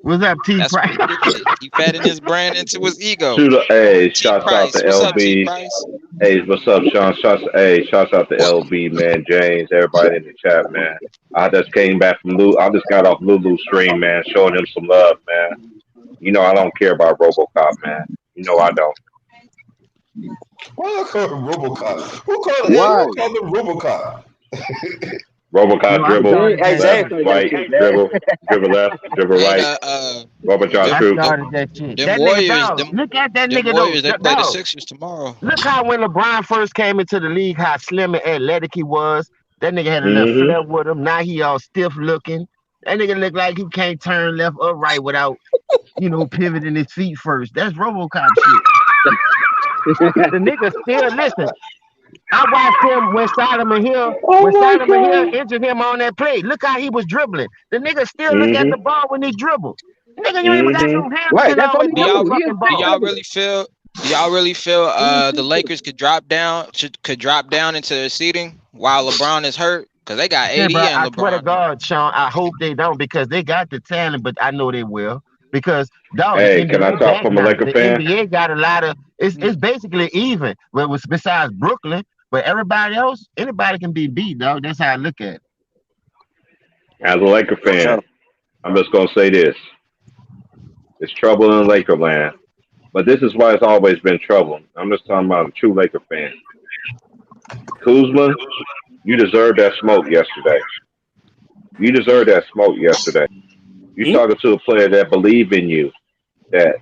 What's up, T That's Price? what he did. He fed in his brand into his ego. Hey, shouts out to What's up, T LB. Price? Hey, what's up, Sean? Shouts out to LB, man, James, everybody in the chat, man. I just came back from I just got off Lulu's stream, man, showing him some love, man. You know I don't care about RoboCop, man. You know I don't. Why you call him RoboCop? Who called him RoboCop? RoboCop dribble, left, Hey, right, dribble left, dribble right. RoboCop shoot. That shit. Them That Warriors, nigga, dog. Look at that them nigga, Warriors, though. they play the Dog. Sixers tomorrow. Look how when LeBron first came into the league, how slim and athletic he was. That nigga had a little flair with him. Now he all stiff looking. That nigga look like he can't turn left or right without, pivoting his feet first. That's RoboCop shit. The nigga still listen. I watched him when Solomon Hill injured him on that play. Look how he was dribbling. The nigga still look at the ball when he dribble. Nigga, you ain't even got no hands. Right, that's all he Do y'all really feel the Lakers could drop down into their seating while LeBron is hurt? Because they got AD and I LeBron. swear to God, Sean, I hope they don't because they got the talent, but I know they will. Because dog, hey, can I talk from a Laker fan? The NBA got a lot of it's basically even. But besides Brooklyn, but everybody else, anybody can be beat, dog. That's how I look at it. As a Laker fan, I'm just gonna say this. It's trouble in Laker land. But this is why it's always been trouble. I'm just talking about a true Laker fan. Kuzma, you deserved that smoke yesterday. You talking to a player that believe in you. But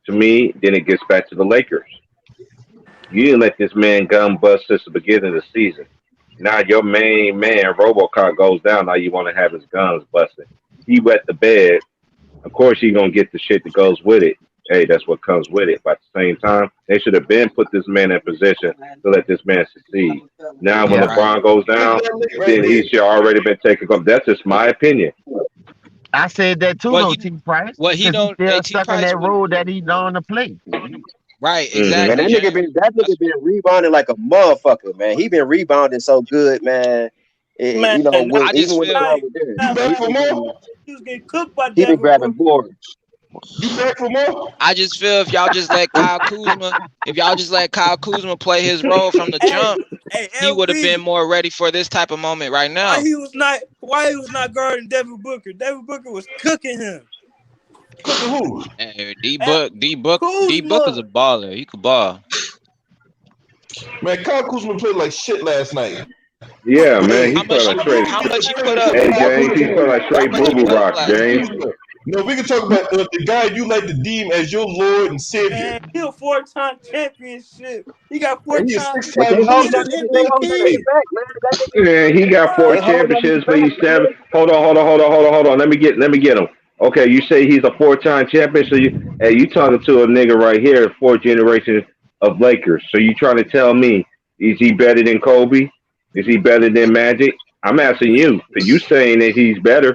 to me, then it gets back to the Lakers. You didn't let this man gun bust since the beginning of the season. Now your main man, RoboCop, goes down. Now you want to have his guns busted. He wet the bed. Of course, you're going to get the shit that goes with it. Hey, that's what comes with it. But at the same time, they should have been put this man in position to let this man succeed. Now, when LeBron goes down, then he should already been taken up. That's just my opinion. I said that too, though, T Price. Well, he don't still stuck in that role that he's on the play. Right, exactly. Man, that nigga been rebounding like a motherfucker, man. He been rebounding so good, man. Even when the ball was there, you back for more? He was getting cooked by he been grabbing boards. You back for more? I just feel if y'all just let Kyle Kuzma play his role from the jump, he would have been more ready for this type of moment right now. Why he was not guarding Devin Booker? Devin Booker was cooking him. Cooking who? Hey, D Book is a baller. He could ball. Man, Kyle Kuzma played like shit last night. Yeah, man, he felt like straight. How much he put up? Hey, James, he felt like straight boo-boo rock, James. No, we can talk about the guy you like to deem as your Lord and Savior. Man, he a 4-time championship. He got And he a 4-time. But six-time they hold that leader nigga MVP. back, man. That nigga, Yeah, he got four they hold that championships, nigga but back, he's seven. man. Hold on. Let me get him. Okay, you say he's a four-time champion, so you talking to a nigga right here, fourth generation of Lakers. So you trying to tell me is he better than Kobe? Is he better than Magic? I'm asking you, because you saying that he's better.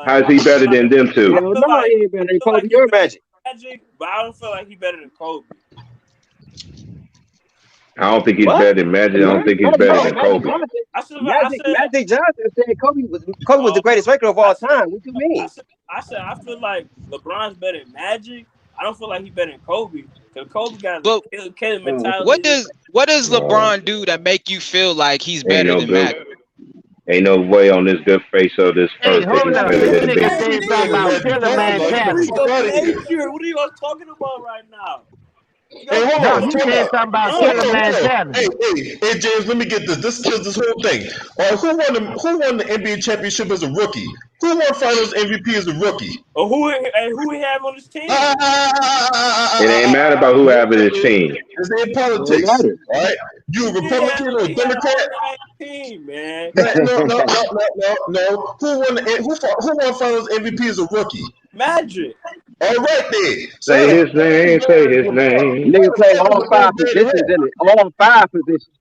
How is I he feel better like than them two? Hell no, he ain't better I than feel like Kobe he or better Magic. than Magic, but I don't feel like he better than Kobe. I don't think he's What? better than Magic. I don't think he's No, better than Magic Kobe. Johnson. I said, Magic Johnson said Kobe was the oh, greatest record of I all said, time. What you mean? I feel like LeBron's better than Magic. I don't feel like he's better than Kobe because Kobe got But the killing Oh, mentality. what does No, LeBron do that make you feel like he's ain't better no than good. Magic? Ain't no way on this good face of this Hey, earth that hold he's up. better This than nigga Big. said something about Magic Killer Johnson, Man like, get the talent. fuck out of here. Nature. What are you guys talking about right now? Hey, hold No, on, he time said out. something about Hold Killer on, Man hold on. talent. Hey, James, let me get this. This kills this whole thing. All right, who won the NBA championship as a rookie? Who won Finals MVP as a rookie? Or who we have on this team? It ain't matter about who have his team. It's in it politics. matters. All right, you a Republican or a He had an Democrat? all-night team, man. No. Who won Finals MVP as a rookie? Magic. All right, then. So Say his name. Say his name. Nigga played all 5 positions in it. All 5 positions.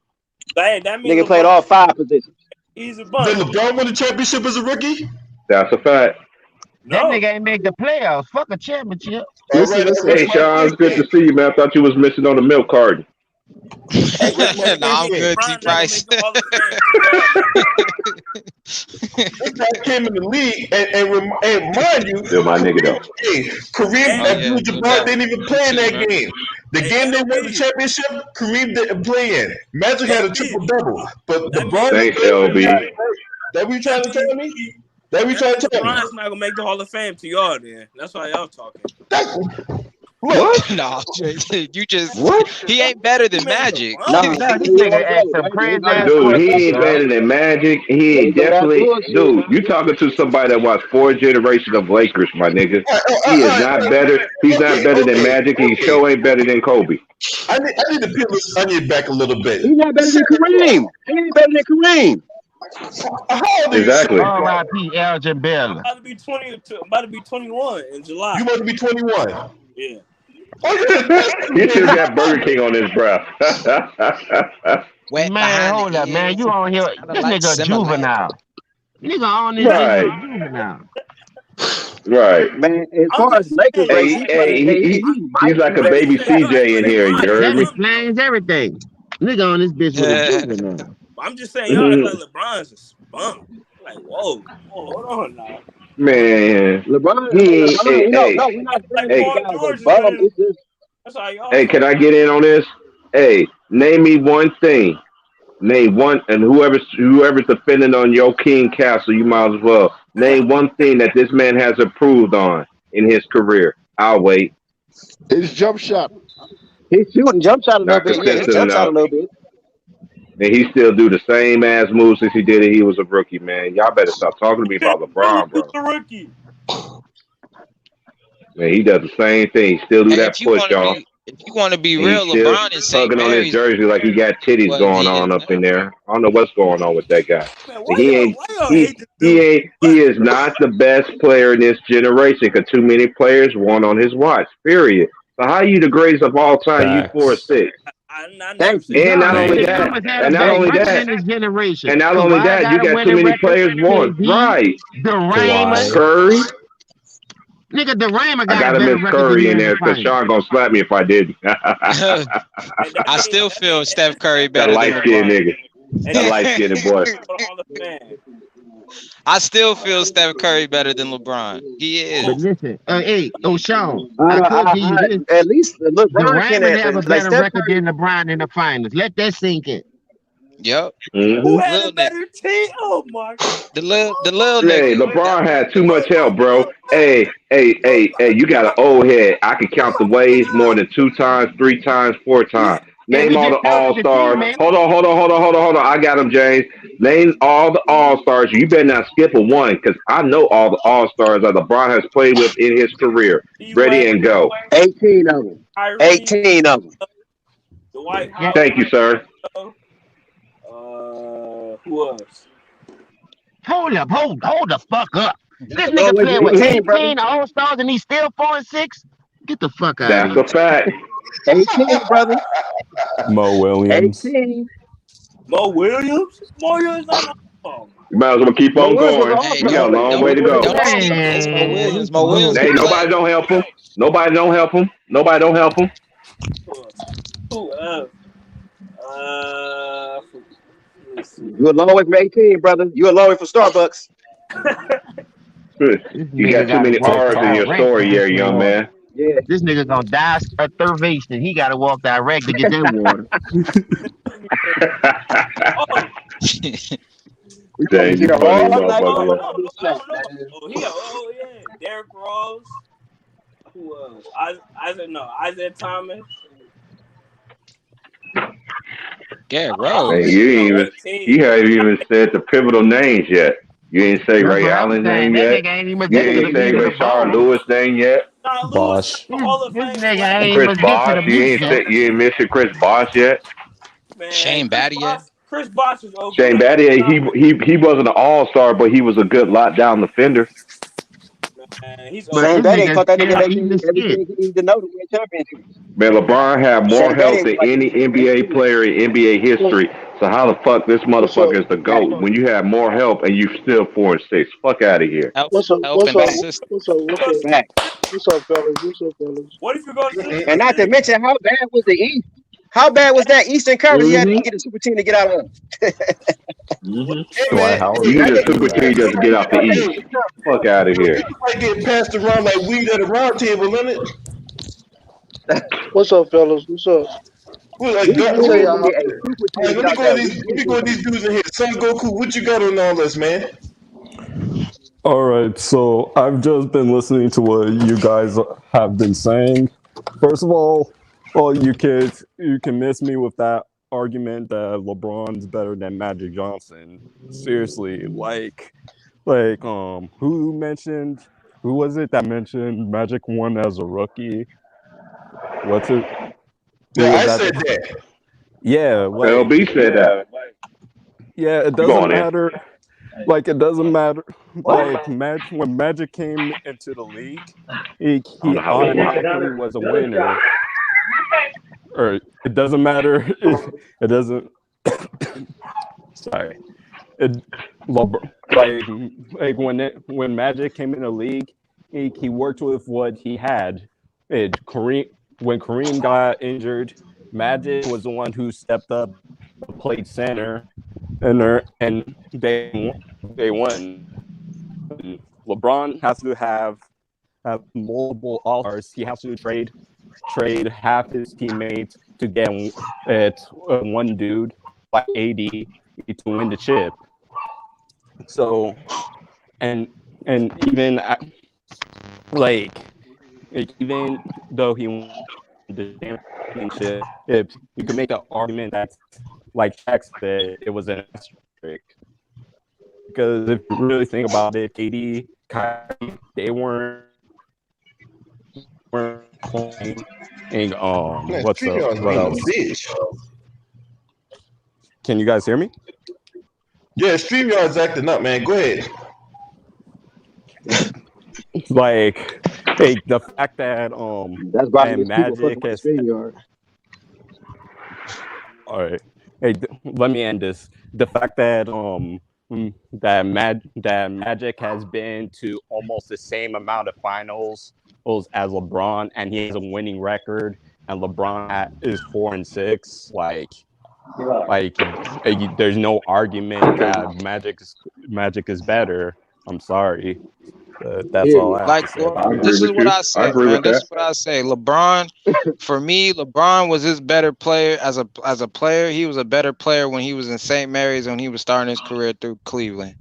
That means Nigga played LeBron. all 5 positions. He's a Did bunch. LeBron win the championship as a rookie? That's a fact. That No. nigga ain't make the playoffs. Fuck a championship. All right, Listen. Hey, Sean, it's good to see you, man. I thought you was missing on the milk carton. Nah, I'm good, T LeBron not gonna Price. make the Hall of Fame. This guy came in the league, and mind you, Still my nigga though. Kareem Oh yeah, no Abdul-Jabbar doubt. didn't even Me play in too, that man. game. The game they won the championship, Kareem didn't play in. Magic had a triple-double, but That LeBron means Thanks, LB. That what you trying to tell me? That what you trying to tell me? LeBron's not gonna make the Hall of Fame to y'all. Then that's why y'all talking. What? No, you just What? he ain't better than Magic. Nah, No, this nigga asked some crazy ass Dude, he questions, ain't bro. better than Magic. He ain't definitely. Dude, you talking to somebody that watched 4 generations of Lakers, my nigga. He is not better. He's not better than Magic. He sure ain't better than Kobe. I need to peel this onion back a little bit. He's not better than Kareem. He ain't better than Kareem. How old are you? Exactly. R.I.P. Elgin Baylor. I'm about to be 20. I'm about to be 21 in July. You want to be 21? Yeah. He still got Burger King on his breath. Wet Man, behind hold the up, man. ears. You on here. Kinda This like nigga a Similac. juvenile. Nigga on this Right. bitch with a juvenile. Right. Man, as I'm far as just Lakers saying. race, He's like a baby CJ in here. You heard That me? explains everything. Nigga on this bitch with a juvenile. I'm just saying, y'all act like LeBron's a bum. Like, whoa, hold on now. Man, LeBron, he we're not Like saying Paul the guy's a George is bum. better. It's just That's how y'all hey, talk. can I get in on this? Hey, name me one thing. Name one, and whoever's defending on your king castle, you might as well name one thing that this man has improved on in his career. I'll wait. His jump shot. he's shooting jump shot a little Not bit. Yeah, his consistent jump shot a enough, little bit. and he still do the same ass moves as he did when he was a rookie. Man, y'all better stop talking to me about LeBron, bro. The rookie. Man, he does the same thing. He still do Hey, that push, y'all. if you want to be And real, he's still LeBron in St. hugging on his Mary's jersey like he got titties what going he is on up in now. there. I don't know what's going on with that guy. Man, But he hate this dude? is not the best player in this generation because too many players won on his watch. Period. So how you the greatest of all time? You 4-6. I never said And not No, only Nate that, Thomas had and a not best only record that, in his generation. and not Kawhi only that, you got a got too winning many record. players won. KD, Right. Durant, Curry. nigga, Durant I got a gotta better miss record than Curry you in in the there because finals. Sean gonna slap me if I didn't. I still feel Steph Curry That better than light skinned LeBron. nigga. That light skinned boy. I still feel Steph Curry better than LeBron. He But is. listen, hey, Sean, I could give you this. At least LeBron Durant can would have a like better Steph record Curry. than LeBron in the finals. Let that sink in. Yep. Who had Little a better team? Oh my! The little Hey, nigga. LeBron had too much help, bro. Hey, you got an old head. I can count the ways more than 2 times, 3 times, 4 times. It Name was all just the that was all the stars. teammate. Hold on. I got him, James. Name all the All Stars. You better not skip a one, because I know all the All Stars that LeBron has played with in his career. Ready D-Wade, and go. 18 of them. Kyrie, 18 of them. Dwight Yeah. Thank you, sir. Howard. Who else? Hold the fuck up. This You'll nigga always playing with 18, brother. 18 All-Stars and he's still 4-6? Get the fuck out of That's here. a fact. 18, brother. Mo Williams. 18. Mo Williams? Mo Williams not no. You might as well keep Mo on Williams was an going. Hey, You got a don't long way to go. don't skip. It's Mo Williams. Mo Williams Hey, can play. nobody don't help him. Nobody don't help him. Nobody don't help him. Who else? You're a long way from 18, brother. You're a long way from Starbucks. You got too many R's in your story here, young man. Yeah. This nigga gonna die of starvation. He gotta walk direct to get that water. Dang, you funny motherfucker. Yeah, Derrick Rose. Who else? Isaiah Thomas. Yeah, Hey, Rose. you haven't even said the pivotal names yet. You ain't say That's Ray what I'm Allen's saying. name That yet. nigga ain't even You get to ain't the say meat of the Rashard bone. Lewis name yet. John Bosh. Lewis, Hall of This Fame. nigga ain't Chris even get to the Bosh. You meat yet. ain't mentioned Chris Bosh yet. Man, Shane Battier. Chris Bosh is okay. Shane Battier, he wasn't an all-star, but he was a good lockdown defender. Man, he's But Shane this Battier nigga taught that nigga still eating the everything skit. he needed to know to win championships. Man, LeBron had more Shane help Battier than was like, any NBA player in NBA history. So how the fuck this motherfucker is the GOAT when you have more help and you still 4-6? Fuck out of here. Help What's up? and What's up? assist. What's up? What's up? back. What's up, fellas? What's up, fellas? What if you go to And not to mention, how bad was the East? How bad was that Eastern Conference he had to get a super team to get out of? Hey, Dwight man, Howard. You need a super was team just to get out the East. Fuck out of here. might get passed around like weed at a round table, isn't it? What's up, fellas? What's up? Well, like, We God, need Tell who, to y'all, get a super team hey, to get out that East. let me go to these dudes in here. Son Goku, what you got on all this, man? All right, so I've just been listening to what you guys have been saying. First of all, you kids, you can miss me with that argument that LeBron's better than Magic Johnson. Seriously, who was it that mentioned Magic won as a rookie? What's it? Who Yeah, was I that? said that. Yeah, LB said that. yeah, it Go doesn't on, man. matter. It doesn't matter. When Magic came into the league, he automatically was a winner. Or it doesn't matter. It doesn't. Sorry. When Magic came in the league, he worked with what he had. When Kareem got injured, Magic was the one who stepped up, played center, and they won. LeBron has to have multiple all-stars. He has to trade half his teammates to get one dude like AD to win the chip. So, and even even though he won the championship, if you could make an argument that, like Shaq said, it was an asterisk. Because if you really think about it, KD, Kyrie, they weren't playing. And Man, what's up? StreamYard's What being a else? bitch. Can you guys hear me? Yeah, StreamYard's acting up, man. Go ahead. The fact that That's why and Magic is StreamYard. all right. Hey, let me end this. The fact that that Magic has been to almost the same amount of finals as LeBron, and he has a winning record, and LeBron is 4-6. There's no argument that Magic is better. I'm sorry. That's all I have to say. This is what I say, agree man. with This that. is what I say. LeBron, for me, LeBron was his better player as a player. He was a better player when he was in St. Mary's, when he was starting his career through Cleveland.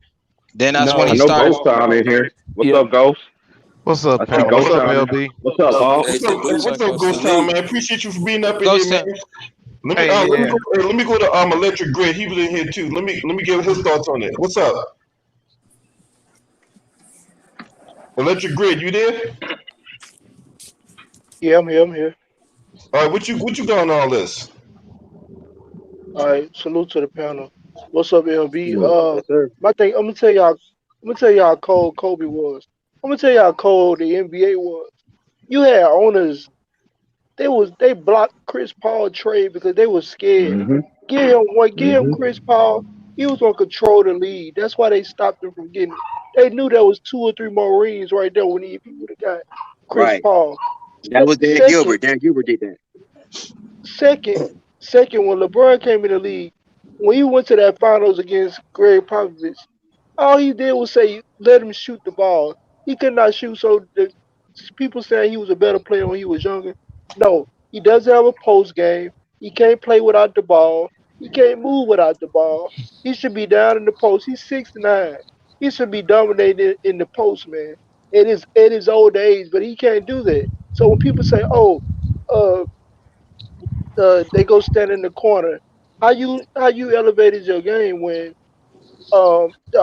Then that's when I he know started. Ghost Town in here. What's up, Ghost? What's up, I see pal? Ghost What's up, Town. LB? What's up, Paul? What's up, Ghost Town, man? Appreciate you for being up in Ghost here, Town. man. Let me go to Electric Grid. He was in here too. Let me get his thoughts on it. What's up, Electric Grid? You there? Yeah, I'm here. I'm here. All right, what you got on all this? All right. Salute to the panel. What's up, LB? Yes, sir. My thing. I'm gonna tell y'all. I'm gonna tell y'all how cold Kobe was. I'm gonna tell y'all how cold the NBA was. You had owners. They blocked Chris Paul trade because they was scared. Mm-hmm. Give him Mm-hmm. Chris Paul. He was gonna control the lead. That's why they stopped him from getting it. They knew there was 2 or 3 more rings right there when he would have got Chris Right. Paul. That was Dan Second, Gilbert. Dan Gilbert did that. second, second, when LeBron came in the league, when he went to that finals against Greg Popovich, all he did was say, let him shoot the ball. He could not shoot, so the people saying he was a better player when he was younger. No, he doesn't have a post game. He can't play without the ball. He can't move without the ball. He should be down in the post. He's 6'9". He should be dominating in the post, man. At his old age, but he can't do that. So when people say, "Oh, uh, they go stand in the corner," how you elevated your game when the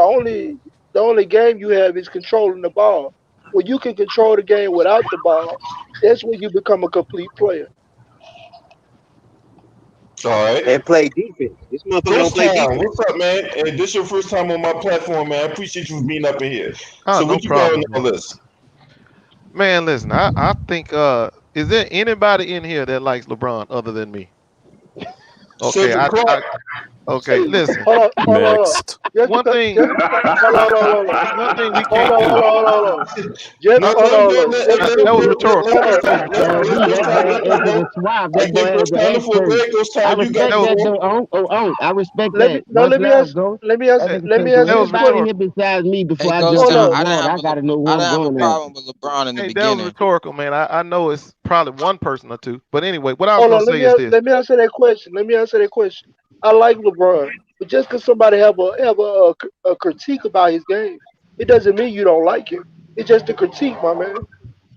only game you have is controlling the ball. When you can control the game without the ball, that's when you become a complete player. All right. And play defense. This motherfucker don't Ghost play Town, defense. what's up, man? Hey, this your first time on my platform, man. I appreciate you being up in here. Oh, So no what you got on problem, all man. this? Man, listen, I think is there anybody in here that likes LeBron other than me? Okay, Cedric Clark. okay, listen. Hold on. Next. Just One because, thing just hold on. one thing we Hold can't on, do. hold on, hold on. Just No, hold on, hold on. That was rhetorical. Hold on. LB, that boy answered the swab. I That boy give has Ghost an Town the floor. Go accent. ahead, Ghost I Town. You got That the respect was that floor. though. I respect Let me that. no. Much Let me love, ask. go. Let me ask. that, Let me Because ask that you was this anybody question. here rhetorical. besides me, Hey, before I Ghost jump Hold in Town, the on. water, I gotta know I where I'm didn't have a going at. problem with LeBron in the Hey, that was beginning. rhetorical, man. I know it's probably one person or two. But anyway, what I was Hold gonna on. say is this. Let me answer that question. I like LeBron, but just because somebody have a critique about his game, it doesn't mean you don't like him. It's just a critique, my man.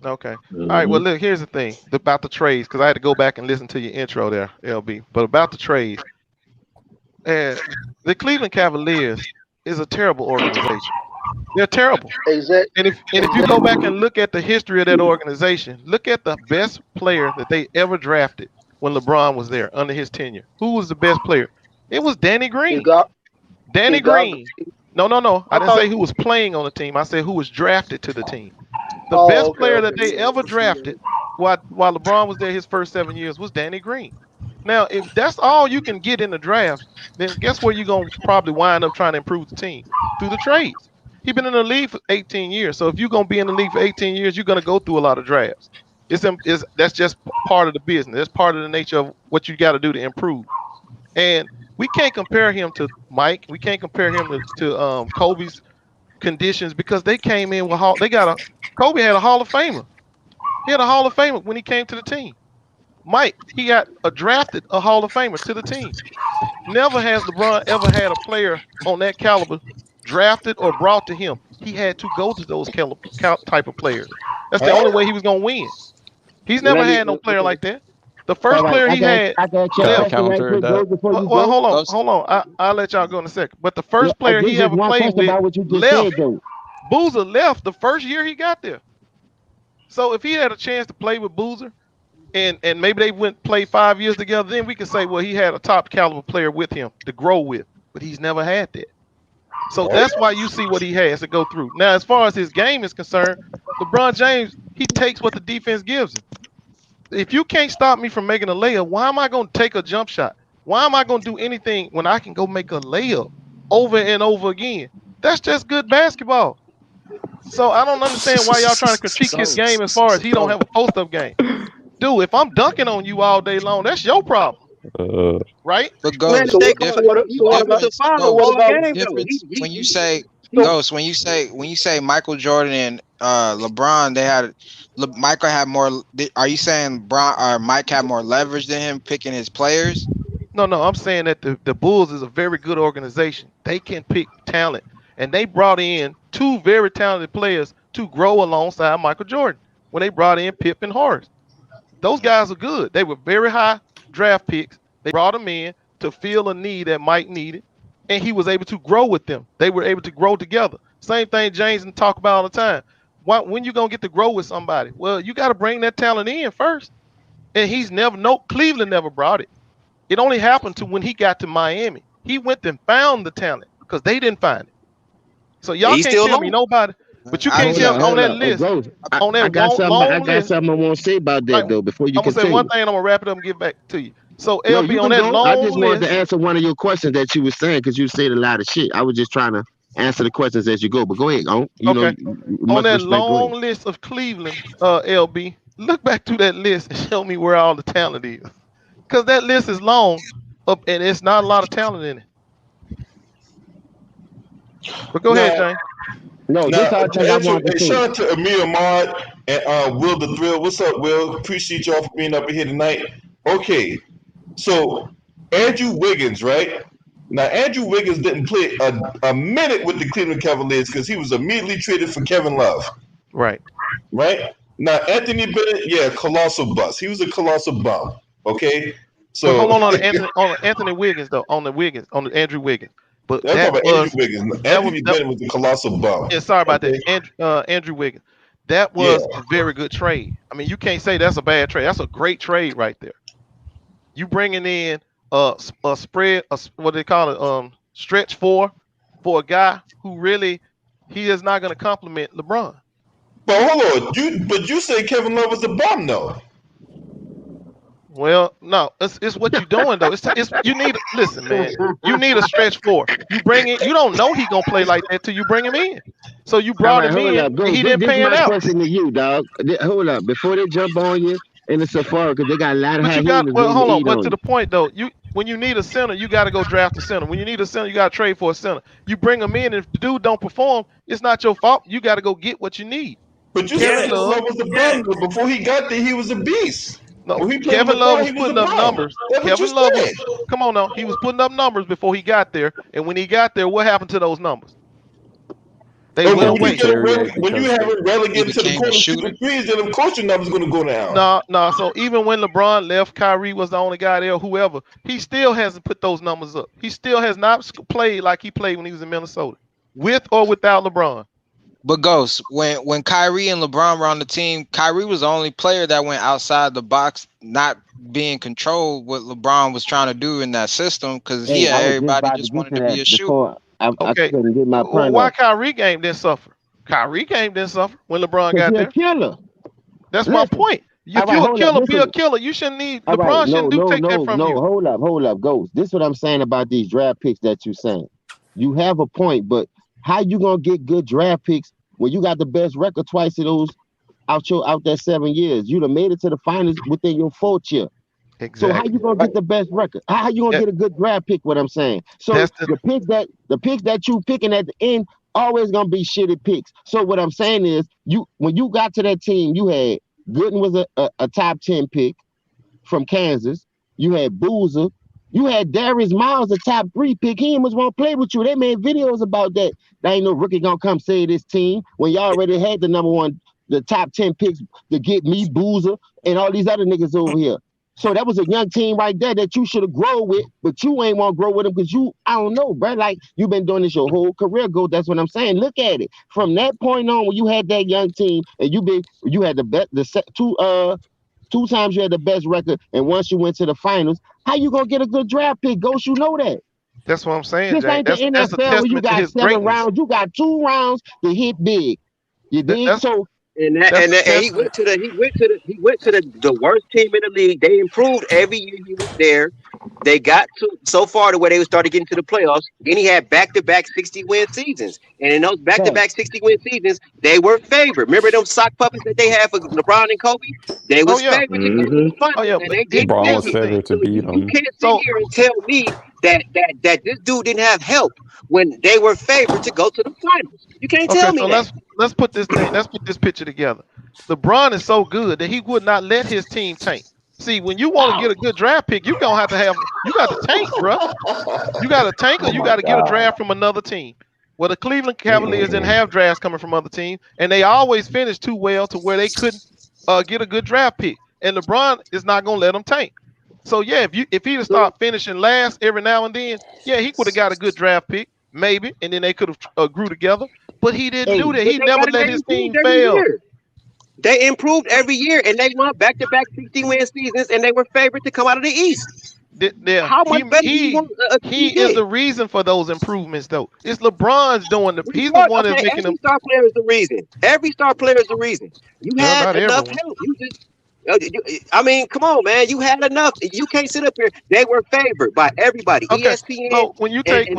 Okay. All right. Mm-hmm. Well, look, here's the thing about the trades, because I had to go back and listen to your intro there, LB. But about the trades, and the Cleveland Cavaliers is a terrible organization. They're terrible. Exact. And if you go back Exactly. and look at the history of that organization, look at the best player that they ever drafted when LeBron was there under his tenure. Who was the best player? It was Danny It Green. got. Danny It got. Green. No, no, no. I I didn't thought. say who was playing on the team. I said who was drafted to the team. The Oh, best okay, player okay. that they ever drafted while LeBron was there his first 7 years was Danny Green. Now, if that's all you can get in the draft, then guess where you're gonna probably wind up trying to improve the team? Through the trades. He's been in the league for 18 years. So if you're gonna be in the league for 18 years, you're gonna go through a lot of drafts. That's just part of the business. That's part of the nature of what you got to do to improve. And we can't compare him to Mike. We can't compare him to Kobe's conditions because they came in with Kobe had a Hall of Famer. He had a Hall of Famer when he came to the team. Mike, he got drafted a Hall of Famer to the team. Never has LeBron ever had a player on that caliber drafted or brought to him. He had to go to those type of players. That's the only way he was gonna win. He's never Let me. had no player Okay. like that. The All first right, player he had I got your Got a left. question right counter quick, that. go before you Well, go. Ghost, hold on. I'll let y'all go in a second. But the Yeah, first player he this is ever one played question with about what you just left. said though. Boozer left the first year he got there. So if he had a chance to play with Boozer and maybe they went play 5 years together, then we could say, well, he had a top caliber player with him to grow with. But he's never had that. So that's why you see what he has to go through. Now, as far as his game is concerned, LeBron James, he takes what the defense gives him. If you can't stop me from making a layup, why am I going to take a jump shot? Why am I going to do anything when I can go make a layup over and over again? That's just good basketball. So I don't understand why y'all trying to critique his game as far as he don't have a post-up game. Dude, if I'm dunking on you all day long, that's your problem, Uh, right? but Man, Ghost, they So call what? he So what offensive about? difference, follow So what Ghost, all about? game though. difference when you He say So Ghost, when you say Michael Jordan and LeBron, Michael had more. Are you saying Mike had more leverage than him picking his players? No, no, I'm saying that the Bulls is a very good organization. They can pick talent, and they brought in two very talented players to grow alongside Michael Jordan when they brought in Pip and Horace. Those guys are good. They were very high draft picks. They brought him in to fill a need that Mike needed, and he was able to grow with them. They were able to grow together. Same thing James and talk about all the time. When you gonna get to grow with somebody? Well, you got to bring that talent in first. And Cleveland never brought it. It only happened to when he got to Miami. He went and found the talent because they didn't find it. So y'all He's can't still tell me low. nobody, but you can't tell me on that list. On that I got long list. something I want to say about that Right, though before you I'm gonna say one continue. thing and I'm gonna wrap it up and get back to you. So No, LB you on can that go. I long just wanted to list. answer one of your questions that you were saying because you said a lot of shit. I was just trying to answer the questions as you go. But go ahead, you know, Okay. you On must that respect. Go long ahead. list of Cleveland, LB, look back to that list and show me where all the talent is. Because that list is long and it's not a lot of talent in it. But go ahead, Now, Jane. No, this now, all thing I Andrew, wanted to hey, say. shout out to Amir Ahmad and Will the Thrill. What's up, Will? Appreciate y'all for being up here tonight. Okay, so Andrew Wiggins, right? Now, Andrew Wiggins didn't play a minute with the Cleveland Cavaliers because he was immediately traded for Kevin Love, Right. right? Now, Anthony Bennett, yeah, colossal bust. He was a colossal bum, okay? But hold So, on Anthony Wiggins though, on the Andrew Wiggins. But I'm talking that about Andrew was Wiggins. that was Anthony that, Bennett was a colossal bum, yeah, sorry about that. okay? Andrew Wiggins. That Yeah. was a very good trade. I mean, you can't say that's a bad trade. That's a great trade right there. You bringing in a spread, what they call it, stretch for a guy who really he is not going to compliment LeBron. But hold on, you say Kevin Love was a bum, though. Well, no, it's what you're doing though. It's you need listen, man. You need a stretch four. You bring in. You don't know he gonna play like that till you bring him in. So you All brought right, him hold in up. and Go. he didn't This is pan my out. question to you, dog. Hold up. Before they jump on you in the safari, because they got a lot of But high you got humans well, waiting to hold on. eat But on to you. the point though, when you need a center, you got to go draft a center. When you need a center, you got to trade for a center. You bring him in, and if the dude don't perform, it's not your fault. You got to go get what you need. But you said Kevin Yeah, Kevin Love, Love was a yeah. bum, though. Before he got there, he was a beast. no, When he played with Kevin Love LeBron, was he was a putting up bum. numbers. That's what you Kevin Love was, said. come on now, he was putting up numbers before he got there. And when he got there, what happened to those numbers? They And went when you away. get Material when you because have it He relegated to the became a corner shooter. shooting threes, then of course your number's going to go down. No. So even when LeBron left, Kyrie was the only guy there, whoever, he still hasn't put those numbers up. He still has not played like he played when he was in Minnesota, with or without LeBron. But Ghost, when Kyrie and LeBron were on the team, Kyrie was the only player that went outside the box, not being controlled what LeBron was trying to do in that system, because Hey, I was just everybody about to just get wanted to to be that a shooter. before I Okay, couldn't get my point why off. Kyrie game didn't suffer? Kyrie game didn't suffer when LeBron Because got you're a there. killer. That's my Listen. point. All If right, you a hold up. killer, be a Listen. killer. You shouldn't need All right, LeBron. Shouldn't take that from you. Hold up, Ghost. This is what I'm saying about these draft picks that you're saying. You have a point, but how you gonna get good draft picks when you got the best record twice of those out that 7 years? You'd have made it to the finals within your fourth year. So how Exactly. you gonna get the best record? How you gonna That, get a good draft pick? What I'm saying. So that's the the picks that you picking at the end always gonna be shitty picks. So what I'm saying is, when you got to that team, you had Gooden was a top 10 pick from Kansas. You had Boozer. You had Darius Miles, a top 3 pick. He almost won't play with you. They made videos about that. There ain't no rookie gonna come save this team when y'all already had the top 10 picks to get me, Boozer, and all these other niggas over here. So that was a young team right there that you should have grown with, but you ain't want to grow with them because I don't know, bro. Like, you've been doing this your whole career, go. That's what I'm saying. Look at it. From that point on, when you had that young team and you had the best, two times you had the best record, and once you went to the finals, how you gonna get a good draft pick, Ghost? You know that. That's what I'm saying, This Jay. ain't the That's a NFL where you testament to got his 7 greatness. rounds. You got 2 rounds to hit big. You dig? That's So that's a And he testament. went to the worst team in the league. They improved every year he was there. They got so far to where they started getting to the playoffs. Then he had back-to-back 60-win seasons, and in those hey, back-to-back 60-win seasons, they were favored. Remember those sock puppets that they had for LeBron and Kobe? They Oh was yeah. favored to go to the Oh finals, yeah. and But they it, didn't LeBron make was here's the it. thing. favored to So beat you him. can't sit So here and tell me that this dude didn't have help when they were favored to go to the finals. You can't okay. tell me So that. let's put this thing. Let's put this picture together. LeBron is so good that he would not let his team tank. See, when you want to get a good draft pick, you got to tank, bro. You got to tank, or Oh you my got to get a God. draft from another team. Well, the Cleveland Cavaliers didn't have drafts coming from other teams, and they always finished too well to where they couldn't get a good draft pick. And LeBron is not gonna let them tank. So yeah, if he'd have started finishing last every now and then, yeah, he would have got a good draft pick, maybe, and then they could have grew together. But he didn't do that. But He they never got let they his improved team every fail. year. They improved every year, and they won back-to-back 60-win seasons, and they were favored to come out of the East. How much better do you want He is the reason for those improvements, though. It's LeBron's doing the. He's the one that's making them. Every star player is the reason. Every star player is the reason. You Well, had not enough everyone. help. I mean, come on, man. You had enough. You can't sit up here. They were favored by everybody. Okay, ESPN. so when you take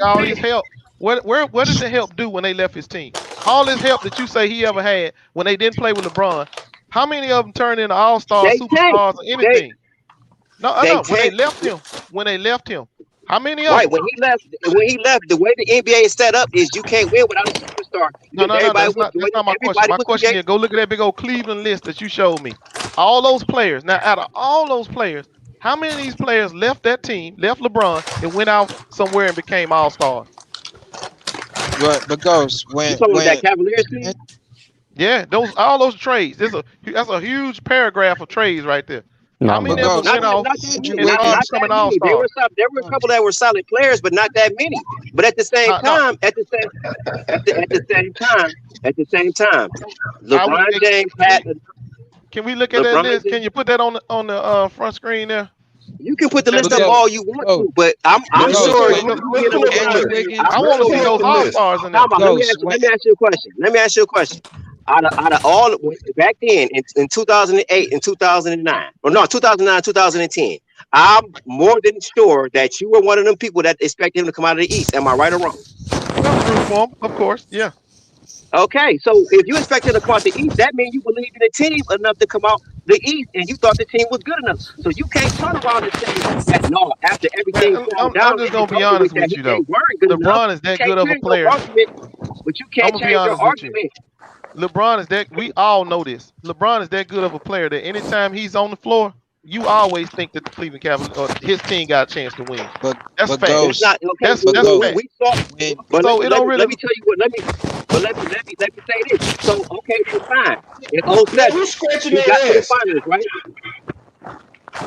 all his help, what did the help do when they left his team? All his help that you say he ever had when they didn't play with LeBron, how many of them turned into all-stars, superstars, or anything? No. When they left him, how many of them? When he left, the way the NBA is set up is you can't win without a superstar. No. That's not my question. My question is, go look at that big old Cleveland list that you showed me. All those players. Now, out of all those players, how many of these players left that team, left LeBron, and went out somewhere and became all-stars? But Ghost, when that Cavaliers team? Yeah, all those trades. That's a huge paragraph of trades right there. How many of them went off not that many. There were a couple that were solid players, but not that many. But at the same time, LeBron James had. Can we look at that list? Can you put that on the front screen there? You can put the list up all you want to, but I'm sure. I want to see those all-stars in there. Let me ask you a question. Out of all back then in 2008 and 2009, or no, 2009, 2010, I'm more than sure that you were one of them people that expected him to come out of the East. Am I right or wrong? Of course, yeah. Okay, so if you expect him to come out the East, that means you believe in the team enough to come out the East, and you thought the team was good enough. So you can't turn around and say that no, after everything calmed down. I'm just gonna be honest with you though. LeBron is that good of a player. But you can't change your argument. LeBron is that, we all know this. LeBron is that good of a player that anytime he's on the floor, you always think that the Cleveland Cavaliers or his team got a chance to win. But that's fact. That's fact. But let me tell you what. Let me say this. So that's fine. In 07, he got to the finals, right?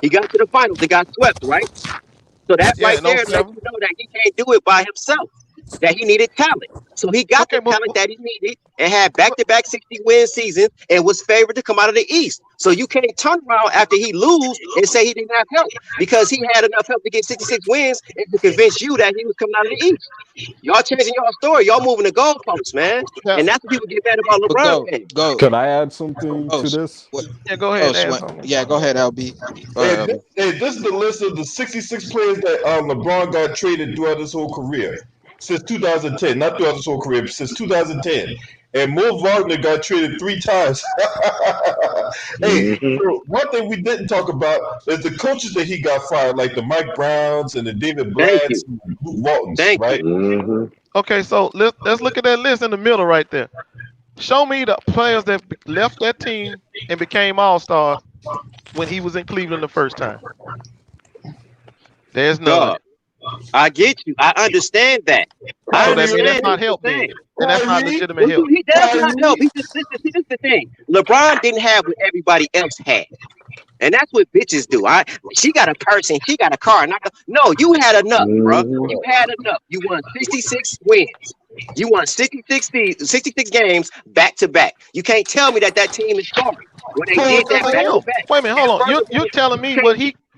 He got to the finals. They got swept, right? So that right there lets you know that he can't do it by himself. That he needed talent. So he got the talent that he needed and had back-to-back 60-win seasons and was favored to come out of the East. So you can't turn around after he lose and say he didn't have help because he had enough help to get 66 wins and to convince you that he was coming out of the East. Y'all changing y'all story. Y'all moving the goalposts, man. Yeah. And that's what people get mad about LeBron. Could I add something to this? Yeah, go ahead. Go ahead, LB. This is the list of the 66 players that LeBron got traded throughout his whole career. Since 2010, not throughout his whole career, but since 2010. And Mo Wagner got traded 3 times. So one thing we didn't talk about is the coaches that he got fired, like the Mike Browns and the David Blatts and Luke Waltons, right? Okay, so let's look at that list in the middle right there. Show me the players that left that team and became all-stars when he was in Cleveland the first time. There's none. I get you. I understand that. That's not help, then. And that's not legitimate help. He does not help. This is the thing. LeBron didn't have what everybody else had. And that's what bitches do. She got a person, she got a car. No, you had enough, bro. You had enough. You won 66 wins. You won 66 games back to back. You can't tell me that team is sorry. When they did that back to back. Wait a minute, hold on. You're telling me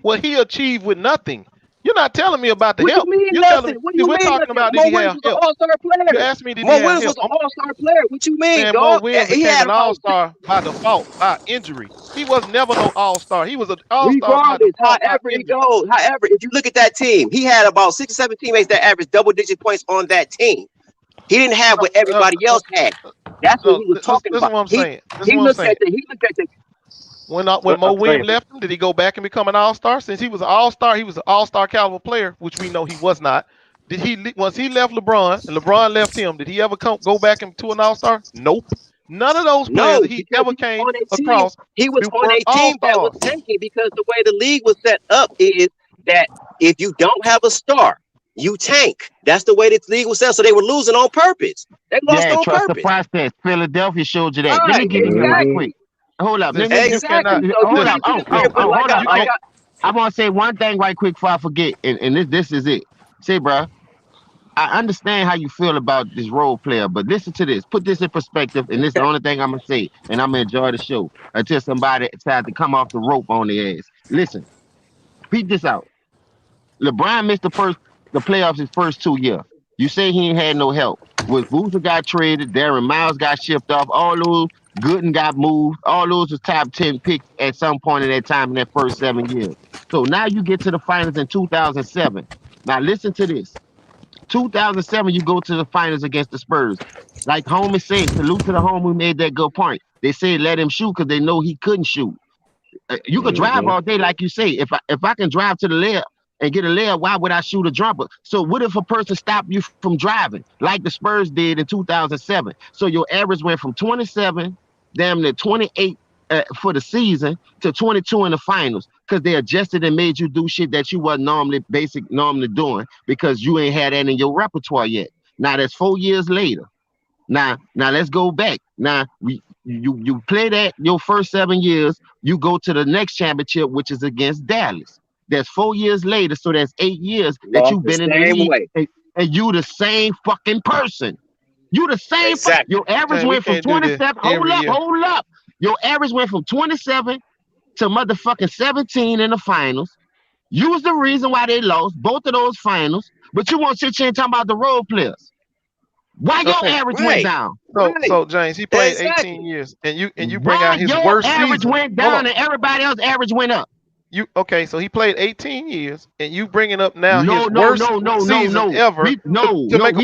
what he achieved with nothing. You're not telling me about the help. You're telling me we're talking about did he have help? You asked me did he have help. was an all-star player. What you mean, dog? Mo Williams became an all-star by default, by injury. He was never no all-star. He was an all-star by default. However if you look at that team, he had about 6 or 7 teammates that averaged double-digit points on that team. He didn't have what everybody else had. That's what he was talking about. This is what I'm saying. He looked at the When Mo Williams left him, did he go back and become an all-star? Since he was an all-star, he was an all-star caliber player, which we know he was not. Once he left LeBron and LeBron left him, did he ever go back into an all-star? Nope. None of those players that he ever came across. He was on a team that was tanking because the way the league was set up is that if you don't have a star, you tank. That's the way this league was set. So they were losing on purpose. They lost on trust purpose. The process. Philadelphia showed you that. Let me give you right quick. Hold up. Exactly. Hold up. I want to say one thing right quick before I forget, and this is it. Say, bro, I understand how you feel about this role player, but listen to this. Put this in perspective, and this is the only thing I'm gonna say, and I'm gonna enjoy the show until somebody decides to come off the rope on their ass. Listen, peep this out. LeBron missed the playoffs his first 2 years. You say he ain't had no help. When Boozer got traded, Darren Miles got shipped off, all those Gooden got moved, all those was top 10 picks at some point in that time in that first 7 years. So now you get to the finals in 2007. Now listen to this. 2007, you go to the finals against the Spurs. Like homie said, salute to the homie who made that good point. They said let him shoot because they know he couldn't shoot. You could drive all day, like you say. If I can drive to the layup and get a layup, why would I shoot a jumper? So what if a person stopped you from driving, like the Spurs did in 2007? So your average went from 27, damn near 28 for the season to 22 in the finals because they adjusted and made you do shit that you wasn't normally doing because you ain't had that in your repertoire yet. Now that's 4 years later. Now let's go back. Now you play that your first 7 years, you go to the next championship, which is against Dallas. That's 4 years later, so that's 8 years that you've been in the league, and you the same fucking person. You the same. Exactly. Your average went from 27. Hold up. Your average went from 27 to motherfucking 17 in the finals. You was the reason why they lost both of those finals, but you want to sit here and talk about the role players. Why your average went down? So James, he played 18 years, and you bring out his worst season. Your average went down and everybody else's average went up. So he played 18 years, and you bringing up now his worst season ever. We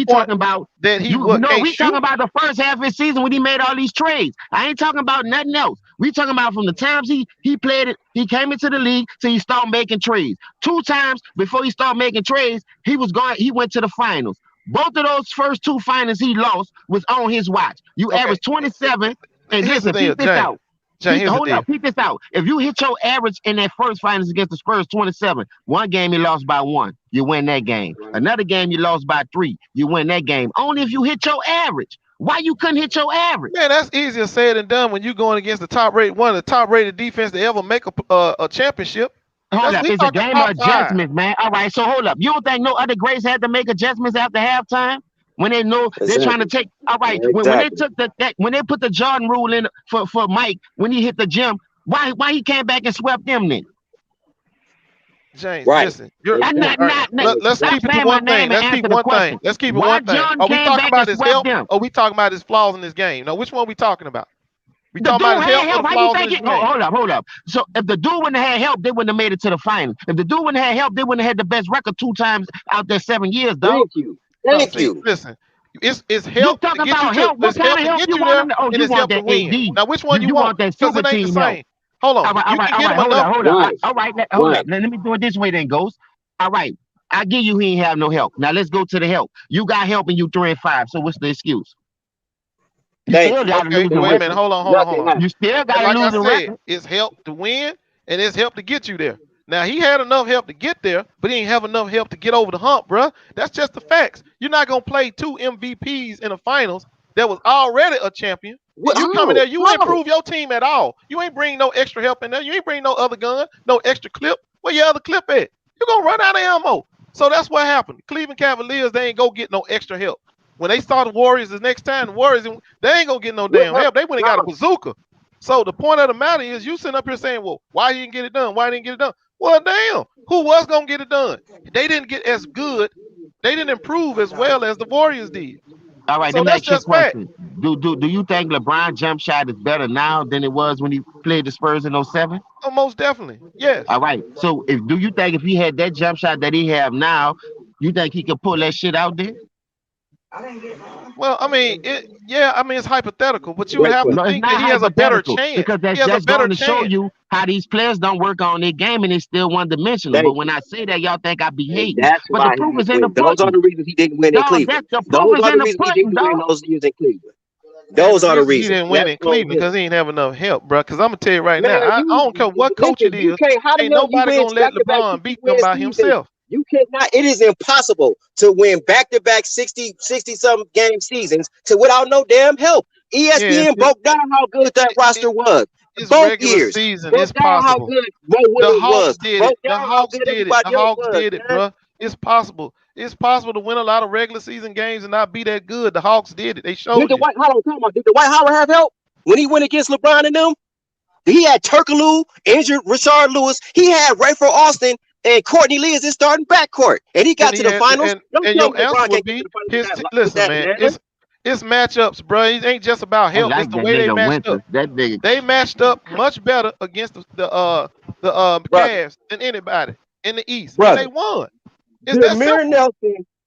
talking about that he talking about the first half of his season when he made all these trades. I ain't talking about nothing else. We talking about from the times he played it, he came into the league till he started making trades. 2 times before he started making trades, he went to the finals. Both of those first 2 finals he lost was on his watch. You averaged 27, and listen, keep this out. Hold up, keep this out. If you hit your average in that first finals against the Spurs, 27, one game you lost by 1, you win that game. Another game you lost by 3, you win that game. Only if you hit your average. Why you couldn't hit your average? Man, that's easier said than done when you're going against one of the top-rated defense to ever make a championship. Hold up, it's a game of adjustments, man. All right, so hold up. You don't think no other greats had to make adjustments after halftime? When they know they're trying to take, all right. When they took when they put the Jordan rule in for Mike when he hit the gym, why he came back and swept them then? James, listen. Let's keep it to one thing. Let's keep it one thing. Are we talking about his help? Or are we talking about his flaws in this game? Now, which one are we talking about? We talking about his help or the flaws in this game? Hold up. So if the dude wouldn't have had help, they wouldn't have made it to the final. If the dude wouldn't have had help, they wouldn't have had the best record 2 times out there 7 years, dog. Thank you. Listen, it's help to get you to. What kind of help you want? Oh, you want that win. Now, which one you want? That super team help. Hold on. Hold on. Let me do it this way then, Ghost. All right. I give you he ain't have no help. Now let's go to the help. You got help and you 3-5. So what's the excuse? Wait a minute. Hold on. You still got to lose the record. It's help to win and it's help to get you there. Now, he had enough help to get there, but he didn't have enough help to get over the hump, bro. That's just the facts. You're not going to play 2 MVPs in the finals that was already a champion. You come in there, you ain't improve your team at all. You ain't bring no extra help in there. You ain't bring no other gun, no extra clip. Where your other clip at? You're going to run out of ammo. So that's what happened. Cleveland Cavaliers, they ain't go get no extra help. When they saw the Warriors the next time, the Warriors, they ain't going to get no damn help. They went and got a bazooka. So the point of the matter is you sitting up here saying, well, why he didn't get it done? Why didn't get it done? Well, damn, who was going to get it done? They didn't get as good. They didn't improve as well as the Warriors did. All right, so that's just question. Do you think LeBron jump shot is better now than it was when he played the Spurs in 07? Oh, most definitely, yes. All right, so do you think if he had that jump shot that he have now, you think he could pull that shit out there? Well, I mean, it's hypothetical, but you would have to think that he has a better chance. Because that's just going to show you how these players don't work on their game and it's still one-dimensional. But when I say that, y'all think I be hating. But the proof is in the pudding. Those are the reasons he didn't win in Cleveland. Those are the reasons he didn't win those years in Cleveland. Those are the reasons. He didn't win in Cleveland because he didn't have enough help, bro. Because I'm going to tell you right now, I don't care what coach it is, ain't nobody going to let LeBron beat them by himself. You cannot. It is impossible to win back-to-back 60-some game seasons without no damn help. ESPN broke down how good that roster was. It's both regular years. season. Broke It's down how possible. good Mo The Williams Hawks was. did it. Broke The down how Hawks good did it. everybody The else Hawks was, did it, man. bruh. It's possible. It's possible to win a lot of regular season games and not be that good. The Hawks did it. They Did showed the you. White Hold on, talking about, did the White Howard have help when he went against LeBron and them? He had Turkaloo, injured Rashard Lewis. He had Rayford Austin and Courtney Lee as his starting backcourt, and he got And to he the had, finals. Don't and tell your me answer LeBron would can't get to be the finals his. with Listen, that, man. man. It's matchups, bro. It ain't just about I help. It's like the that way they nigga matched up. Winters. That nigga. They matched up much better against the Brother, Cavs than anybody in the East, and they brother. won. It's that simple.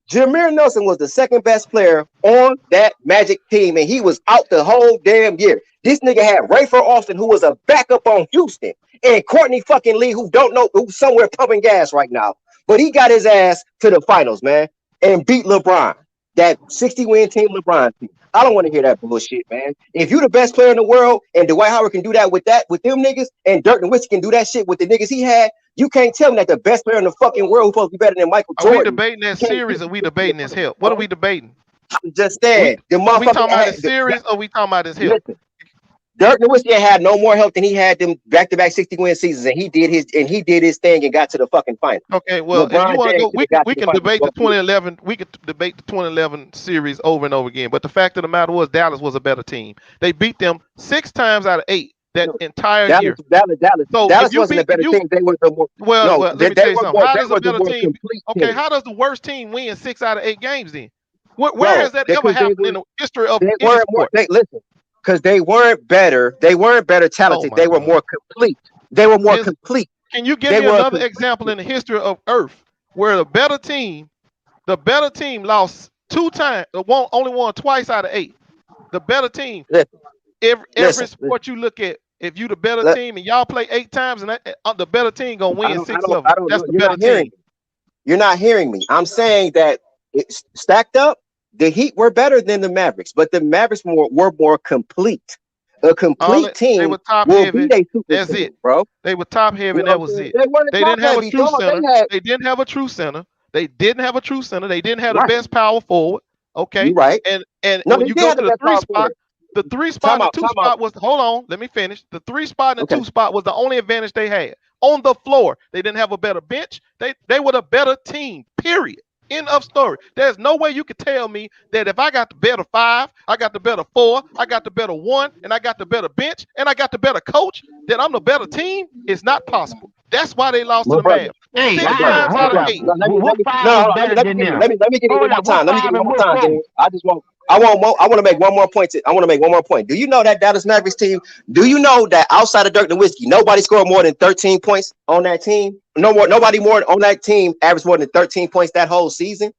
Jameer Nelson was the second best player on that Magic team, and he was out the whole damn year. This nigga had Rayford Austin, who was a backup on Houston, and Courtney fucking Lee, who don't know, who's somewhere pumping gas right now. But he got his ass to the finals, man, and beat LeBron. That 60-win team, LeBron team. I don't want to hear that bullshit, man. If you the best player in the world, and Dwight Howard can do that with them niggas, and Dirk Nowitzki can do that shit with the niggas he had, you can't tell me that the best player in the fucking world who's supposed to be better than Michael Are we Jordan. debating that can't series or we debating his help? What are we debating? I'm just saying. The Are we talking motherfucker about had his series or we talking about his help? listen. Dirk Nowitzki had no more help than he had them back-to-back 60-win seasons, and he did his thing and got to the fucking final. Okay, well, if you want to go, we can debate the the final. 2011. We could debate the 2011 series over and over again. But the fact of the matter was, Dallas was a better team. They beat them 6 times out of 8 that entire year. Dallas So Dallas if you wasn't a better team. They were the more. well, let me tell you something. How does a better team? Okay, team. how does the worst team win 6 out of 8 games then? Where Bro, has that ever happened in the history of They any weren't sport? listen, because they weren't better. They weren't better talented. my They were God. more complete. They were more complete. Can you give They me were another example in the history of Earth where the better team lost 2 times, only won twice out of 8? The better team. Every sport you look at, if you the better team and y'all play 8 times, and the better team gonna win 6 of them. That's the better team. You're not hearing me. I'm saying that it's stacked up. The Heat were better than the Mavericks, but the Mavericks were more complete. A complete team. They were top will heavy. be super That's team, it, bro. They were top heavy. You know That was it. They didn't have a true center. They didn't have a true center. They didn't have a true center. They didn't have the best power forward. Okay, right. And No, when you go to the 3 spot, the 3 spot and the 2 spot was. Hold on, let me finish. The 3 spot and the 2 spot was the only advantage they had on the floor. They didn't have a better bench. They were the better team. Period. End of story. There's no way you could tell me that if I got the better 5, I got the better 4, I got the better 1, and I got the better bench, and I got the better coach, that I'm the better team. It's not possible. That's why they lost to the Mavs. Hey, 6 times out of 8. Let me get it one more time. Let me get it one more time, Dave. I want to make one more point. Do you know that Dallas Mavericks team? Do you know that outside of Dirk Nowitzki, nobody scored more than 13 points on that team? Nobody more on that team averaged more than 13 points that whole season.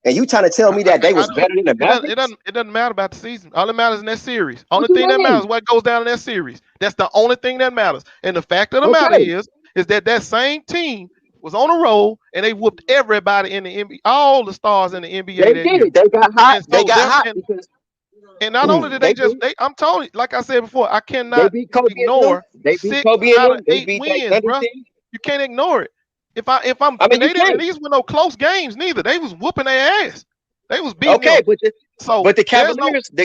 And you trying to tell me that they was better than the Mavericks? It doesn't matter about the season. All that matters in that series. Only thing that matters is what goes down in that series. That's the only thing that matters. And the fact of the matter is that same team was on a roll and they whooped everybody in the NBA, all the stars in the NBA. They did it. They got hot. And not only did they I'm telling you, like I said before, I cannot ignore 6 out of 8 wins, bro. You can't ignore it. They didn't win no close games neither. They was whooping their ass. They was beating them. But the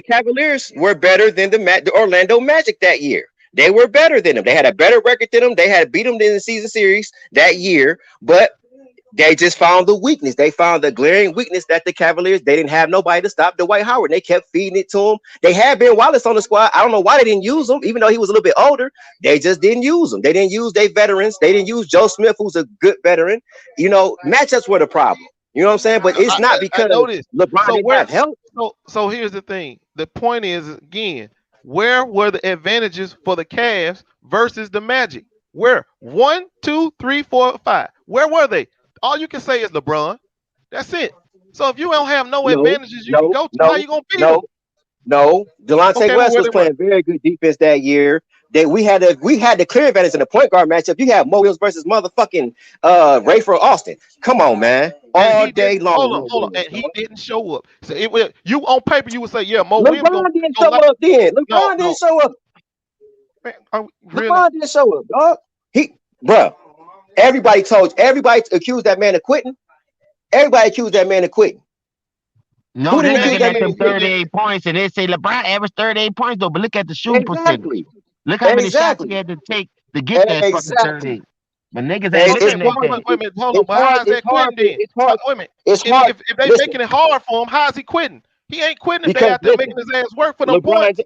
Cavaliers were better than the Orlando Magic that year. They were better than them. They had a better record than them. They had beat them in the season series that year, but they just found the weakness. They found the glaring weakness that the Cavaliers, they didn't have nobody to stop Dwight Howard. They kept feeding it to him. They had Ben Wallace on the squad. I don't know why they didn't use him, even though he was a little bit older. They just didn't use him. They didn't use their veterans. They didn't use Joe Smith, who's a good veteran. You know, matchups were the problem. You know what I'm saying? But it's not because LeBron didn't have help. So here's the thing. The point is, again, where were the advantages for the Cavs versus the Magic? Where? 1, 2, 3, 4, 5. Where were they? All you can say is LeBron. That's it. So if you don't have no advantages, you can go to how you gonna beat them? No. Delonte West was playing very good defense that year. We had the clear advantage in the point guard matchup. You had Mo Williams versus motherfucking Rayford Austin. Come on, man. All day long. Hold on. And he didn't show up. So you on paper you would say, yeah, Mo Williams. LeBron didn't show up then. LeBron didn't show up. Man, really? LeBron didn't show up, dog. Everybody accused that man of quitting. Everybody accused that man of quitting. No, they're looking at them 38 points, and they say LeBron averaged 38 points, though. But look at the shooting percentage. Look how many shots he Exactly. had to take to get that fucking Exactly. 38. But niggas ain't It's looking at hard. that. Wait a minute, hold on. It's But how hard. is that quitting then? It's hard. Wait a minute. It's hard. If they Listen, making it hard for him, how is he quitting? He ain't quitting if they because out there listen, making his ass work for them LeBron. points.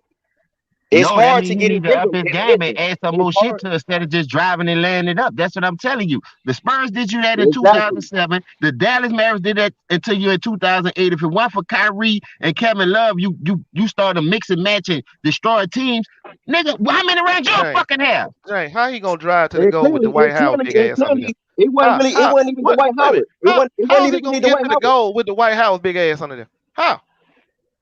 It's No, that hard means to he get it need to up rhythm. his game and Listen, add some it's more shit hard. to instead of just driving and laying it up. That's what I'm telling you. The Spurs did you that in Exactly. 2007. The Dallas Mavericks did that until you in 2008. If it weren't for Kyrie and Kevin Love, you started mixing, matching, destroying teams. Nigga, how many rounds you Dang, fucking have? dang, how he gonna drive to the And goal with the White House big ass under there? it wasn't really. It wasn't even the White Wait a minute. Howard. It How wasn't is he even gonna really the get White to the Howard. goal with the White House big ass under there? How?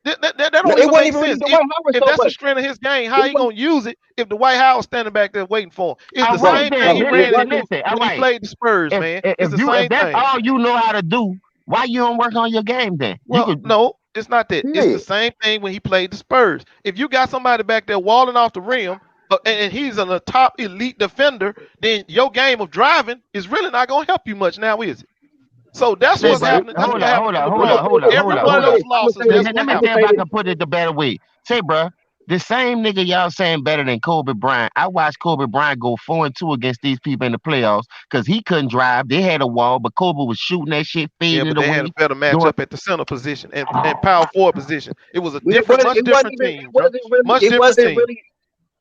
That No, don't it even wasn't make even really sense. the White Howard If so that's the much. strength of his game, how It he was gonna use it if the White House standing back there waiting for him? It's All the right same then. thing he it ran wasn't. into Listen. All when he right. played the Spurs, If man. if It's the you if same that's thing. all you know how to do, why you don't work on your game then? You Well, could. no, it's not that. It's the Period. same thing when he played the Spurs. If you got somebody back there walling off the rim, and he's a top elite defender, then your game of driving is really not gonna help you much now, is it? So that's Say, what's bro. happening. That's what happened to I'm LeBron. gonna Every say one of this. those I'm gonna losses, say this. that's Let what me I'm gonna see happened. if say I this. can put it the better way. Say, bro, the same nigga y'all saying better than Kobe Bryant. I watched Kobe Bryant go 4-2 against these people in the playoffs because he couldn't drive. They had a wall, but Kobe was shooting that shit, Yeah, fading but it they had a away. better Doing matchup at the center position and power forward position. It was a It different, wasn't. much It wasn't different even. team, bro. Much It different wasn't team. really.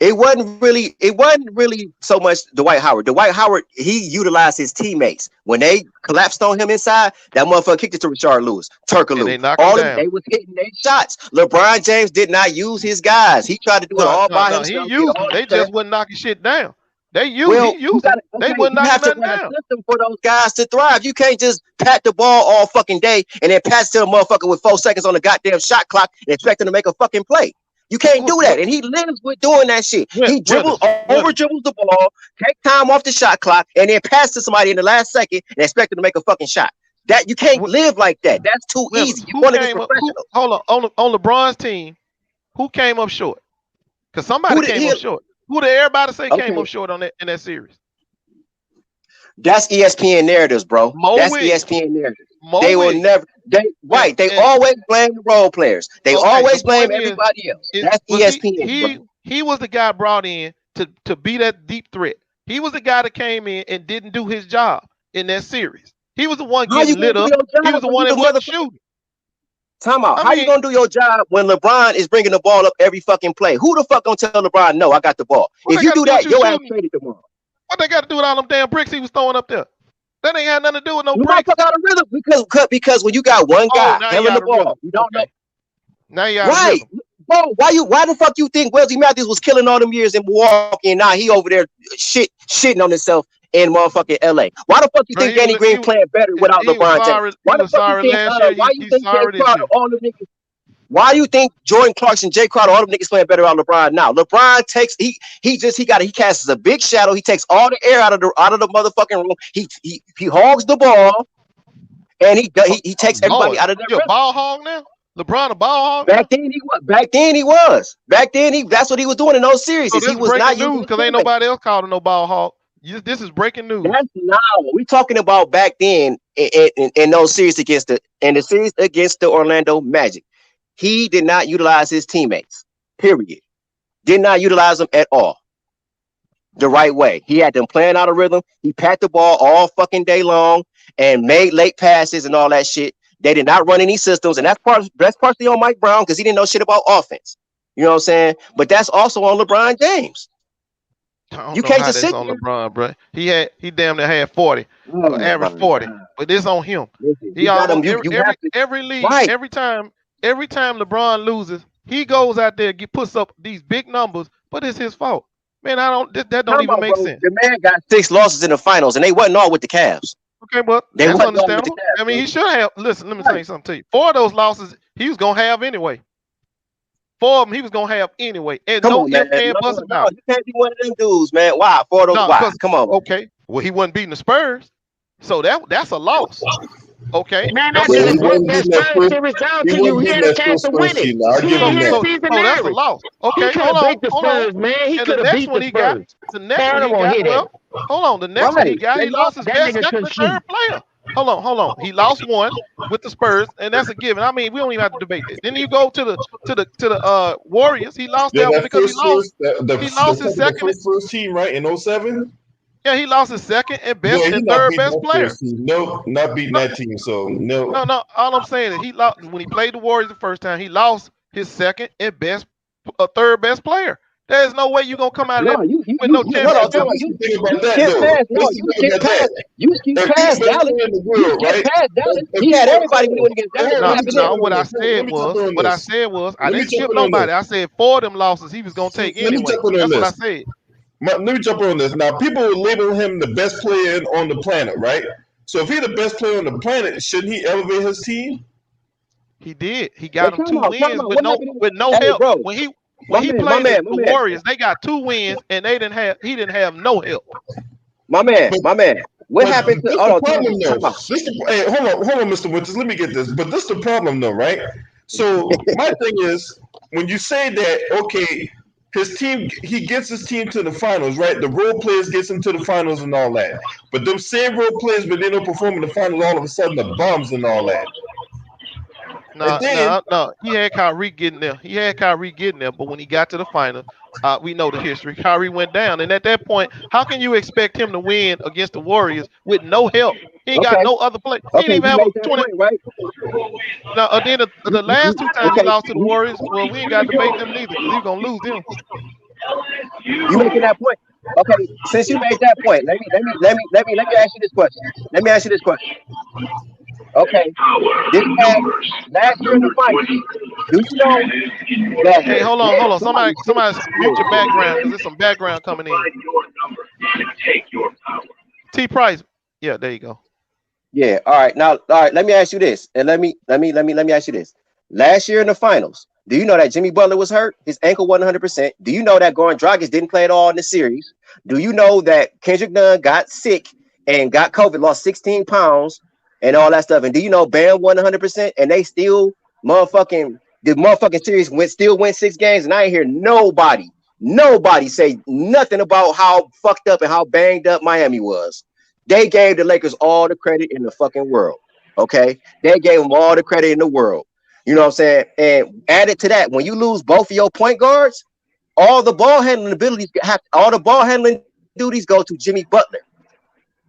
It wasn't really. It wasn't really so much Dwight Howard. Dwight Howard, he utilized his teammates when they collapsed on him inside. That motherfucker kicked it to Rashard Lewis, And Turkaloo. they knocked him All of down. they was hitting their shots. LeBron James did not use his guys. He tried to do it all by He himself. Get used all them. They the stats. just wasn't knocking shit down. He Well, you used them. got They okay. wasn't You knocking have to nothing run a down. system for those guys to thrive. You can't just pat the ball all fucking day and then pass to a motherfucker with 4 seconds on the goddamn shot clock and expect him to make a fucking play. You can't do that. And he lives with doing that shit. He dribbles, over dribbles the ball, take time off the shot clock, and then pass to somebody in the last second and expect him to make a fucking shot. That you can't live like that. That's too easy. You want to be professional. Hold on LeBron's team, who came up short? Because somebody came up short. Who did everybody say came up short on that in that series? That's ESPN narratives, bro. That's ESPN narratives. They will never. They always blame the role players. They always blame everybody else. That's ESPN. He was the guy brought in to be that deep threat. He was the guy that came in and didn't do his job in that series. He was the one getting lit up. He was the one that wasn't shooting. Time out. How you gonna do your job when LeBron is bringing the ball up every fucking play? Who the fuck gonna tell LeBron, no, I got the ball? If you do that, your ass traded tomorrow. What they got to do with all them damn bricks he was throwing up there? That ain't had nothing to do with no you bricks. Out of rhythm because when you got one guy handling the ball, you don't know. Now you out of rhythm. Bro, why the fuck you think Wesley Matthews was killing all them years in Milwaukee and now he over there shitting on himself in motherfucking LA? Why the fuck you think Danny Green playing better without LeBron James? Why the fuck you think why you think Jay Crowder, all them niggas? Why do you think Jordan Clarkson, Jay Crowder, all them niggas playing better without LeBron now? LeBron takes he casts a big shadow. He takes all the air out of the motherfucking room. He hogs the ball, and he takes everybody out of their rhythm. Ball hog now? LeBron a ball hog? Back then he was. That's what he was doing in those series. So he was not using because ain't nobody else called him no ball hog. This is breaking news. That's now. We're talking about back then in those series against the Orlando Magic. He did not utilize his teammates. Period. Did not utilize them at all. The right way. He had them playing out of rhythm. He pat the ball all fucking day long and made late passes and all that shit. They did not run any systems, and that's partially on Mike Brown because he didn't know shit about offense. You know what I'm saying? But that's also on LeBron James. You can't just sit on LeBron, bro. He damn near had 40, average 40, but it's on him. Every league, right. every time LeBron loses, he goes out there puts up these big numbers, but it's his fault. Man, that don't even make sense. The man got 6 losses in the finals, and they wasn't all with the Cavs. Okay, but that's understandable. I mean, he should have. Listen, let me tell you something to you. 4 of those losses, he was gonna have anyway. 4 of them, he was gonna have anyway. And come on, man. You can't be one of them dudes, man. Why? 4 of those. Why? Come on. Okay. Well, he wasn't beating the Spurs, so that's a loss. Okay. Man, that just broke that Spurs series down to you. He had a chance to win it. He ain't hit season that's a loss. Okay, he could have beat the Spurs, man. He could have beat the Spurs. The next one he got, hold on. The next one he got, he lost his best third player. Hold on. He lost one with the Spurs, and that's a given. I mean, we don't even have to debate that. Then you go to the Warriors. He lost Yeah, that one that because he lost his the second. first team, right, in 07? Yeah, he lost his second and Yeah, he not third beating best that player. first team. No, not beating that team. So no. No. All I'm saying is he lost when he played the Warriors the first time. He lost his second and third best player. There's no way you gonna come out of that No, you with no no, no, So championship. no, this is the thing about that, skip though. past. No, This is you the thing skip about that. past. You skip If he's past the best Dallas. player in the You world, skip right? past Dallas. If He had people, everybody when he went against Dallas. What happened there? What I said Let me jump in on I Let me didn't jump skip in on nobody. this. I said 4 of them losses he was gonna take Let me anyway. jump in on That's what I this. said. Let me jump in on this. Now, people will label him the best player on the planet, right? So if he's the best player on the planet, shouldn't he elevate his team? He did. He got him 2 Time wins out. with What happened? no Hey, help. bro, When my he man, played the Warriors, they got 2 wins and he didn't have no help. my man. What But happened to? this Hold the on, problem, though. time out. Hey, hold on, Mr. Winters. Let me get this. But this the problem, though, right? So my thing is, when you say that, okay, his team, he gets his team to the finals, right? The role players gets him to the finals and all that. But them same role players, when they don't perform in the finals, all of a sudden the bums and all that. No. He had Kyrie getting there. But when he got to the final, we know the history. Kyrie went down, and at that point, how can you expect him to win against the Warriors with no help? He ain't got Okay, no other play. He didn't even you have a made that 20. point, right? Now, then the last 2 times he Okay, lost to the Warriors, well, we ain't got to debate them neither because he's gonna lose them. you making that point. Okay, since you made that point, let me ask you this question. Let me ask you this question. Okay, this past last year in the finals, do you know that? Hey, hold on. Somebody mute your background because there's some background coming in. T Price. Yeah, there you go. Yeah. All right. Now, all right. Let me ask you this, and let me ask you this. Last year in the finals, do you know that Jimmy Butler was hurt? His ankle wasn't 100%. Do you know that Goran Dragic didn't play at all in the series? Do you know that Kendrick Nunn got sick and got COVID, lost 16 pounds, and all that stuff? And do you know Bam won 100%, and they still the motherfucking series went 6 games, and I ain't hear nobody say nothing about how fucked up and how banged up Miami was. They gave the Lakers all the credit in the fucking world. Okay, they gave them all the credit in the world. You know what I'm saying? And added to that, when you lose both of your point guards, all the ball handling duties go to Jimmy Butler,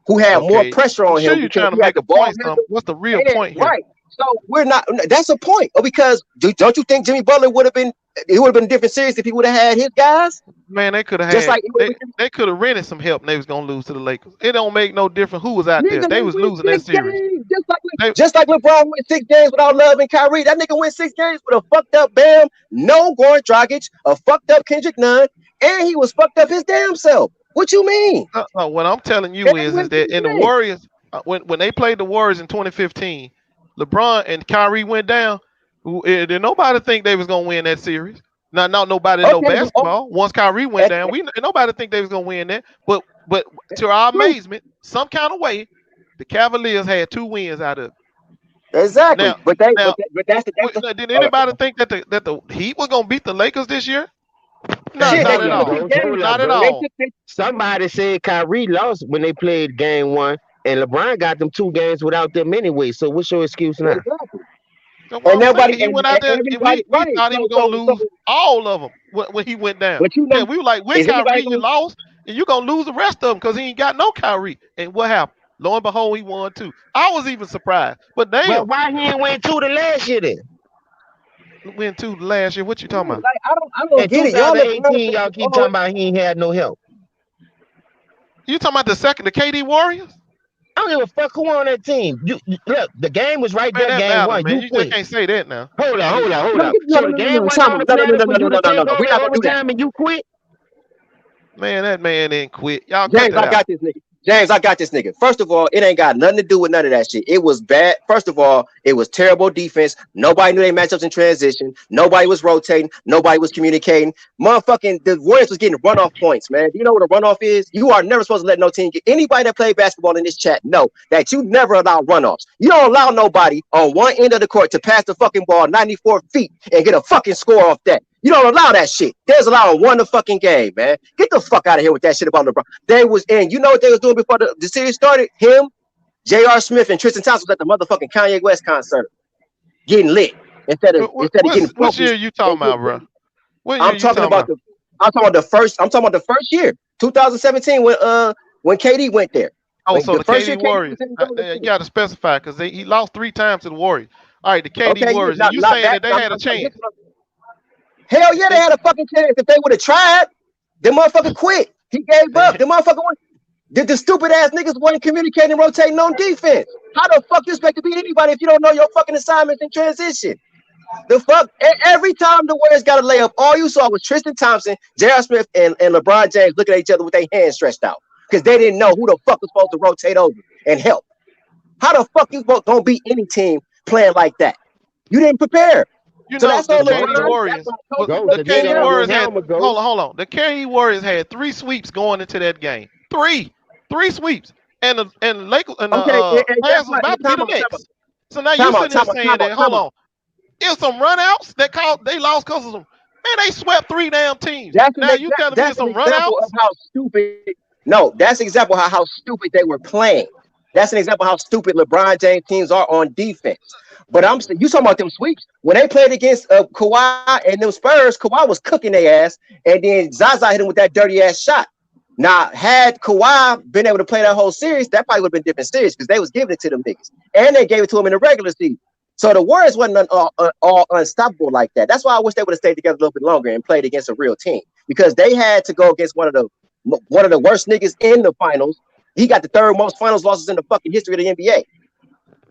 who had more pressure on him you're because trying to he had make the a ball point. handle. What's the real point here? Right. So we're not. That's a point because don't you think Jimmy Butler would have been? It would have been a different series if he would have had his guys. Man, they could have Just had. like They could have rented some help. And they was gonna lose to the Lakers. It don't make no difference who was out there. They was losing that series. Just like LeBron went 6 games without Love and Kyrie. That nigga went 6 games with a fucked up Bam, no Goran Dragic, a fucked up Kendrick Nunn, and he was fucked up his damn self. What you mean? What I'm telling you is that in the Warriors, when they played the Warriors in 2015, LeBron and Kyrie went down. Did nobody think they was gonna win that series? Nobody know basketball. Once Kyrie went down, nobody think they was gonna win that. But to our amazement, some kind of way, the Cavaliers had 2 wins out of it. Exactly. Now, did anybody think that the Heat was gonna beat the Lakers this year? No, not at all. Not at all. Somebody said Kyrie lost when they played game 1, and LeBron got them 2 games without them anyway. So what's your excuse now? Exactly. And nobody, he went out there, and we thought he was gonna lose all of them when he went down. But we were like, with Kyrie, you lost, and you're gonna lose the rest of them because he ain't got no Kyrie. And what happened? Lo and behold, he won 2. I was even surprised. But damn, well, why he ain't win 2 the last year then? Win 2 the last year. What you talking about? I don't get it. Y'all keep talking about he ain't had no help. You talking about the KD Warriors? I don't give a fuck who on that team. Look, the game was right there. Game 1. Man. You just can't say that now. Hold on. So the game went on the planet for you to take over every time and you quit. Man, that man didn't quit. Y'all James, I got this nigga. First of all, it ain't got nothing to do with none of that shit. It was bad. First of all, it was terrible defense. Nobody knew they matchups in transition. Nobody was rotating. Nobody was communicating. Motherfucking the Warriors was getting runoff points, man. Do you know what a runoff is? You are never supposed to let no team get anybody that played basketball in this chat know that you never allow runoffs. You don't allow nobody on one end of the court to pass the fucking ball 94 feet and get a fucking score off that. You don't allow that shit. There's allowing 1 the fucking game, man. Get the fuck out of here with that shit about LeBron. They was in. You know what they was doing before the series started? Him, J.R. Smith and Tristan Thompson was at the motherfucking Kanye West concert, getting lit instead of getting what year you talking about, bro? What year I'm talking about the first year, 2017, when KD went there. Oh, when so the first KD Warriors. You got to specify because he lost 3 times to the Warriors. All right, the KD Warriors. Yeah, you saying that they had a chance? Hell yeah, they had a fucking chance. If they would have tried, the motherfucker quit. He gave up. The motherfucker went. The stupid ass niggas wasn't communicating, rotating on defense. How the fuck you expect to beat anybody if you don't know your fucking assignments in transition? The fuck? Every time the Warriors got a layup, all you saw was Tristan Thompson, J.R. Smith, and LeBron James looking at each other with their hands stretched out because they didn't know who the fuck was supposed to rotate over and help. How the fuck you gonna beat any team playing like that? You didn't prepare. You know, the KD Warriors. The KD Warriors had. Hold on. The KD Warriors had 3 sweeps going into that game. 3 sweeps, and Lakers and Cavs was about to be the next. So now you sitting there saying that. Hold on. It was some runouts that they lost because of them. Man, they swept 3 damn teams. Now you telling me some runouts? Of how stupid. No, that's an example of how stupid they were playing. That's an example of how stupid LeBron James teams are on defense. But you talking about them sweeps. When they played against Kawhi and them Spurs, Kawhi was cooking their ass, and then Zaza hit him with that dirty ass shot. Now, had Kawhi been able to play that whole series, that probably would have been different series because they was giving it to them niggas, and they gave it to them in the regular season. So the Warriors wasn't all unstoppable like that. That's why I wish they would have stayed together a little bit longer and played against a real team because they had to go against one of the worst niggas in the finals. He got the 3rd most finals losses in the fucking history of the NBA.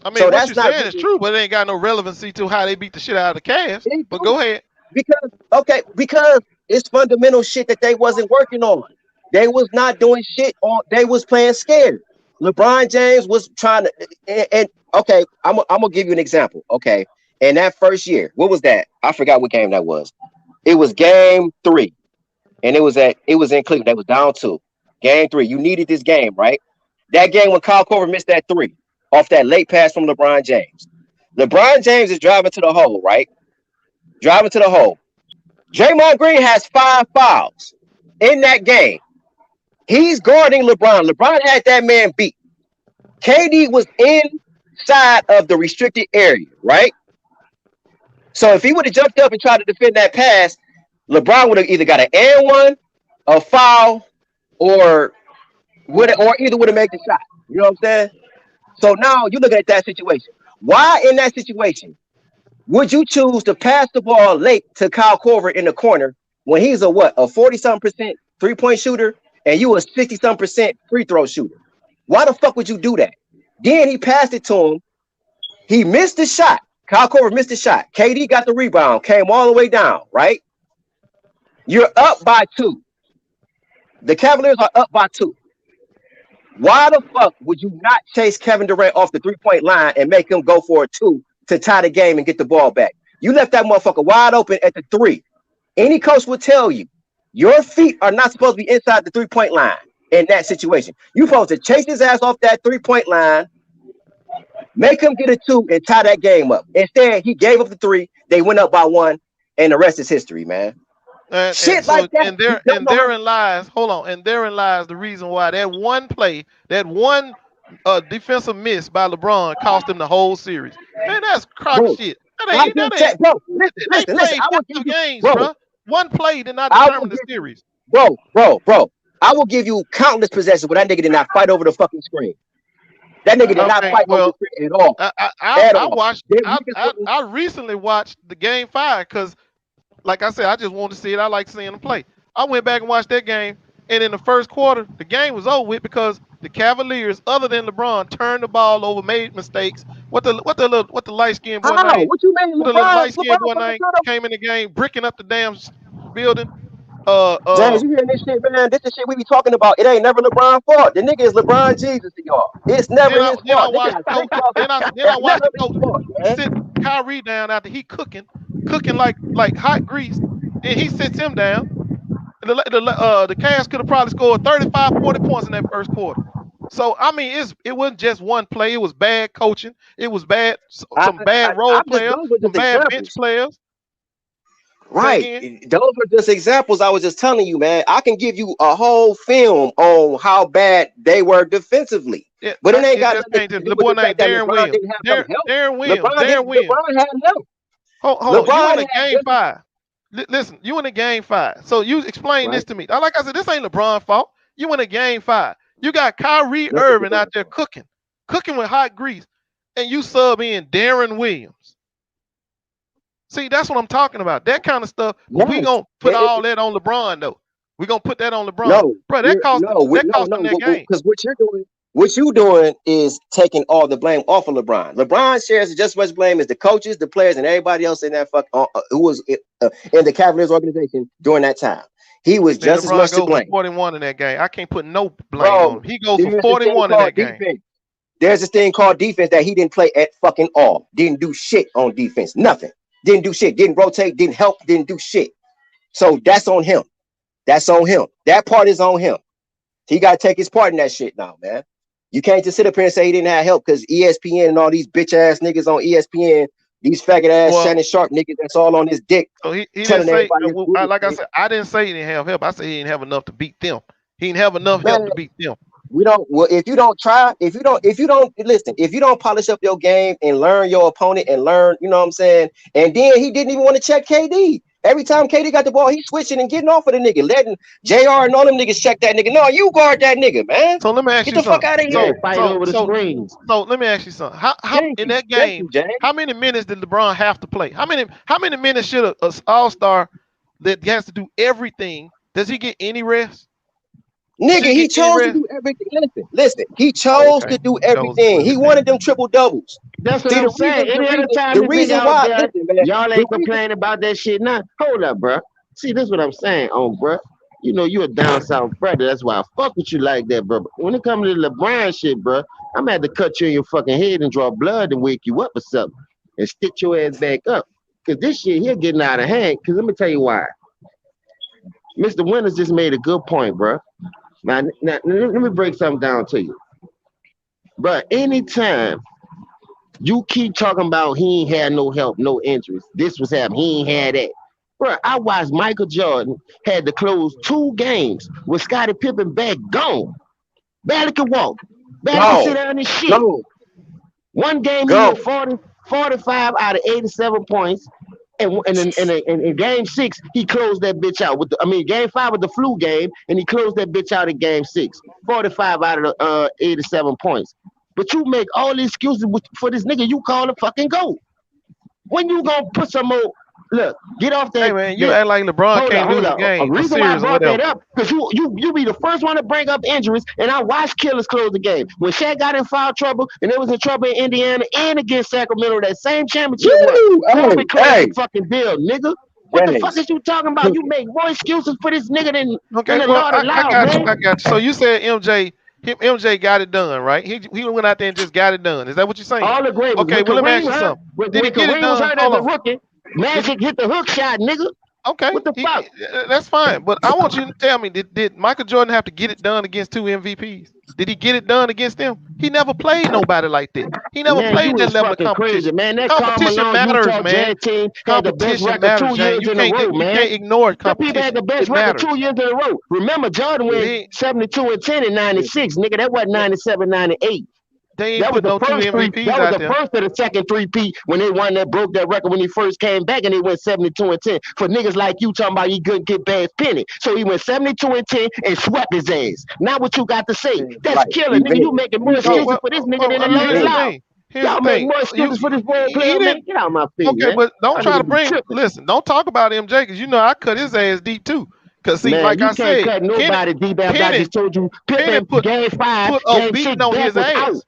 I mean, so what you're saying is true, but it ain't got no relevancy to how they beat the shit out of the Cavs. But go ahead. Because it's fundamental shit that they wasn't working on. They was not doing shit on. They was playing scared. LeBron James was trying to. And okay, I'm gonna give you an example. Okay, in that first year, what was that? I forgot what game that was. It was game 3, and it was in Cleveland. They was down 2. Game 3. You needed this game, right? That game when Kyle Korver missed that 3 off that late pass from LeBron James. LeBron James is driving to the hole, right? Driving to the hole. Draymond Green has 5 fouls in that game. He's guarding LeBron. LeBron had that man beat. KD was inside of the restricted area, right? So if he would have jumped up and tried to defend that pass, LeBron would have either got an and one, a foul, or either would have made the shot. You know what I'm saying? So now you're looking at that situation. Why in that situation would you choose to pass the ball late to Kyle Korver in the corner when he's a 40-something% 3-point shooter and you a 60-something% free throw shooter? Why the fuck would you do that? Then he passed it to him. He missed the shot. Kyle Korver missed the shot. KD got the rebound, came all the way down, right? You're up by 2. The Cavaliers are up by 2. Why the fuck would you not chase Kevin Durant off the 3-point line and make him go for a 2 to tie the game and get the ball back? You left that motherfucker wide open at the 3. Any coach would tell you your feet are not supposed to be inside the 3-point line in that situation. You're supposed to chase his ass off that 3-point line, make him get a 2 and tie that game up. Instead, he gave up the 3. They went up by 1, and the rest is history, man. Shit like that. And therein lies, hold on, and therein lies the reason why that one play, that one defensive miss by LeBron cost him the whole series. Man, that's crock shit. They played 2 games, bro. One play did not determine the series. Bro. I will give you countless possessions where that nigga did not fight over the fucking screen. That nigga did not fight over the screen at all. I recently watched the game 5 because, like I said, I just wanted to see it. I like seeing them play. I went back and watched that game, and in the first quarter, the game was over with because the Cavaliers, other than LeBron, turned the ball over, made mistakes. What the light skinned boy name? What you mean? What the light skinned boy name came in the game, bricking up the damn building. James, you hearing this shit, man? This is shit we be talking about. It ain't never LeBron's fault. The nigga is LeBron Jesus to y'all. It's never his fault. Then I watched the coach sit Kyrie down after he cooking like hot grease, and he sits him down. The Cavs could have probably scored 35, 40 points in that first quarter. So I mean, it wasn't just one play. It was bad coaching. It was some bad role players, some bad bench players. Right. Those were just examples I was just telling you, man. I can give you a whole film on how bad they were defensively. But it ain't got just nothing ain't to just do the with boy the fact named that Darren LeBron Williams. didn't have no help. Darren Williams. LeBron had help. Hold on. You in a LeBron had game 5. Listen, you in a game 5. So you explain this to me. Like I said, this ain't LeBron's fault. You in a game 5. You got Kyrie Irving out there cooking with hot grease, and you sub in Darren Williams. See, that's what I'm talking about. That kind of stuff. But we gonna put all that on LeBron though. We gonna put that on LeBron. No, bro. That cost them their game. Because what you doing is taking all the blame off of LeBron. LeBron shares just as much blame as the coaches, the players, and everybody else in that who was in the Cavaliers organization during that time. He was just as much to blame. 41 in that game. I can't put no blame on him. He goes for 41 in that game. There's this thing called defense that he didn't play at fucking all. Didn't do shit on defense. Nothing. Didn't do shit. Didn't rotate. Didn't help. Didn't do shit. So that's on him. That's on him. That part is on him. He got to take his part in that shit now, man. You can't just sit up here and say he didn't have help because ESPN and all these bitch ass niggas on ESPN, these faggot ass Shannon Sharp niggas that's all on his dick. So he didn't say, like I said, I didn't say he didn't have help. I said he didn't have enough to beat them. He didn't have enough help to beat them. If you don't polish up your game and learn your opponent and learn, you know what I'm saying? And then he didn't even want to check KD. Every time KD got the ball, he's switching and getting off of the nigga, letting JR and all them niggas check that nigga. No, you guard that nigga, man. So let me ask you something. Get the fuck out of here. Fight over the screens. So let me ask you something. How in that game, how many minutes did LeBron have to play? How many minutes should an all-star that has to do everything, does he get any rest? Nigga, he chose to do everything. Listen, he chose to do everything. He wanted them triple doubles. That's what I'm saying. Any other time the reason why y'all ain't complaining about that shit now. Hold up, bro. See, this is what I'm saying, bro. You know you a down south brother. That's why I fuck with you like that, bro. But when it comes to the LeBron shit, bro, I'm gonna have to cut you in your fucking head and draw blood and wake you up or something and stitch your ass back up. Cause this shit here getting out of hand. Cause let me tell you why. Mr. Winters just made a good point, bro. Now, let me break something down to you. But anytime you keep talking about he ain't had no help, no injuries, this was happening, he ain't had that. Bro, I watched Michael Jordan had to close 2 games with Scottie Pippen back gone. Barely could walk. Barely could sit down and shit. One game he had 45 out of 87 points. And in game 6, he closed that bitch out game 5 was the flu game, and he closed that bitch out in game 6. 45 out of the 87 points. But you make all these excuses for this nigga you call a fucking GOAT. When you gonna put some more? Look, get off that. Hey man, you act like LeBron can't lose a game. The reason why I brought that up, because you be the first one to bring up injuries, and I watched killers close the game. When Shaq got in foul trouble, and there was in trouble in Indiana and against Sacramento, that same championship Kobe closed the fucking deal, nigga. What the fuck is you talking about? You make more excuses for this nigga than the Lord allowed, man. I got you. So you said MJ got it done, right? He went out there and just got it done. Is that what you're saying? All the great. Okay, well let me ask you something. Did he get it done? Hold on. Magic hit the hook shot, nigga. Okay, what the fuck? That's fine, but I want you to tell me: Did Michael Jordan have to get it done against 2 MVPs? Did he get it done against them? He never played nobody like that. He never played that level of competition. Crazy, man. That competition matters, man. Competition matters, man. You can't ignore competition. People had the best record 2 years in a row. Remember, Jordan went 72-10 in '96, nigga. That wasn't '97, '98. That was the first MVPs that was the first of the second 3-peat when they won that broke that record when he first came back and they went 72-10. For niggas like you talking about he couldn't get Bad Penny. So he went 72-10 and swept his ass. Not what you got to say. That's killing, nigga. You making more excuses for this nigga than the Lord allowed. Y'all make more excuses for this boy player, man. Get out of my face, okay, but don't try to bring listen, don't talk about MJ because you know I cut his ass deep too. Cause see, man, like I said, you can't cut nobody deep after I just told you Pippen put game 5, put a beating on his ass.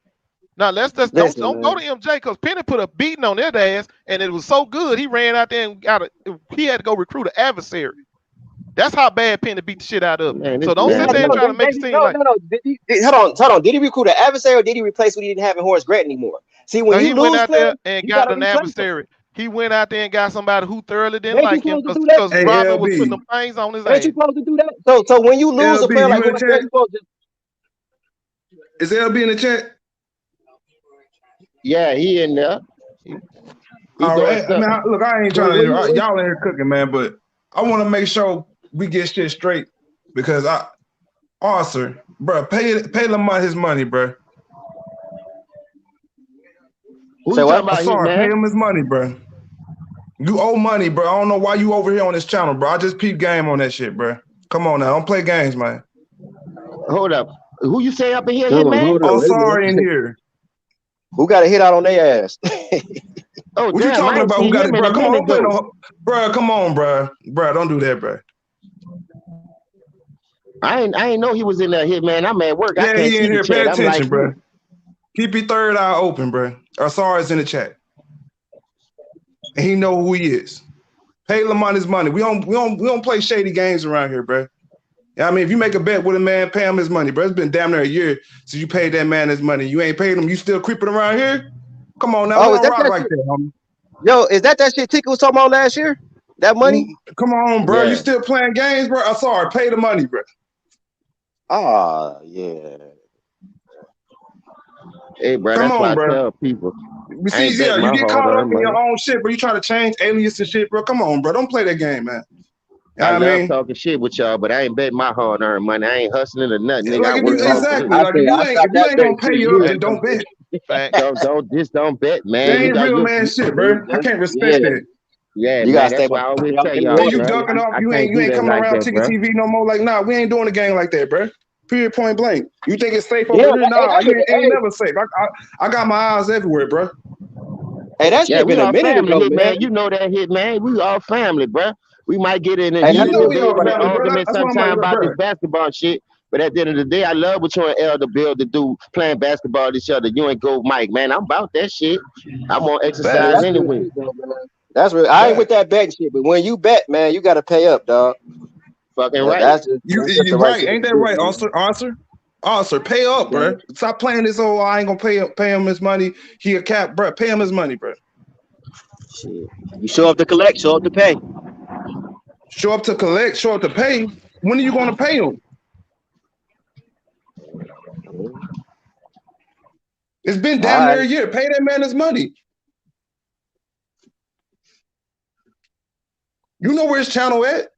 Now let's just don't go to MJ because Penny put a beating on their ass and it was so good he ran out there and he had to go recruit an adversary. That's how bad Penny beat the shit out of him. Man, so don't sit there and try to make it seem like hold on. Did he recruit an adversary or did he replace what he didn't have in Horace Grant anymore? See, when he went out there and got an adversary. He went out there and got somebody who thoroughly didn't like him because Robin was putting the things on his ass. Ain't you supposed to do that? So when you lose a player like Horace Grant, is LB in the chat? Yeah, he in there. All right. Now, look, I ain't trying to y'all in here cooking, man, but I want to make sure we get shit straight because Arthur, bro, pay Lamont his money, bro. Who Say you talking what? about, Sorry, pay Hitman? him his money, bro. You owe money, bro. I don't know why you over here on this channel, bro. I just peep game on that shit, bro. Come on now, don't play games, man. Hold up. Who you say up in here, Hitman? Hold on. I'm Wait a sorry in minute. here. Who got a hit out on their ass? Oh, What you damn, I talking ain't about? Who seen got him it, in a bro? Come on, minute, don't play though. no, bro. Come on, bro. Bro, don't do that, bro. I ain't know he was in there, Hitman. I'm at work. I Yeah, can't he see in the here. Pay chat. I'm like attention, bro. you. Keep your third eye open, bro. Sorry, it's in the chat. And he know who he is. Pay Lamont his money. We don't play shady games around here, bro. I mean, if you make a bet with a man, pay him his money, bro. It's been damn near a year since you paid that man his money. You ain't paid him. You still creeping around here? Come on now, we Oh, is don't that rock that like shit? that, homie. Yo, is that shit Tika was talking about last year? That money? Come on, bro. You Yeah. still playing games, bro? I'm sorry. Pay the money, bro. Ah, yeah. Hey, bro, Come that's why on, I bro. tell people. You I ain't see, yeah, betting you my get caught up hard-earned in your money. own shit, bro. You try to change alias and shit, bro. Come on, bro. Don't play that game, man. You know I what I love mean? talking shit with y'all, but I ain't betting my hard-earned money. I ain't hustling or nothing, nigga. Like I if work you hard for this. exactly like if you I ain't stopped that gonna betting pay shit up, years then don't ago. bet. Facts. Don't bet, That man. You ain't got real your man shit, bro. I can't respect Yeah, that. yeah, you gotta man. stay That's why I always out tell them y'all, Then you waters, bro. ducking man. off. I You can't ain't do that coming like around that, Ticket bro. TV no more. Like, nah, we ain't doing a game like that, bro. Period. Point blank. You think it's safe over Yeah, here? hey, Nah, that you been, ain't never safe. I got my eyes everywhere, bro. that Yeah, shit we been a all minute family, ago, hit man. man. You know that, hit man. We all family, bro. We might get in a Hey, You that know little is we true, all but family, bro. argument That's why I'm like, sometime about this bro. basketball shit. But at the end of the day, I love what you and Elder Bill to do playing basketball with each other. You ain't go Mike, man. I'm about that shit. I'm on hey, exercise that's real anyway. shit, though, man. That's real. I ain't with that betting shit, but when you bet, man, you gotta pay up, dog. Fucking Yeah, right. that's just the You right right? shit to Ain't that do, right, man. Arthur, pay up, Yeah. bro. Stop playing this. Oh, I ain't gonna pay him his money. He a cap, bro. Pay him his money, bro. Shit. You show up to collect, show up to pay. Show up to collect, show up to pay. When are you gonna pay him? It's been All damn near right. a year. Pay that man his money. You know where his channel at?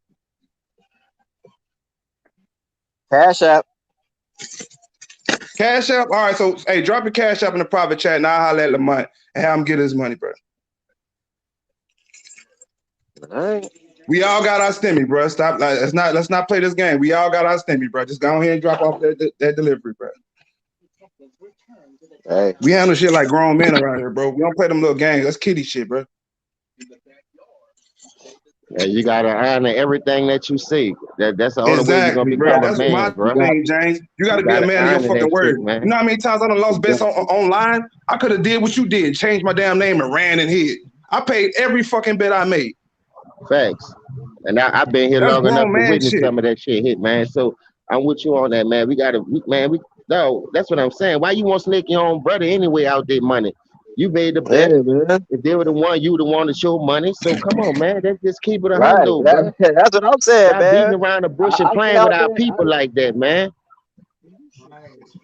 Cash app. Cash app. All right, so hey, drop your cash app in the private chat, and I'll holler at Lamont and have him get his money, bro. All right. We all got our stimmy, bro. Stop. Like, let's not play this game. We all got our stimmy, bro. Just go ahead and drop off that delivery, bro. Hey. We handle shit like grown men around here, bro. We don't play them little games. That's kiddie shit, bro. Yeah, you gotta honor everything that you say. That's the only way you're gonna Exactly, bro. become a That's man, my bro. thing, James. You got You to be a gotta man of your honor fucking that word. shit, man. You know how many times I done lost bets online? I could have did what you did, changed my damn name and ran and hid. I paid every fucking bet I made. Facts. And I've been here That's long enough grown to man witness shit. some of that shit hit, man. So I'm with you on that, man. No, that's what I'm saying. Why you want to snake your own brother anyway out there money? You made the bet. Yeah, man. If they were the one, you the one to show money. So come on, man. Let's just keep it a Right. hundo, bro. That's what I'm saying, Stop beating man. around the bush and I stay playing with out our there. people like that, man.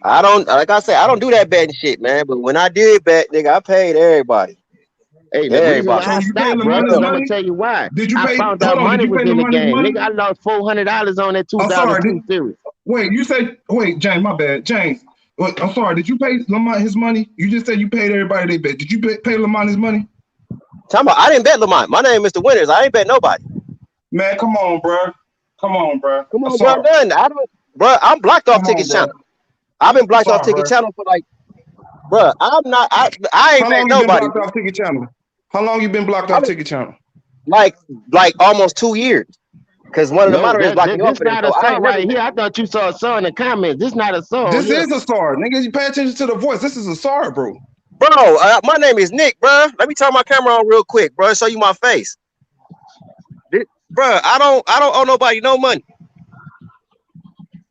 I don't, like I said, I don't do that betting shit, man. But when I did bet, nigga, I paid everybody. Hey, the reason why Everybody. So I you paid stopped, bro, Lamont his because I'm gonna money? tell you why. Did you I pay? found Hold out on. Did money you was pay in the Lamont his game. money? Nigga, I lost $400 on that I'm sorry. 2002 series. Wait, you said wait, James. My bad, James. Wait, I'm sorry. Did you pay Lamont his money? You just said you paid everybody they bet. Did you pay Lamont his money? Talking about, I didn't bet Lamont. My name is Mr. Winters. I ain't bet nobody. Man, come on, bro. Come on, bro. Come I'm on, bro. I'm sorry. done. I don't, bro. I'm blocked off Come on, Ticket bro. Channel. I've been I'm blocked off sorry, Ticket bro. Channel for like, bro. I'm not. I ain't How bet long you been nobody, blocked bro. off Ticket Channel? How long you been blocked I off been Ticket Channel? like almost 2 years because one of the No, moderators blocked me off this for that. not So a I ain't song never right bet. here. I thought you saw a song in the comments. This not a song This here. is a SAR. Nigga, you pay attention to the voice. This is a SAR, bro. Bro, my name is Nick, bro. Let me turn my camera on real quick, bro. Show you my face, bro. I don't owe nobody no money.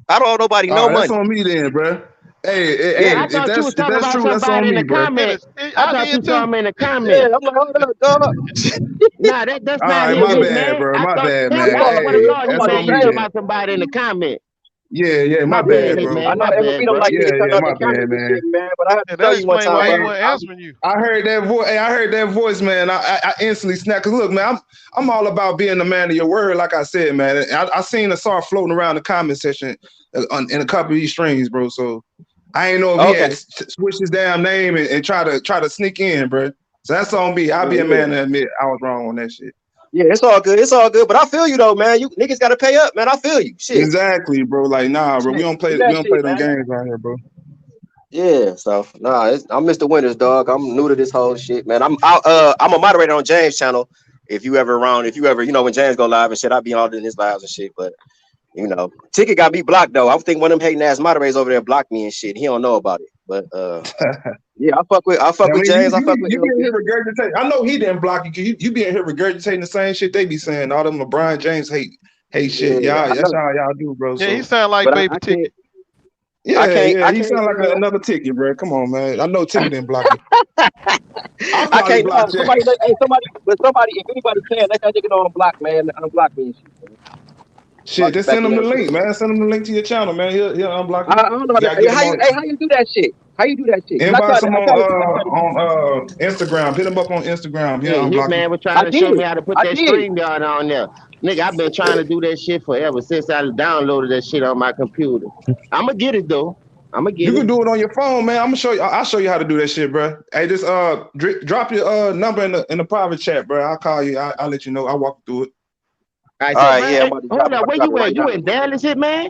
I don't owe nobody All no right, that's money. on me then, bro. Yeah, Yeah, I If thought you that's was talking about true, that's on somebody in me, the bro. comment. Dennis, I I thought you did saw too. him in the yeah. comment. I'm like, hold up, dog. Nah, that's All not right, him, my hit bad, man. bro. I My thought bad, him. man. You I all swear to Hey, good. God, I'm you that's about to said on you me say, talking then. about somebody in the comment. Yeah, my My yeah. bad, bad, hit bro. I man. know My MB bad, don't bro. like me to turn Yeah, on my the bad, cameras and man. shit, man. But I have to Yeah, show that you one explain time, why he bro. wasn't answering you. I heard that voice. Hey, I heard that voice, man. I instantly snapped. Cause look, man, I'm all about being a man of your word. Like I said, man, I seen the SAR floating around the comment section in a couple of these streams, bro. So I ain't know if he Okay. had switched his damn name and try to sneak in, bro. So that's on me. I'll be a man to admit I was wrong on that shit. Yeah, it's all good. It's all good. But I feel you though, man. You niggas gotta pay up, man. I feel you. Shit. Exactly, bro. Like, nah, bro. We don't play them games out here, bro. Yeah, so I'm Mr. Winters, dog. I'm new to this whole shit, man. I'm a moderator on James' channel. If you ever, when James go live and shit, I'll be all in his lives and shit. But Ticket got me blocked though. I think one of them hating ass moderators over there blocked me and shit. He don't know about it. But yeah, I fuck with James. I fuck with you. Be in here regurgitating. I know he didn't block you because you be in here regurgitating the same shit they be saying. All them LeBron James hate shit. Yeah, That's how y'all do, bro. Yeah, so. he sound like Baby Ticket. Yeah, he sound like another Ticket, bro. Come on, man. I know Ticket didn't block you. I can't block somebody. If anybody can, let that nigga know I'm blocked, man. Unblock me and shit. Shit, just send him the link, man. Send him the link to your channel, man. He'll unblock you. I don't know how you do that shit. How you do that shit? Inbox him on Instagram. Hit him up on Instagram. Yeah, his man was trying to show me how to put that stream guard on there. Nigga, I've been trying to do that shit forever since I downloaded that shit on my computer. I'ma get it though. You can do it on your phone, man. I'm gonna show you. I'll show you how to do that shit, bro. Hey, just drop your number in the private chat, bro. I'll call you. I'll let you know. I'll walk through it. All right, yeah. Hold on, where you at? You in Dallas, man?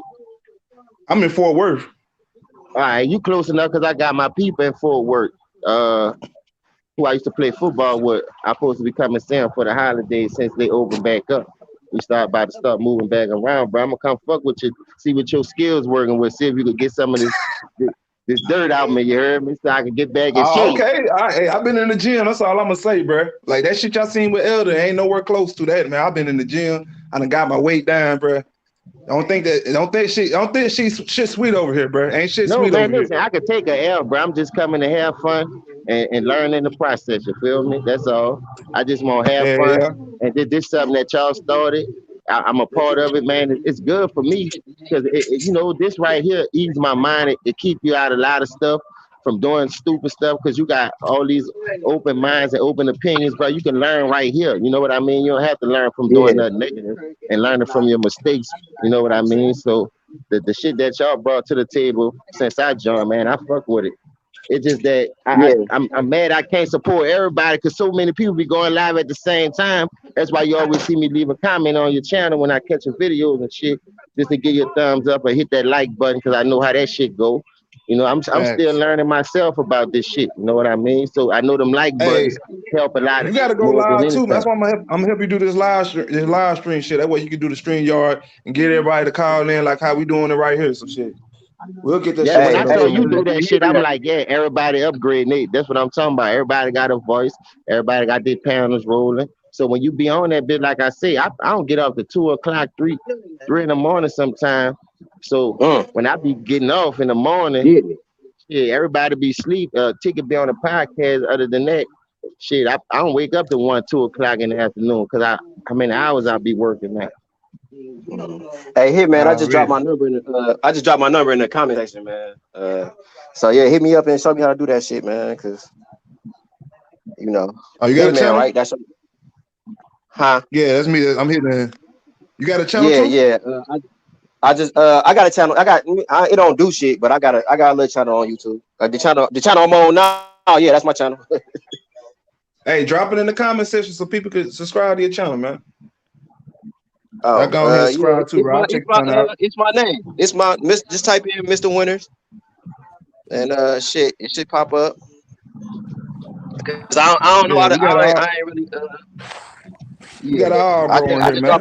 I'm in Fort Worth. All right, you close enough because I got my people in Fort Worth. Who I used to play football with. I'm supposed to be coming down for the holidays since they open back up. We about to start moving back around, bro. I'm gonna come fuck with you, see what your skills working with, see if you could get some of this dirt out me. You heard me? So I can get back in shape. Okay, I've been in the gym. That's all I'm gonna say, bro. Like that shit y'all seen with Elder ain't nowhere close to that, man. I've been in the gym. I done got my weight down, bro. Don't think she's sweet over here, bro. Ain't shit sweet over listen, here. I could take an L, bro. I'm just coming to have fun and learn in the process. You feel me? That's all. I just want to have fun. Yeah. And this is something that y'all started. I'm a part of it, man. It's good for me because this right here ease my mind. It keep you out of a lot of stuff from doing stupid stuff because you got all these open minds and open opinions, bro. You can learn right here. You know what I mean? You don't have to learn from doing nothing negative and learning from your mistakes. You know what I mean? So the shit that y'all brought to the table since I joined, man, I fuck with it. It's just that I'm mad I can't support everybody because so many people be going live at the same time. That's why you always see me leave a comment on your channel when I catch your videos and shit, just to give you a thumbs up and hit that like button because I know how that shit go. I'm still learning myself about this shit. You know what I mean? So I know them like buttons help a lot. You gotta go live too. That's why I'm gonna help you do this live stream shit. That way you can do the StreamYard and get everybody to call in like how we doing it right here. Some shit. We'll get that shit. When I saw you do that shit, I'm like, yeah, everybody upgrading. That's what I'm talking about. Everybody got a voice. Everybody got their panels rolling. So when you be on that bit, like I say, I don't get up to 2 o'clock, 3 in the morning sometime. So when I be getting off in the morning, everybody be sleep. Ticket be on the podcast. Other than that, shit, I don't wake up to 1, 2 o'clock in the afternoon because how many hours I be working now. Hey, here, man. I just dropped my number in the comment section, man. So yeah, hit me up and show me how to do that shit, man. Cause you got a channel, right? That's yeah, that's me. I'm hitting. You got a channel? Yeah. I got a channel. It don't do shit, but I got a little channel on YouTube. The channel I'm on now. Oh yeah, that's my channel. Hey, drop it in the comment section so people can subscribe to your channel, man. I go ahead and subscribe too, bro. It's my name. Just type in Mr. Winters, and shit, it should pop up. Cause I don't know how to. I ain't really. You got all bro on here, man.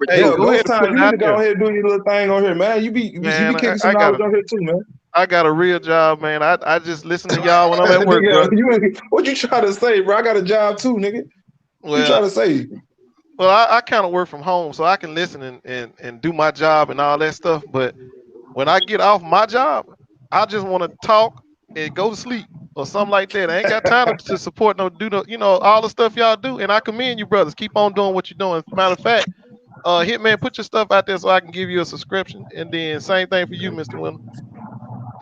Hey, go ahead and go ahead and do your little thing on here, man. You be kicking some knowledge on here too, man. I got a real job, man. I just listen to y'all when I'm at work, bro. What you trying to say, bro? I got a job too, nigga. What you trying to say? Well, I kind of work from home, so I can listen and do my job and all that stuff. But when I get off my job, I just want to talk and go to sleep or something like that. I ain't got time to support all the stuff y'all do. And I commend you, brothers. Keep on doing what you're doing. Matter of fact, Hitman, put your stuff out there so I can give you a subscription. And then same thing for you, Mr. Winner.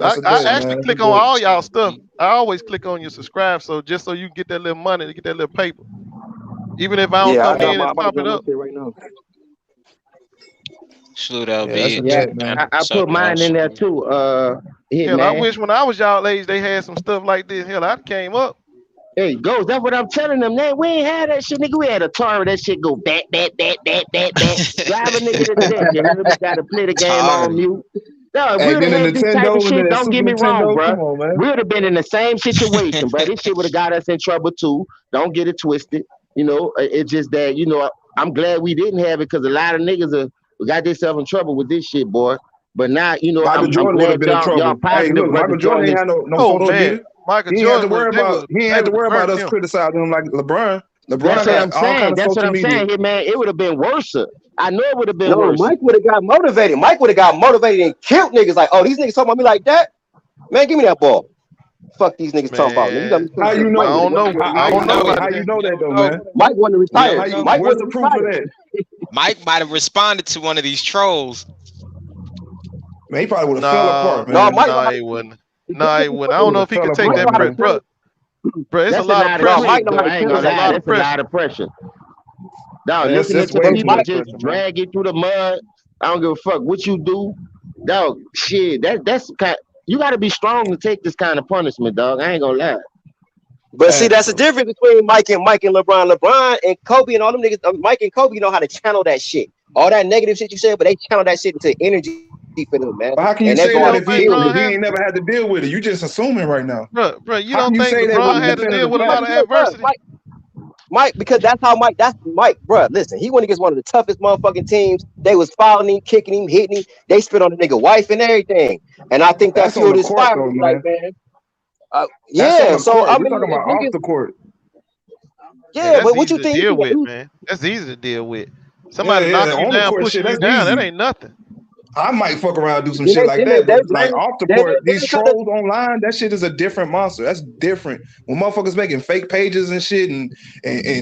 I actually click on all y'all stuff. I always click on your subscribe, so just so you can get that little money to get that little paper. Even if I don't come in and pop it up. Right now. Salute Yeah, that's a LB. Yeah, bet, man. I What's put up, mine in Josh? there too. Hit Hell, I man. wish when I was y'all age they had some stuff like this. Hell, I came up. Hey, Ghost, that's what I'm telling them. Man, we ain't had that shit, nigga. We had a Atari. That shit go back. Drive a nigga to death. You heard me? Gotta play the game on Tardy. mute. No, if we Hey, would have then the had this type of Nintendo and shit, the don't Super get me wrong, Nintendo. bro. Come on, man. We would have been in the same situation, bro. This shit would have got us in trouble too. Don't get it twisted. You know, it's just that, you know, I'm glad we didn't have it because a lot of niggas got themselves in trouble with this shit, boy. But now, you know, Michael I'm Jordan would have glad been in y'all trouble. Hey, positive look, Michael brothers Jordan join ain't this. had no Oh social man, media. Michael He ain't had to Jordan was worry about burnt us him. criticizing him like LeBron. That's LeBron what I'm got all kind saying. of That's what social I'm media. saying here, man. It would have been worse. I know it would have been No, worse. Mike would have got motivated. Mike would have got motivated and killed niggas. Like, oh, these niggas talking about me like that? Man, give me that ball. Fuck these niggas talking about. Man, you got me Man, How thinking you Mike I know? would don't have know. got How I you don't know know? about How that. you know that though, No, man? Mike wasn't Yeah, retired. how Mike where's wasn't the proof of retired. that? Mike might have responded to one of these trolls. Man, he probably would have fell nah, apart, No, man. Mike nah, know how he to wouldn't. he Nah, he wouldn't. I He don't would know have if he fell could take Mike apart, know that how to man. pressure, kill. bro. It's a That's a lot of lot of No, pressure. Mike pressure, know though. how to I ain't kill gonna It's a that. lie. lot of That's a pressure. lot of pressure. Dog, Man, listening that's to way But too people Mike, much just pressure, man. drag you through the mud. I don't give a fuck what you do. Dog, shit. That's kind. You got to be strong to take this kind of punishment, dog. I ain't gonna lie. but see, Facts, that's the bro. difference between Mike and LeBron. LeBron and Kobe and all them niggas. Mike and Kobe know how to channel that shit. All that negative shit you said, but they channel that shit into energy for them, man. But how can you And they say go You out that don't and if think kill Bron he niggas. had, ain't never had to deal with it? You just assuming right now. bro? You How can don't you think say that with LeBron a had to deal definitive with a lot fact? of Yeah, bro, adversity? Mike, because that's how Mike. That's Mike, bro. Listen, he went against one of the toughest motherfucking teams. They was fouling him, kicking him, hitting him. They spit on the nigga wife and everything. And I think that That's on fueled the his court, fire. though, He like, man. man, That's on yeah. the So court. I We're mean, talking if about off niggas, the court. Man, yeah, that's but what easy you to think? deal with, man. That's easy to deal with. Yeah, Somebody yeah. knocking you On the down, court shit, pushing you that's down, that easy. ain't nothing. I might fuck around and do some Then shit like that, they but like blame, off the then court, these they try to, trolls online, that shit is a different monster. That's different. When motherfuckers making fake pages and shit and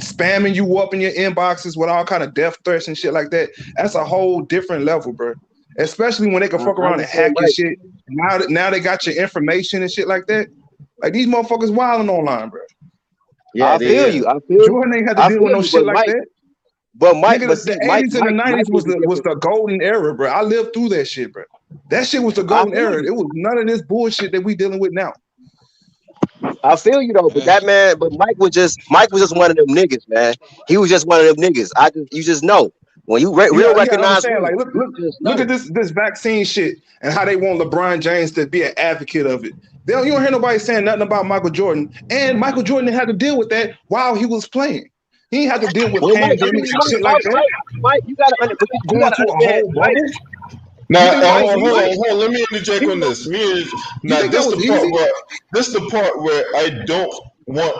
spamming you up in your inboxes with all kind of death threats and shit like that, that's a whole different level, bro. Especially when they can fuck I around and just say, hack your Mike, shit. Now they got your information and shit like that. Like these motherfuckers wilding online, bro. Yeah, I they feel is. you, I feel you, Jordan ain't had to I deal with feel no you, shit like that. Nigga, but the see, 80s and the Mike 90s is a was different. the golden era, bro. I lived through that shit, bro. That shit was the I golden feel era. you. It was none of this bullshit that we dealing with now. I feel you though, but that man, but Mike was just one of them niggas, man. He was just one of them niggas. You just know when you real You gotta recognize understand, real, like you just look know. at this vaccine shit and how they want LeBron James to be an advocate of it. You don't hear nobody saying nothing about Michael Jordan. And Michael Jordan had to deal with that while he was playing. He ain't had to deal with Well, Mike, I pandemics mean, and shit like that. Mike, you Going gotta through a understand, whole Mike, bubble. Now, You think that was hold easy? on. Let me interject on this. You Now, think that was easy? this the part where I don't want.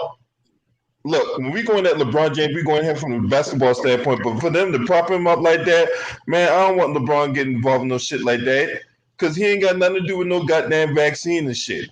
Look, when we going at LeBron James, we going at him from a basketball standpoint. But for them to prop him up like that, man, I don't want LeBron getting involved in no shit like that because he ain't got nothing to do with no goddamn vaccine and shit.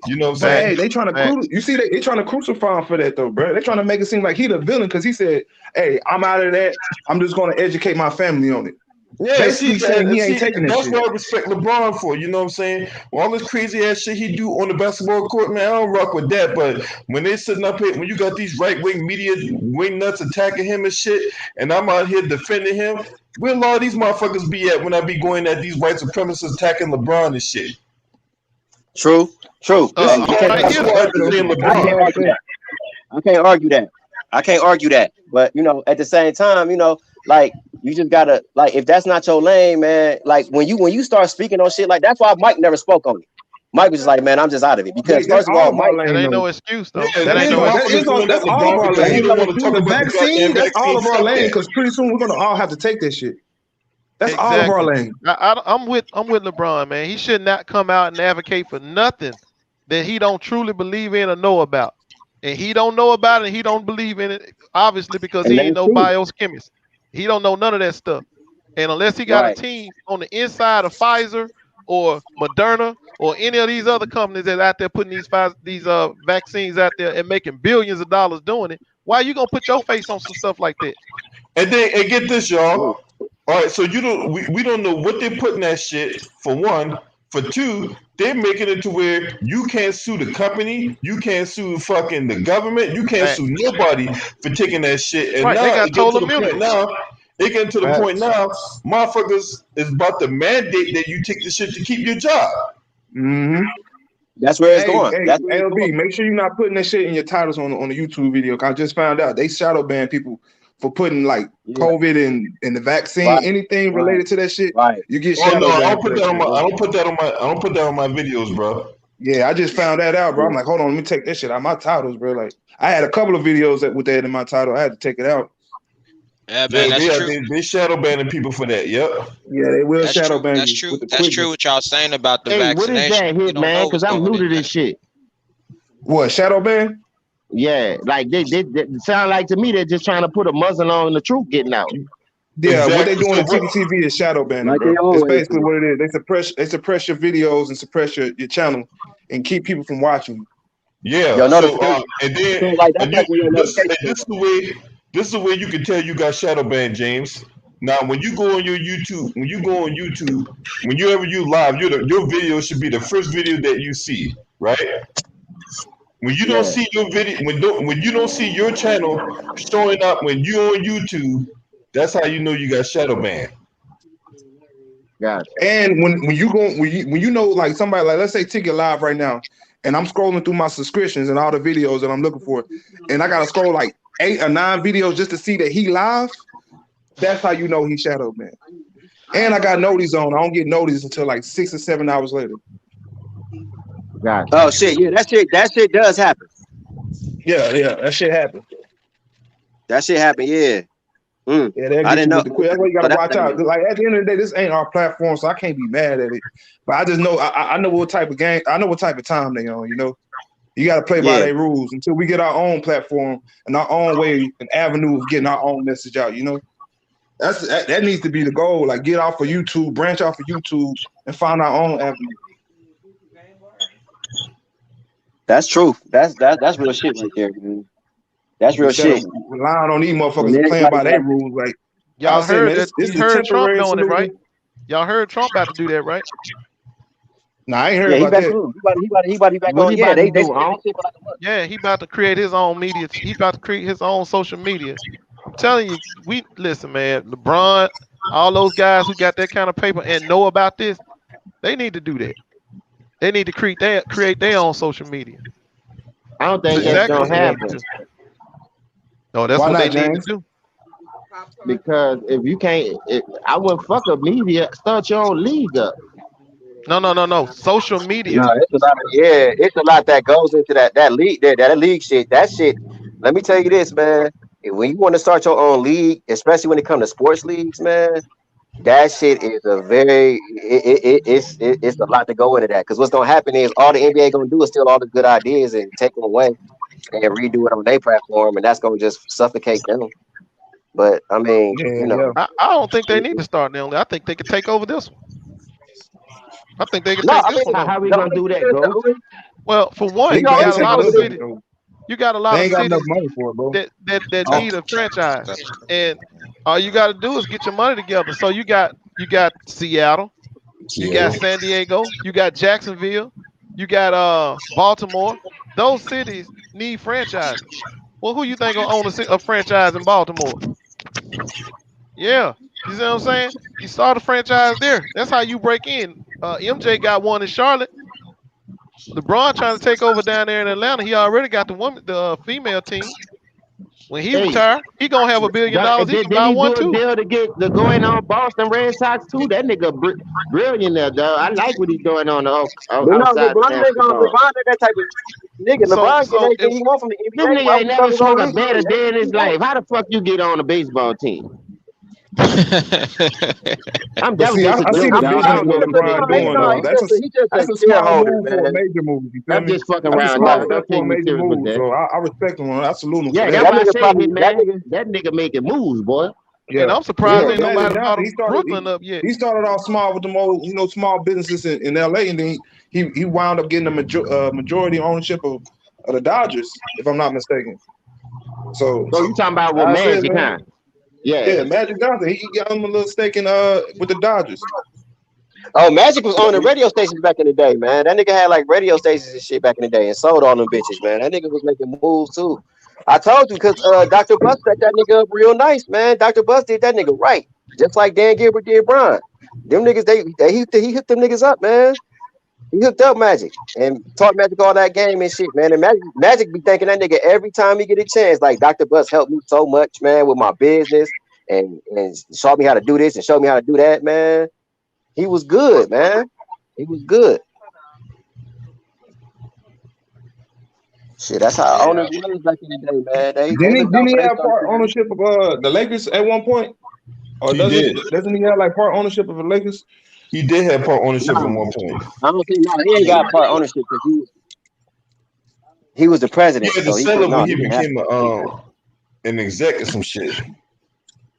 You know what I'm But saying? hey, they trying to Facts. you see they trying to crucify him for that though, bro. They trying to make it seem like he the villain because he said, "Hey, I'm out of that. I'm just gonna educate my family on it." Yeah, Basically saying he ain't see, taking that that's shit. what I respect LeBron for. You know what I'm saying? All this crazy ass shit he do on the basketball court, man, I don't rock with that. But when they sitting up here, when you got these right wing media wing nuts attacking him and shit, and I'm out here defending him, where a lot of these motherfuckers be at when I be going at these white supremacists attacking LeBron and shit? true. This Hey, is you all can't I Facts, argue do. that. I facts, just though. saying I LeBron. can't argue that. I can't argue that. But at the same time, like you just gotta like if that's not your lane, man. Like when you start speaking on shit like that's why Mike never spoke on it. Mike was just like, man, I'm just out of it because That's first of all all, of our Mike, That lane ain't though. no excuse Yeah, though. That That ain't is no that motherfuckers is excuse. on going at that's all of LeBron our because he lane. don't want to talk The about the vaccine, goddamn that's all vaccine. of our Stop lane that. because pretty soon we're gonna all have to take that shit. That's all of our Exactly. lane. I'm with LeBron, man. He should not come out and advocate for nothing that he don't truly believe in or know about. And he don't know about it and he don't believe in it, obviously, because and he ain't that's no true. biochemist. He don't know none of that stuff. And unless he got a Right. team on the inside of Pfizer or Moderna or any of these other companies that out there putting these vaccines out there and making billions of dollars doing it, why you gonna put your face on some stuff like that? And then and get this, y'all. True. All right, so we don't know what they're putting that shit for one. For two, they're making it to where you can't sue the company, you can't sue fucking the government, you can't sue Facts. nobody for taking that shit. And Right. They now got it get to total the point immunity. now, It getting to the point now, motherfuckers is about to mandate that you take the shit to keep your job. Mm-hmm. That's where it's Hey, going. hey, That's where it's LB, going. make sure you're not putting that shit in your titles on the YouTube video. Cause I just found out they shadow ban people for putting like COVID and the vaccine, anything related to that shit. You get Oh shadow no, I banned don't for put that that on shit, my. bro. I don't put that on my. I don't put that on my videos, bro. Yeah, I just found that out, bro. I'm like, hold on, let me take that shit out of my titles, bro. Like, I had a couple of videos with that in my title. I had to take it out. Yeah, man, that's true. They shadow banning people for that. Yep. Yeah, they will That's shadow true. ban That's you true. with the That's quickness. true. What y'all saying about the Hey, what is vaccination? that We hit, don't know man? Because what's I'm going new to in this that. shit. What, shadow ban? Yeah, like they sound like to me they're just trying to put a muzzle on the truth getting out. Yeah, what they Exactly. doing So at TVTV is shadow banning, Like they bro. It's always basically do. what it is. They suppress your videos and suppress your channel and keep people from watching you. Yeah. Your So notification. and then So like that's and like when your this notification this goes is off. the way you can tell you got shadow banned, James. Now when you go on your YouTube, whenever you live, your video should be the first video that you see, right? When you don't see your video, when you don't see your channel showing up when you on YouTube, that's how you know you got shadow banned. Gotcha. And when you know, like somebody, like let's say Ticket live right now, and I'm scrolling through my subscriptions and all the videos that I'm looking for, and I gotta scroll like 8 or 9 videos just to see that he live. That's how you know he shadow banned. And I got notice on. I don't get notice until like 6 or 7 hours later. Gotcha. Oh shit, yeah, that shit does happen. Yeah, that shit happened. That shit happened, yeah. Yeah, they'll I get didn't you know. with the quick. That's why you So gotta that's watch out. 'Cause, like at the end of the day, this ain't our platform, so I can't be mad at it. But I just know I know what type of game, I know what type of time they on. You know, you got to play by their rules until we get our own platform and our own way, an avenue of getting our own message out. You know, that needs to be the goal. Like get off of YouTube, branch off of YouTube, and find our own avenue. That's true. That's real shit right there, man. That's real Instead of shit. relying on these motherfuckers When and playing by everybody their got rules, like Y'all I'll say, heard man, that? this You is a heard Trump temporary doing it, solution. right? Y'all heard Trump about to do that, right? Nah, I ain't heard yeah, he about back that. on. He about to be back What on. he Yeah, about they to do, said that shit for like a month. Yeah, he about to create his own media. He about to create his own social media. I'm telling you, we listen, man. LeBron, all those guys who got that kind of paper and know about this, they need to do that. They need to create their own social media. I don't That's think that's exactly gonna what they need to happen do. No, that's Why what they not, need to James? do. because if you can't, I wouldn't fuck up media. Start your own league up. No. Social media. No, it's a lot that goes into that league there, that league shit. That shit. Let me tell you this, man. When you want to start your own league, especially when it comes to sports leagues, man, that shit is it's a lot to go into that. Because what's gonna happen is all the NBA gonna do is steal all the good ideas and take them away and redo it on their platform, and that's gonna just suffocate them. But I mean, Yeah. I don't think they need to start now. I think they could take over this one. I think they could no, take I this mean one over. How we the gonna only do thing that, is Ghost? Well, for one, They you probably got a take lot of over cities. though. You got a lot They of ain't got enough cities money for it, bro. that Oh, need a franchise, and all you got to do is get your money together. So you got Seattle, you got San Diego, you got Jacksonville, you got Baltimore. Those cities need franchises. Well, who you think gonna own a franchise in Baltimore? Yeah, you see what I'm saying? You start a franchise there. That's how you break in. MJ got one in Charlotte. LeBron trying to take over down there in Atlanta. He already got the female team. When he Hey, retire, he gonna have $1 billion. He can did buy he one do a too. deal to go in on Boston Red Sox too? That nigga brilliant there, dog. I like what he's doing on the But no, outside the basketball. LeBron ain't that type of nigga. So LeBron getting so anything he wants from the This NBA. Why nigga would ain't he start never his own smoked a league? bed a day in Anything his he wants. life. How the fuck you get on a baseball team? I'm But that was see, just a I see joke, the dog. I vision don't what know what you LeBron doing saying, though. dog. He's just That's a a small shareholder, move for a man. major move. You feel I'm me? just fucking That's a around, small dog. step Don't for take a me major serious with move. that. So I respect him. I salute him for Yeah, that. that's That why I nigga say, probably man, that nigga making moves, boy. and Yeah. I'm Yeah, surprised Yeah, ain't nobody Magic brought Johnson, a Brooklyn up yet. he started off small with the old, small businesses in LA, and then he wound up getting a majority ownership of the Dodgers, if I'm not mistaken. So so you talking about with I said, Magic, man, huh? Yeah. yeah, Magic Johnson, he got him a little stake in with the Dodgers. Oh, Magic was on the radio stations back in the day, man. That nigga had like radio stations and shit back in the day and sold all them bitches, man. That nigga was making moves too. I told you because Dr. Bus set that nigga up real nice, man. Dr. Bus did that nigga right, just like Dan Gilbert did Brian. Them niggas, he hooked them niggas up, man. He hooked up Magic and taught Magic all that game and shit, man. And Magic be thanking that nigga every time he get a chance. Like Dr. Bus helped me so much, man, with my business and showed me how to do this and showed me how to do that, man. He was good, man. He was good. Shit, that's how owners was back in the day, man. They Didn't he have part ownership of the Lakers at one point? Or doesn't he have like part ownership of the Lakers? He did have part ownership at one point. I don't think he ain't got part ownership because he was the president. He had to sell it when he became an exec or some shit.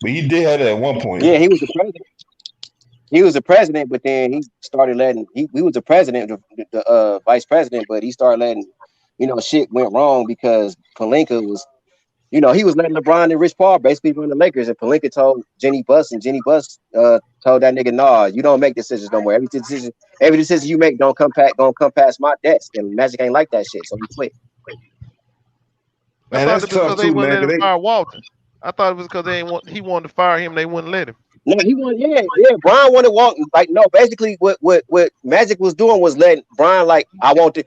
But he did have that at one point. Yeah, he was the president. He was the president, but then he started letting he was the president, the vice president, but he started letting shit went wrong because Pelinka was, he was letting LeBron and Rich Paul basically run the Lakers, and Pelinka told Jenny Buss, and Jenny Buss told that nigga, nah, you don't make decisions no more. Every decision you make don't come past my desk, and Magic ain't like that shit, so he quit. Man, that's tough too, man. Let him fire Walton. I thought it was because he wanted to fire him, and they wouldn't let him. No, he wanted, yeah. Brian wanted Walton. Like, no, basically what Magic was doing was letting Brian, like, I want to.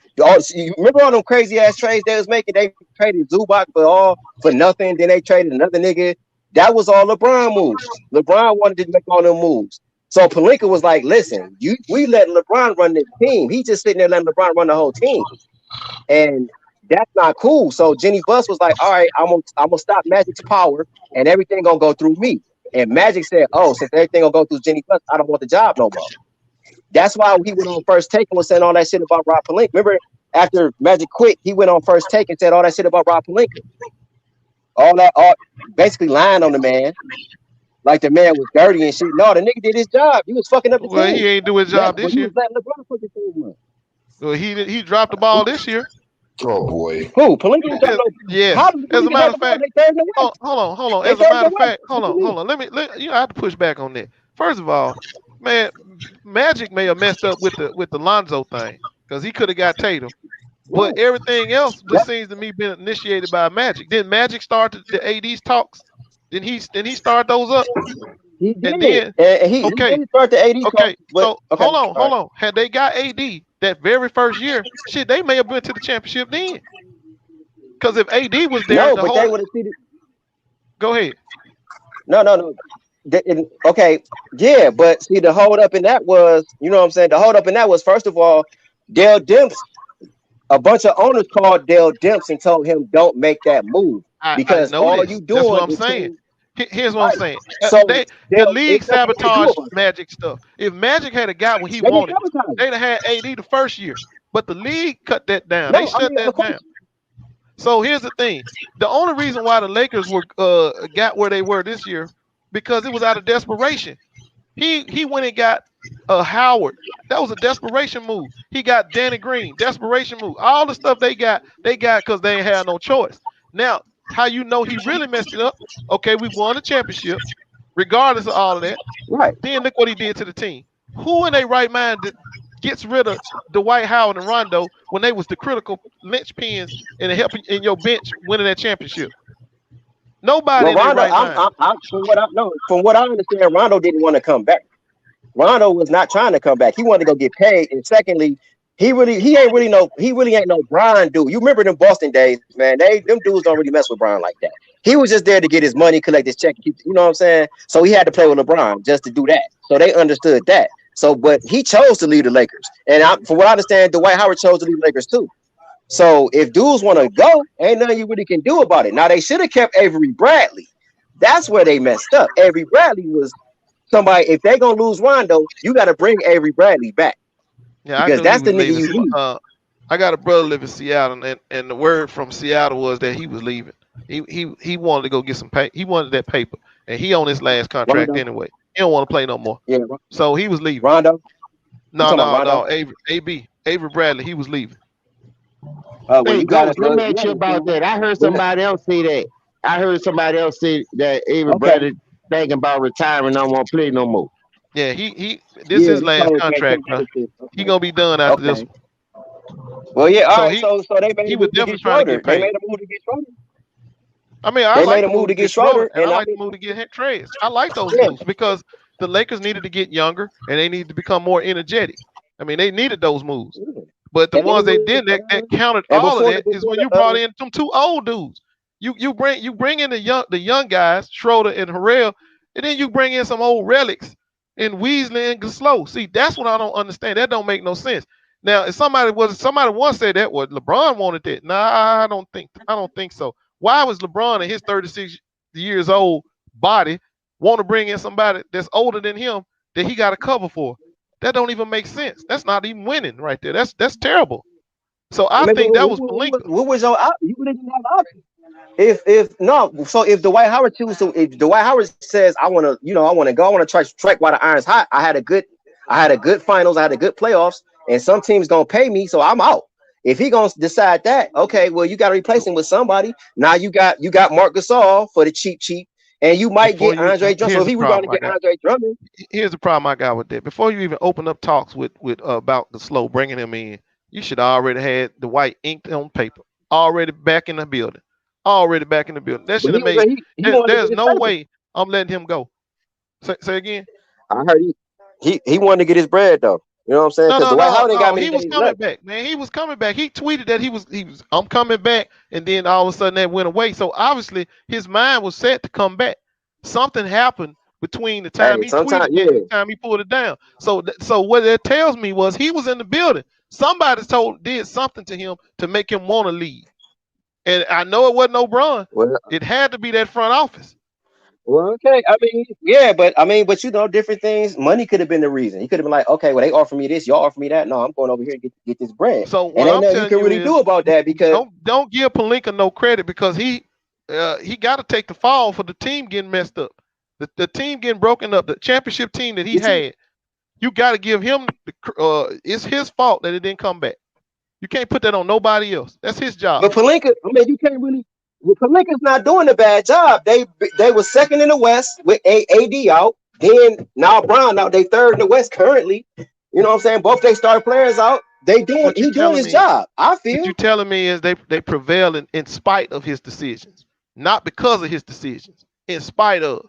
You remember all them crazy ass trades they was making? They traded Zubac for nothing. Then they traded another nigga. That was all LeBron moves. LeBron wanted to make all them moves. So Pelinka was like, listen, we letting LeBron run this team. He just sitting there letting LeBron run the whole team. And that's not cool. So Jenny Buss was like, all right, I'm gonna stop Magic's power and everything gonna go through me. And Magic said, oh, since everything gonna go through Jenny Buss, I don't want the job no more. That's why he went on First Take and was saying all that shit about Rob Pelinka. Remember, after Magic quit, he went on First Take and said all that shit about Rob Pelinka. All basically lying on the man. Like the man was dirty and shit. No, the nigga did his job. He was fucking up the team. Well, he ain't do his job this year. Well, he dropped the ball this year. Oh boy. Who? Pelinka? Yeah. As a matter of fact, hold on. As a matter of fact, hold on. I have to push back on that. First of all, man, Magic may have messed up with the Lonzo thing because he could have got Tatum, but everything else just seems to me been initiated by Magic. Didn't Magic start the AD's talks? Didn't he start those up? He did. And then, he didn't start the AD talks. So hold on. Had they got AD that very first year, shit, they may have been to the championship then. Because if AD was there, they would have seen it. Go ahead. No. Okay, yeah, but see, the hold up in that was, you know what I'm saying? The hold up in that was, first of all, Dale Demps, a bunch of owners called Dale Demps and told him, don't make that move. Because all you doing. That's what I'm saying. Here's what I'm saying. So the league sabotaged Magic stuff. If Magic had a guy what he wanted, they'd have had AD the first year. But the league cut that down. They shut that down. So here's the thing. The only reason why the Lakers were got where they were this year, because it was out of desperation. He went and got Howard. That was a desperation move. He got Danny Green, desperation move. All the stuff they got because they ain't had no choice. Now, how you know he really messed it up? Okay, we won the championship, regardless of all of that. Right. Then look what he did to the team. Who in their right mind gets rid of Dwight Howard and Rondo when they was the critical linchpins in helping in your bench winning that championship? Nobody. Well, Rondo, from what I understand, Rondo didn't want to come back. Rondo was not trying to come back. He wanted to go get paid. And secondly, he really ain't no Brian dude. You remember them Boston days, man? Them dudes don't really mess with Brian like that. He was just there to get his money, collect his check, you know what I'm saying? So he had to play with LeBron just to do that. So they understood that. So, but he chose to leave the Lakers. And from what I understand, Dwight Howard chose to leave the Lakers too. So if dudes want to go, ain't nothing you really can do about it. Now, they should have kept Avery Bradley. That's where they messed up. Avery Bradley was somebody, if they going to lose Rondo, you got to bring Avery Bradley back. Yeah, because that's the nigga you need. I got a brother live in Seattle, and the word from Seattle was that he was leaving. He wanted to go get some pay. He wanted that paper, and he on his last contract anyway. He don't want to play no more. Yeah, so he was leaving. Rondo? No. Avery Bradley, he was leaving. Let me ask you about that. I heard somebody else say that. Avery Bradley thinking about retiring, don't want to play no more. Yeah, this is his last contract, bro. He gonna be done after this one. Well, yeah, all right. So they made he was definitely trying to get paid. They made a move to get Schroeder. I mean, I They like made the a move move to to get get Schroeder, Schroeder, and I and I like the mean, move to get trades. I like those yeah, moves because the Lakers needed to get younger and they needed to become more energetic. I mean, they needed those moves. But the and they ones they went didn't, that countered and all of that is when you brought in some two old dudes. You bring in the young guys, Schroeder and Harrell, and then you bring in some old relics in Weasley and Gaslow. See, that's what I don't understand. That don't make no sense. Now, if somebody once said that was LeBron wanted that. Nah, I don't think so. Why was LeBron in his 36 years old body want to bring in somebody that's older than him that he got to cover for? That don't even make sense. That's not even winning right there. That's terrible. So I think that was Pelinka. what was your you didn't have options. If Dwight Howard if Dwight Howard says I want to go, I want to try to strike while the iron's hot. I had a good finals, I had a good playoffs, and some teams gonna pay me, so I'm out. If he gonna decide that, okay, well, you got to replace him with somebody. Now you got Marc Gasol for the cheap, and you might get Andre Drummond. So if he rebound to get Andre Drummond, here's the problem I got with that. Before you even open up talks with about Gasol bringing him in, you should already had the White inked on paper, already back in the building. That should have made. There's no way I'm letting him go. Say again. I heard he wanted to get his bread though. You know what I'm saying? Because Dwight Howard ain't got many he was days coming left. back, man. He was coming back. He tweeted that he was I'm coming back, and then all of a sudden that went away. So obviously his mind was set to come back. Something happened between the time he tweeted and the time he pulled it down. So what that tells me was he was in the building. Somebody did something to him to make him want to leave. And I know it wasn't O'Brien. Well, it had to be that front office. Well, okay. I mean, yeah, but different things. Money could have been the reason. He could have been like, okay, well, they offer me this, y'all offer me that. No, I'm going over here to get this bread. So what ain't nothing you can really do about that because don't give Pelinka no credit because he got to take the fall for the team getting messed up, the team getting broken up, the championship team that he had. You got to give him it's his fault that it didn't come back. You can't put that on nobody else. That's his job. But Pelinka, I mean, you can't really. Well, Pelinka's not doing a bad job. They were second in the West with AD out. Then now Brown out. They third in the West currently. You know what I'm saying? Both they started players out. He doing his job. I feel. What you telling me is they prevail in spite of his decisions, not because of his decisions. In spite of.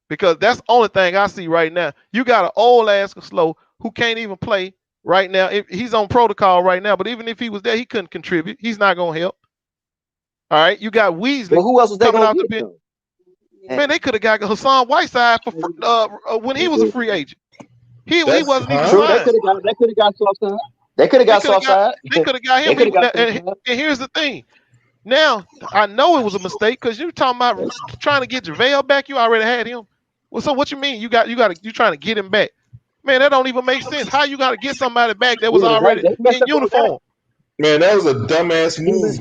Because that's the only thing I see right now. You got an old ass slow who can't even play right now. He's on protocol right now, but even if he was there, he couldn't contribute. He's not gonna help. All right, you got Weasley. Well, who else was coming they out the bench? Man, they could have got Hassan Whiteside for when he was a free agent. He wasn't even true. signed. They could have got Southside. They could have got Southside. They could have got him. And here's the thing. Now I know it was a mistake because you talking about trying to get JaVale back. You already had him. Well, so what you mean? You trying to get him back? Man, that don't even make sense. How you got to get somebody back that was already in uniform? Man, that was a dumbass move.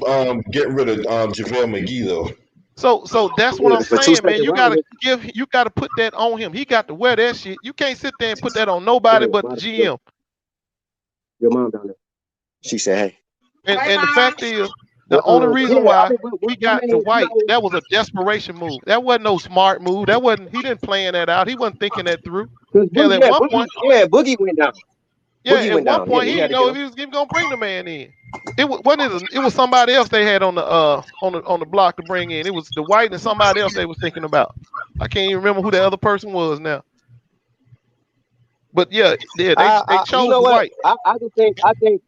Getting rid of JaVale McGee though. So that's what I'm saying, man. You gotta put that on him. He got to wear that shit. You can't sit there and put that on nobody but the GM. Your mom down there. She said, "Hey." And the fact is, the only reason why we got Dwight, that was a desperation move. That wasn't no smart move. He didn't plan that out. He wasn't thinking that through. Boogie went down. At one point, he didn't know if he was even gonna bring the man in. It was somebody else they had on the block to bring in. It was the White and somebody else they was thinking about. I can't even remember who the other person was now. But they chose White. I think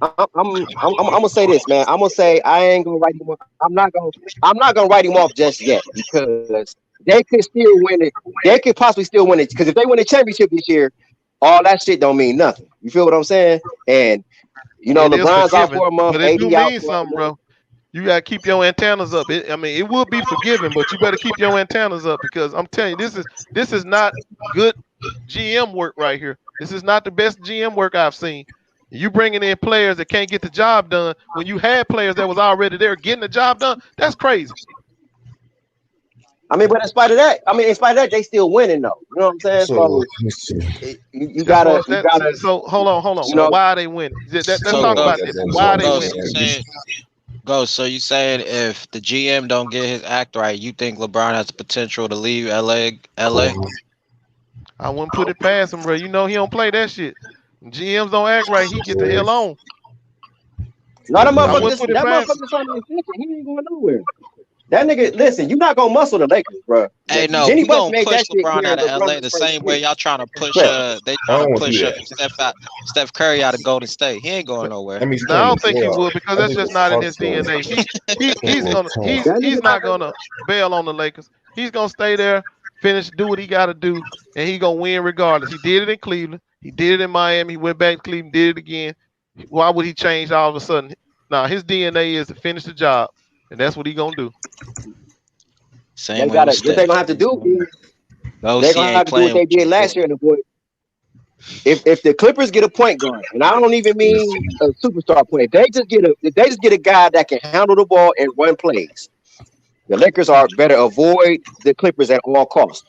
I'm gonna say this, man. I'm gonna say I ain't gonna write him off. I'm not gonna write him off just yet because they could still win it. They could possibly still win it because if they win the championship this year, all that shit don't mean nothing. You feel what I'm saying? And LeBron's out for a month. But it do mean something, bro. You gotta keep your antennas up. It will be forgiven, but you better keep your antennas up because I'm telling you, this is not good GM work right here. This is not the best GM work I've seen. You bringing in players that can't get the job done when you had players that was already there getting the job done. That's crazy. But in spite of that, they still winning though. You know what I'm saying? So you gotta. So hold on. Why are they winning? Let's talk about this. Why are they winning? So you saying if the GM don't get his act right, you think LeBron has the potential to leave LA? I wouldn't put it past him, bro. You know he don't play that shit. When GMs don't act right, he get the hell on. Not a I motherfucker. wouldn't put it That past motherfucker trying to extension. He ain't going nowhere. That nigga, listen, you're not gonna muscle the Lakers, bro. Hey, no, Jenny we Buss gonna made push that shit LeBron clear. out of LeBron LA the first same way year. y'all trying to push Bro, they I trying to don't want to push do that. Steph Curry out of Golden State. He ain't going nowhere. I mean, he's No, I playing don't think he the would because playoffs. that's I think just it's not in his hostile. DNA. That that He's nigga not not gonna. gonna bail on the Lakers. He's gonna stay there, finish, do what he gotta do, and he gonna win regardless. He did it in Cleveland, he did it in Miami, he went back to Cleveland, did it again. Why would he change all of a sudden? Nah, his DNA is to finish the job, and that's what he gonna do. Same way What with they Steph. gonna have to do is they're OC gonna ain't have to do what playing they with you. did last year and avoid. If the Clippers get a point guard, and I don't even mean a superstar point, if they just get a guy that can handle the ball and run plays, the Lakers are better avoid the Clippers at all costs.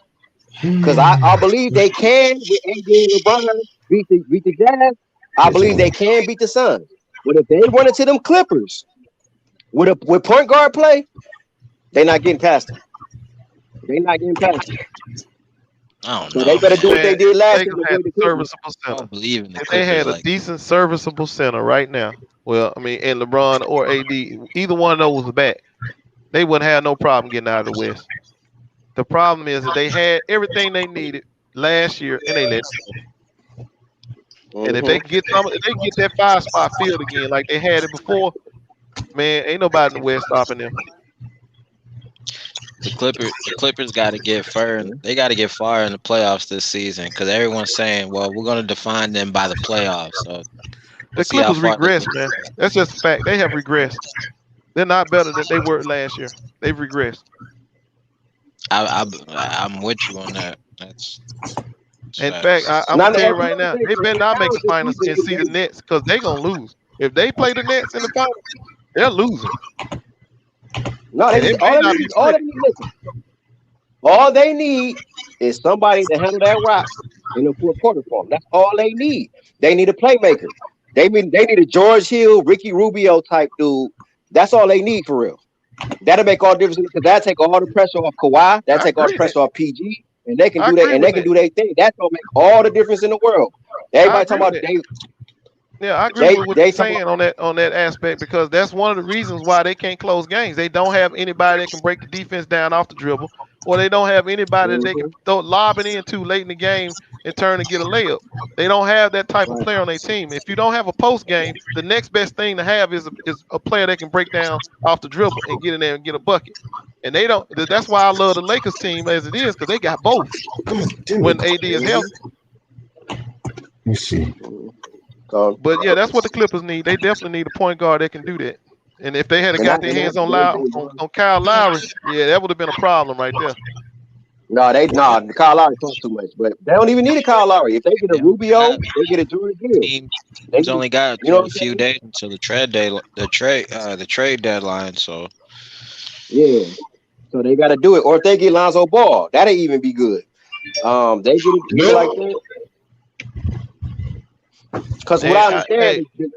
Because I believe they can with AD and LeBron beat the Jazz. I believe they can beat the Suns. But if they run into them Clippers with point guard play, they're not getting past them. They're not getting past them. I don't So know, they better do what they Man, did last year Lakers and had avoid a the Clippers. serviceable I center. don't believe in the If they had Clippers a like decent serviceable center right now, well, I mean, and LeBron or AD, either one of those was back, they wouldn't have no problem getting out of the West. The problem is that they had everything they needed last year, and they let it go. And if they get that 5 spot filled again like they had it before, man, ain't nobody in the West stopping them. the Clippers got to get far. They got to get far in the playoffs this season because everyone's saying, "Well, we're going to define them by the playoffs." So The see how Clippers far they regressed, can. man. That's just a fact. They have regressed. They're not better than they were last year. They've regressed. I'm with you on that. That's In facts. fact, I'm gonna tell you right now, they better not make the finals and see the Nets because they're gonna lose. If they play the Nets in the finals, they're losing. No, And it may not be pretty. All they need is somebody to handle that rock in the fourth quarter for them. That's all they need. They need a playmaker. They need a George Hill, Ricky Rubio type dude. That's all they need for real. That'll make all the difference because that take all the pressure off Kawhi. That take all the pressure off PG, and they can do that. And they can do their thing. That's gonna make all the difference in the world. Everybody talking about they. Yeah, I agree with what you're saying on that aspect because that's one of the reasons why they can't close games. They don't have anybody that can break the defense down off the dribble, or they don't have anybody that they can lob it into late in the game and turn and get a layup. They don't have that type of player on their team. If you don't have a post game, the next best thing to have is a player that can break down off the dribble and get in there and get a bucket. And they don't. That's why I love the Lakers team as it is because they got both when AD is healthy. Let me see. But yeah, that's what the Clippers need. They definitely need a point guard that can do that. And if they had got their hands on Kyle Lowry, yeah, that would have been a problem right there. Kyle Lowry costs too much, but they don't even need a Kyle Lowry. If they get a Rubio, they get a George Hill. Teams only got a few days until the trade deadline. So yeah, so they got to do it. Or if they get Lonzo Ball, that'll even be good. They get it like that. Because what I understand is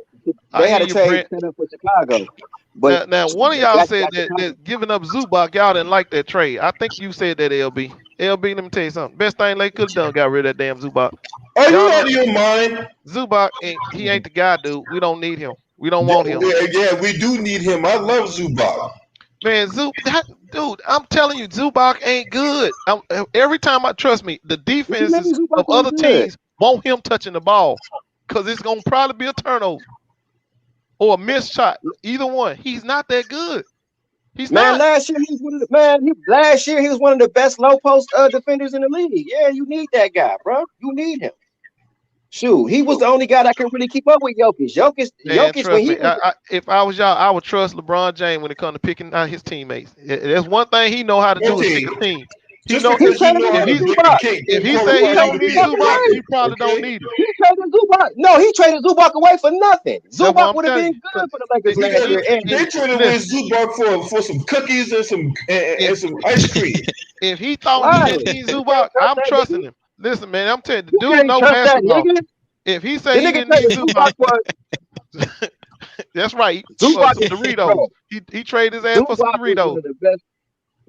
they had a trade set up for Chicago. But now one of y'all said that giving up Zubac, y'all didn't like that trade. I think you said that, LB. LB, let me tell you something. Best thing they could have done, got rid of that damn Zubac. Are you out of your mind? Zubac, he ain't the guy, dude. We don't need him. We don't want him. Yeah, we do need him. I love Zubac. Man, dude, I'm telling you, Zubac ain't good. Every time trust me, the defenses of other teams want him touching the ball because it's going to probably be a turnover or a missed shot. Either one. He's not that good. He's not. Last year he was one of the best low post defenders in the league. Yeah, you need that guy, bro. You need him. Shoot, he was the only guy that can really keep up with Jokic. If I was y'all, I would trust LeBron James when it comes to picking out his teammates. That's one thing he know how to do is pick a team. If he say he don't need Zubac, he probably don't need him. He traded Zubac. No, he traded Zubac away for nothing. Zubac would have been good for the Lakers last year. They traded away Zubac for some cookies and some ice cream. If he thought he didn't need Zubac, I'm trusting him. Listen, man, I'm telling you, the dude knows basketball. If he say he didn't need Zubac, that's right. Zubac Doritos. He traded his ass for some Doritos.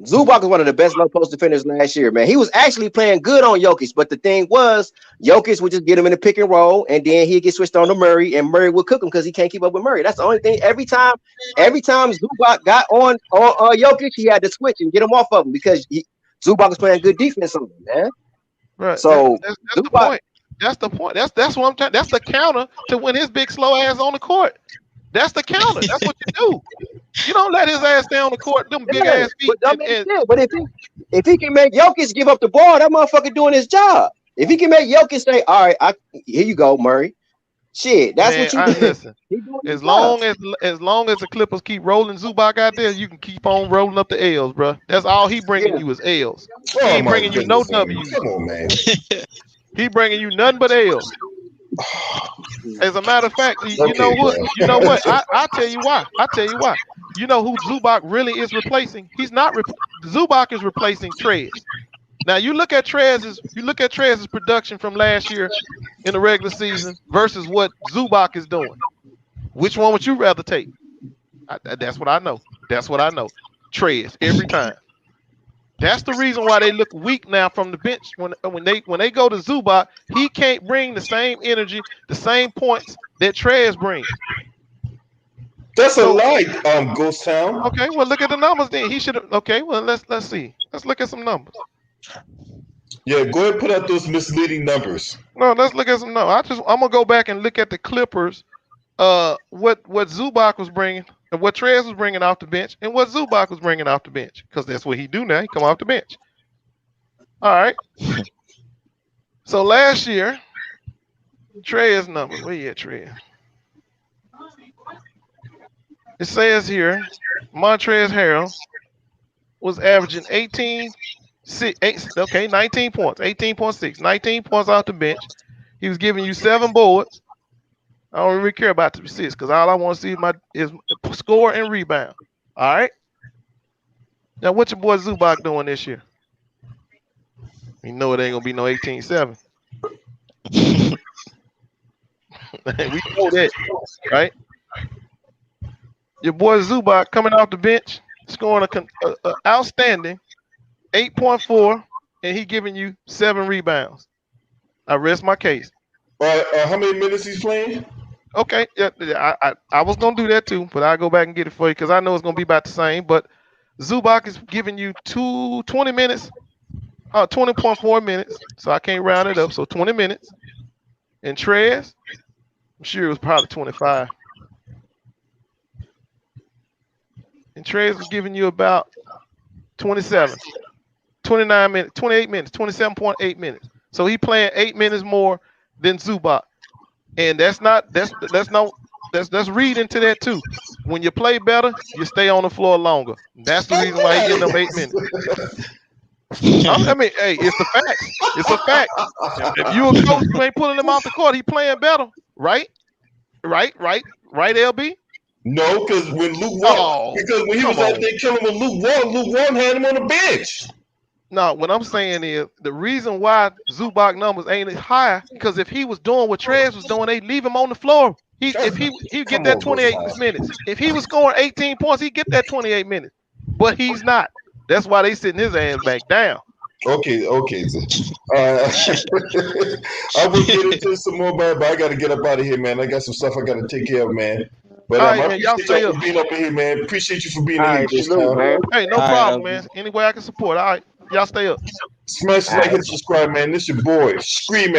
Zubac is one of the best low post defenders last year, man. He was actually playing good on Jokic, but the thing was, Jokic would just get him in the pick and roll, and then he'd get switched on to Murray, and Murray would cook him because he can't keep up with Murray. That's the only thing. Every time Zubac got on Jokic, he had to switch and get him off of him because Zubac was playing good defense on him, man. Right. So that's the point. That's the point. That's what I'm trying. That's the counter to when his big slow ass on the court. That's the counter. That's what you do. You don't let his ass stay on the court, them big ass feet. But if he can make Jokic give up the ball, that motherfucker doing his job. If he can make Jokic say, "All right, here you go, Murray." Shit, that's what you do. Listen. As long as the Clippers keep rolling Zubac out there, you can keep on rolling up the L's, bro. That's all he bringing you is L's. He ain't bringing you no W's. Come on, man. He bringing you nothing but L's. As a matter of fact, you know what? You know what? I'll tell you why. You know who Zubac really is replacing? He's not. Zubac is replacing Trez. Now you look at Trez's production from last year in the regular season versus what Zubac is doing. Which one would you rather take? That's what I know. Trez every time. That's the reason why they look weak now from the bench. When they go to Zubac, he can't bring the same energy, the same points that Trez brings. That's a lie, Ghost Town. Okay, well look at the numbers then. He should have. Okay, well let's see. Let's look at some numbers. Yeah, go ahead and put out those misleading numbers. No, let's look at some numbers. I'm gonna go back and look at the Clippers. What Zubac was bringing. And what Trez was bringing off the bench, and what Zubac was bringing off the bench, because that's what he do now. He come off the bench. All right. So last year, Trez numbers. Where you at, Trez? It says here, Montrezl Harrell was averaging 19 points, 18.6, 19 points off the bench. He was giving you 7 boards. I don't really care about the assists because all I want to see is score and rebound. All right. Now, what your boy Zubac doing this year? You know it ain't gonna be no 18-7. We know that, right? Your boy Zubac coming off the bench, scoring a outstanding 8.4, and he giving you 7 rebounds. I rest my case. How many minutes he's playing? Okay, yeah, I was gonna do that too, but I'll go back and get it for you because I know it's gonna be about the same. But Zubac is giving you 20 minutes, 20.4 minutes, so I can't round it up. So 20 minutes. And Trez, I'm sure it was probably 25. And Trez was giving you about 27, 29 minutes, 28 minutes, 27.8 minutes. So he playing 8 minutes more than Zubac. And that's read into that too. When you play better, you stay on the floor longer. That's the reason why he getting them 8 minutes. I mean, hey, it's the facts. It's a fact. If you a coach who ain't pulling him off the court, he playing better, right? Right, LB? No, because when he was out there killing with Luke Walton had him on the bench. No, what I'm saying is the reason why Zubac numbers ain't as high because if he was doing what Trez was doing, they leave him on the floor. He get that 28 minutes. If he was scoring 18 points, he'd get that 28 minutes. But he's not. That's why they sitting his ass back down. Okay. I will get into some more, but I got to get up out of here, man. I got some stuff I got to take care of, man. But all right, I man, y'all stay up. For being up here, man. Appreciate you for being here this salute, time. man. Hey, no problem, man. Any way I can support. All right, y'all stay up. Smash like and subscribe, man. This your boy, Scream